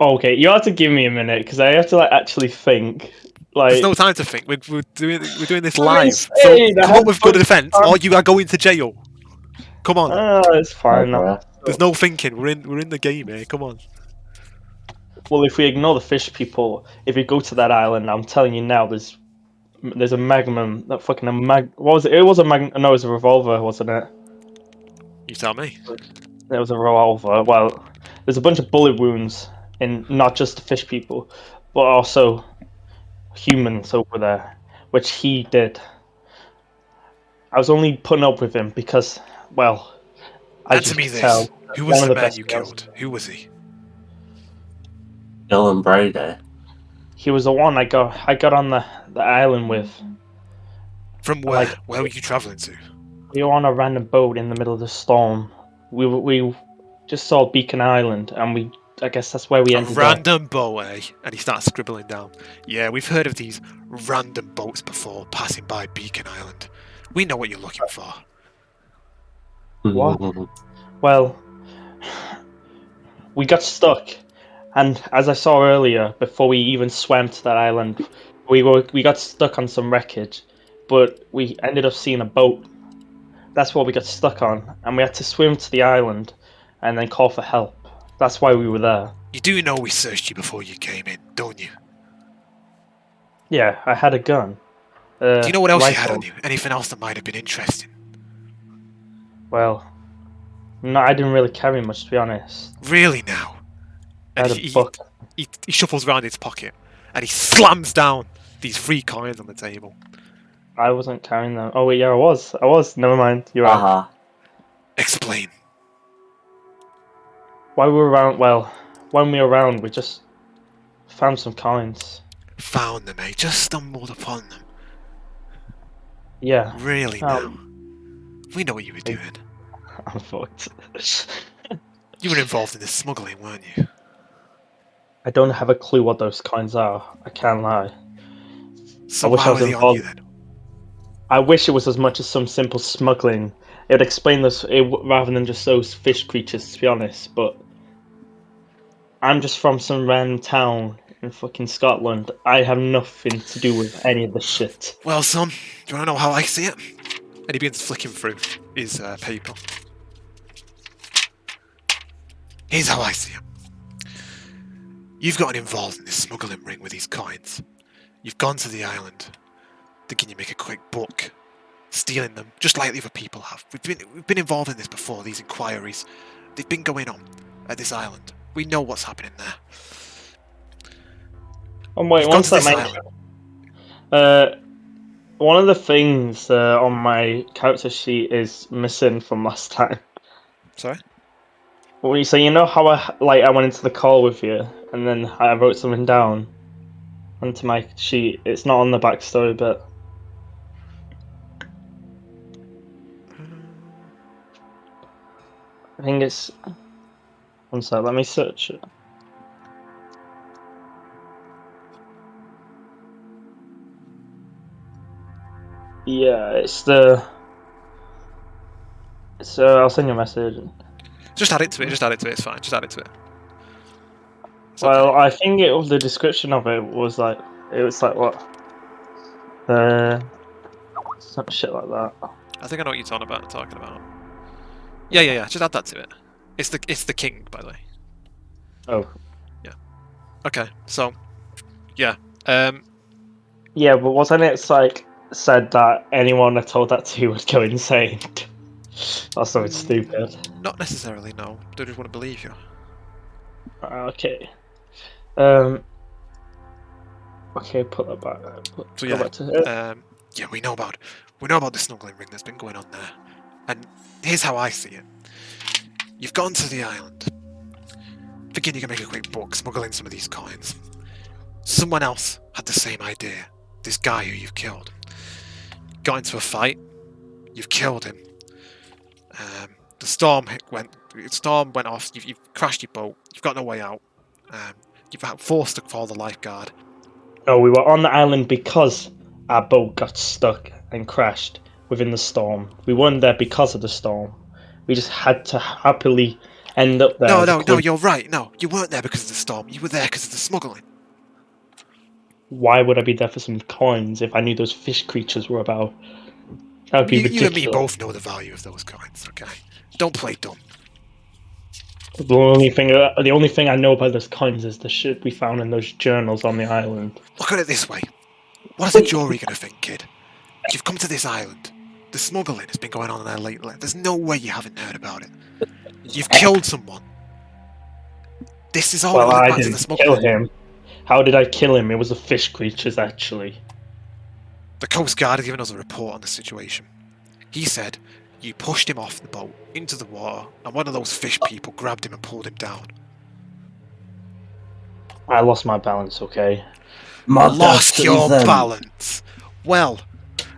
okay, you have to give me a minute, because I have to like actually think. Like, There's no time to think. We're doing this live. So insane. come up with good defence, or you are going to jail. Come on. It's fine. Bro. There's no thinking. We're in the game here. Come on. Well, if we ignore the fish people, if we go to that island, I'm telling you now, there's a magnum. That fucking What was it? It was a magnum. No, it was a revolver, wasn't it? You tell me. It was a revolver. Well, there's a bunch of bullet wounds in not just the fish people, but also humans over there, which he did. I was only putting up with him because, well, as Answer you me can this. tell, Who one was of the the man best you players. killed? Who was he? Dylan Brady. He was the one I got on the island with. From where? Like, Where were you travelling to? we were on a random boat in the middle of the storm. We just saw Beacon Island, and I guess that's where we A ended up. random boat, eh? And he starts scribbling down. Yeah, we've heard of these random boats before passing by Beacon Island. We know what you're looking for. What? Well, we got stuck, and as I saw earlier, before we even swam to that island, we got stuck on some wreckage, but we ended up seeing a boat. That's what we got stuck on, and we had to swim to the island, and then call for help. That's why we were there. You do know we searched you before you came in, don't you? Yeah, I had a gun. Do you know what else you had Rifle. on you? Anything else that might have been interesting? Well, no, I didn't really carry much, to be honest. Really now? I And had a book. he shuffles around his pocket and he slams down these 3 coins on the table. I wasn't carrying them. Oh wait, yeah, I was. I was. Never mind. You're right. Uh-huh. Explain. While we were around, well, when we were around, we just found some coins. Found them, eh? Just stumbled upon them. Yeah, Really now? We know what you were doing. I'm fucked. You were involved in the smuggling, weren't you? I don't have a clue what those coins are. I can't lie. So I wish why I were was they on you involved. then? I wish it was as much as some simple smuggling. It would explain this rather than just those fish creatures, to be honest. But I'm just from some random town in fucking Scotland. I have nothing to do with any of the shit. Well, son, do you want to know how I see it? And he begins flicking through his paper. Here's how I see it. You've gotten involved in this smuggling ring with these coins. You've gone to the island, thinking you make a quick buck, stealing them, just like the other people have. We've been involved in this before, these inquiries. They've been going on at this island. We know what's happening there. Oh wait, You've one gone to this sec, island. one of the things on my character sheet is missing from last time. Sorry? When you say, you know how I went into the call with you, and then I wrote something down onto my sheet. It's not on the backstory bit. I think it's. One sec, let me search it. Yeah, it's the. So I'll send you a message. Just add it to it, it's fine, just add it to it. It's Well, okay. I think the description of it was like what? Some shit like that. I think I know what you're talking about. Yeah, just add that to it. It's the king, by the way. Oh. Yeah. Okay, so yeah. Yeah, but wasn't it like said that anyone I told that to would go insane? That's something stupid. Not necessarily, no. They just want to believe you. Okay. Okay, put that back. So Go yeah, back to it. yeah, we know about the smuggling ring that's been going on there. And here's how I see it. You've gone to the island, thinking you can make a quick buck smuggling some of these coins. Someone else had the same idea. This guy who you've killed. Got into a fight. You've killed him. The storm went off. You've crashed your boat. You've got no way out. You've been forced to call the lifeguard. No, we were on the island because our boat got stuck and crashed within the storm. We weren't there because of the storm. We just had to happily end up there. No, you're right. No, you weren't there because of the storm. You were there because of the smuggling. Why would I be there for some coins if I knew those fish creatures were about? That would be ridiculous. You and me both know the value of those coins, okay? Don't play dumb. The only thing I know about those coins is the shit we found in those journals on the island. Look at it this way. What is the jury going to think, kid? You've come to this island. The smuggling has been going on there lately. There's no way you haven't heard about it. You've killed someone. This is all Well, going I back to the didn't kill smuggling. him. How did I kill him? It was the fish creatures, actually. The Coast Guard has given us a report on the situation. He said you pushed him off the boat into the water, and one of those fish people grabbed him and pulled him down. I lost my balance, okay? Lost your balance. Well,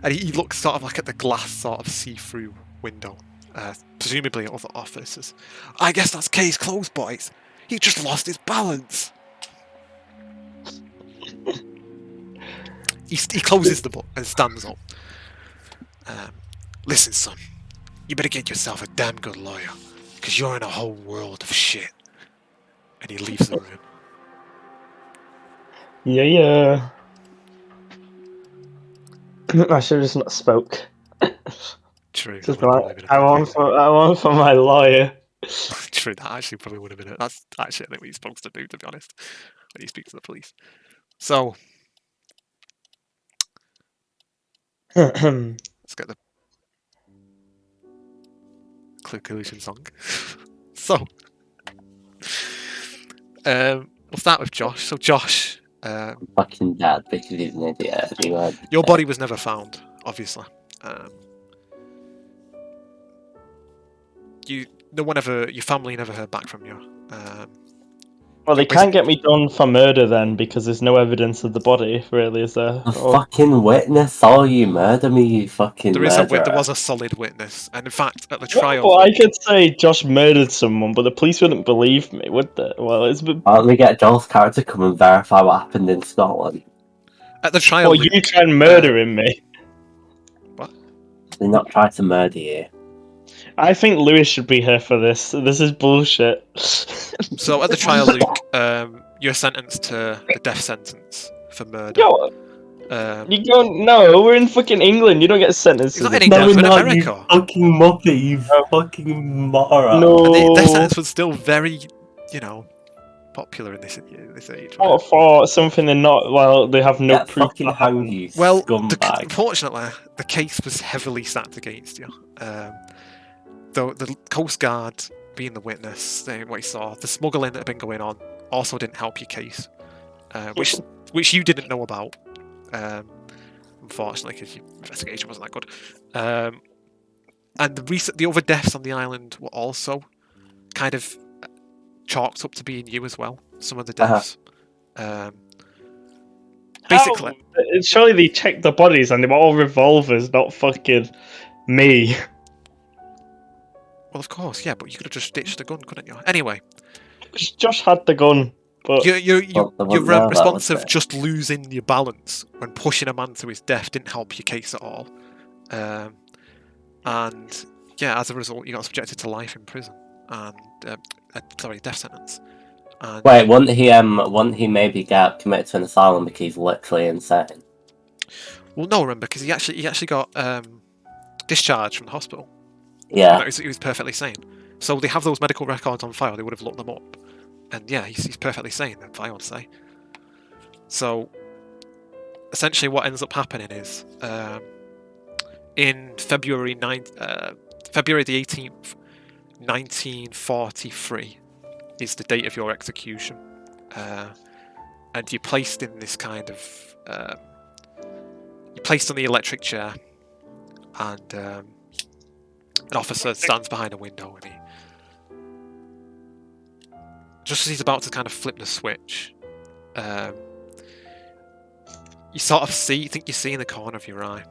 and he looks sort of like at the glass sort of see-through window, presumably at other officers. I guess that's KthulhuBOT. He just lost his balance. He closes the book and stands up. Listen, son, you better get yourself a damn good lawyer, because you're in a whole world of shit. And he leaves the room. Yeah. I should have just not spoke. True. Just That would like, probably been I want for my lawyer. True, that actually probably would have been it. That's actually, I think, what you're supposed to do, to be honest, when you speak to the police. So, let's get the conclusion song. So, we'll start with Josh. So, Josh, Fucking dad because he's an idiot. Anyway. your body was never found, obviously. Your family never heard back from you. Well, they can't get me done for murder then, because there's no evidence of the body, really, is there? A fucking witness saw you murder me, you fucking There murderer. was a solid witness, and in fact, at the trial, Well, I could say Josh murdered someone, but the police wouldn't believe me, would they? Well, it's been... Why don't we get Joel's character to come and verify what happened in Scotland? at the trial, Well, you tried murdering me. What? They not try to murder you. I think Lewis should be here for this. This is bullshit. So at the trial, Luke, you're sentenced to the death sentence for murder. Yo, you don't know. We're in fucking England. You don't get sentenced to It's not this. any No, different in not America. you fucking muppet, you fucking moron. No. And the death sentence was still very, popular in this age. Right? What for? Something they're not. Well, they have no Get proof. fucking hang, you Well, scumbag. unfortunately, the case was heavily stacked against you. Though the Coast Guard, being the witness, saying what he saw, the smuggling that had been going on also didn't help your case, which you didn't know about, unfortunately, because your investigation wasn't that good. And the other deaths on the island were also kind of chalked up to being you as well. Some of the deaths. Basically, Surely they checked the bodies and they were all revolvers, not fucking me. well, of course, yeah, but you could have just ditched the gun, couldn't you? Anyway, Josh had the gun, but your Well, they wouldn't know that, response would of they? just losing your balance when pushing a man to his death didn't help your case at all. And yeah, as a result, you got subjected to life in prison and death sentence. And Wait, wouldn't he maybe get committed to an asylum because he's literally insane? well, no, remember, because he actually got discharged from the hospital. Yeah. He was perfectly sane. So they have those medical records on file. They would have looked them up, and yeah, he's perfectly sane. The file say. So essentially, what ends up happening is in February the 18th, 1943, is the date of your execution, and you're placed in this kind of you're placed on the electric chair, and an officer stands behind a window, and just as he's about to kind of flip the switch, you sort of think you see in the corner of your eye,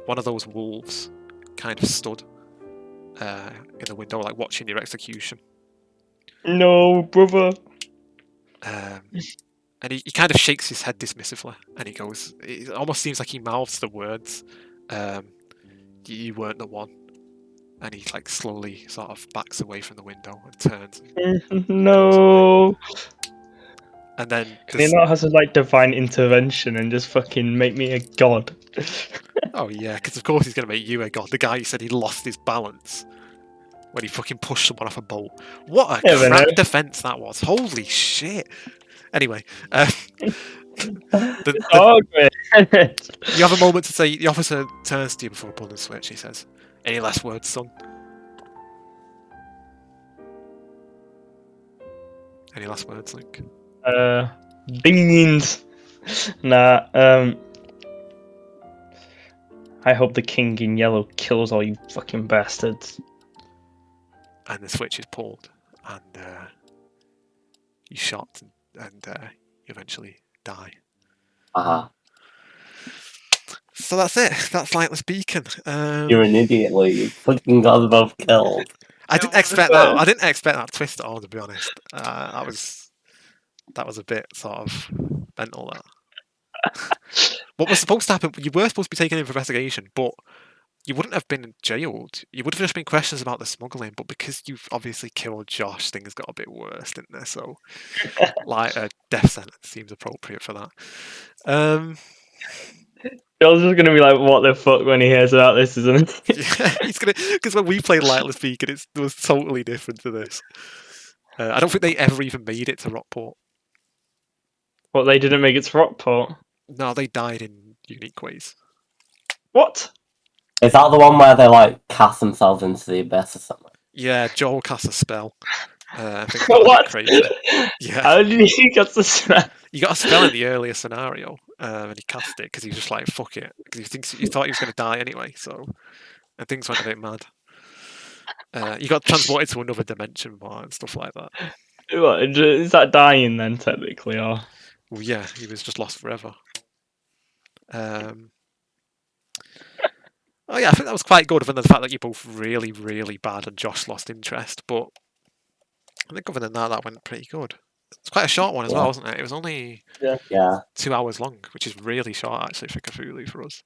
one of those wolves kind of stood in the window, like watching your execution. no, brother. And he kind of shakes his head dismissively, and he goes, it almost seems like he mouths the words, you weren't the one. And he like slowly sort of backs away from the window and turns. No. And then Can he not have some like divine intervention and just fucking make me a god? oh yeah, because of course he's going to make you a god. The guy who said he lost his balance. when he fucking pushed someone off a boat. What a Never crap know. defense that was! Holy shit! Anyway, the Oh, great. you have a moment to say. The officer turns to you before pulling the switch. He says, "Any last words, son? Any last words, Link?" Beans. Nah. I hope the king in yellow kills all you fucking bastards. And the switch is pulled, and you shot, and you eventually die. Uh-huh. So that's it. That's Lightless Beacon. You're an idiot, Lee. You fucking got them both killed. I didn't expect that. I didn't expect that twist at all, to be honest. That was a bit sort of mental. That what was supposed to happen? You were supposed to be taken in for investigation, but you wouldn't have been jailed. You would have just been questions about the smuggling. But because you've obviously killed Josh, things got a bit worse, didn't they? So, like a death sentence seems appropriate for that. Bill's just gonna be like, "What the fuck?" when he hears about this, isn't he? Yeah, he's gonna, because when we played Lightless Beacon, it was totally different to this. I don't think they ever even made it to Rockport. What, they didn't make it to Rockport? No, they died in unique ways. What? Is that the one where they like cast themselves into the abyss or something? Yeah, Joel cast a spell. I think that was What? crazy. Yeah, How did he get the spell? you got a spell in the earlier scenario, and he cast it because he was just like, "Fuck it," because he thought he was going to die anyway. So, and things went a bit mad. You got transported to another dimension and stuff like that. What, is that dying then, technically, or? Well, yeah, he was just lost forever. Oh yeah, I think that was quite good. Other than the fact that you're both really, really bad and Josh lost interest, but I think other than that, that went pretty good. It's quite a short one as well, wasn't it? It was only Yeah. 2 hours long, which is really short actually for Cthulhu for us.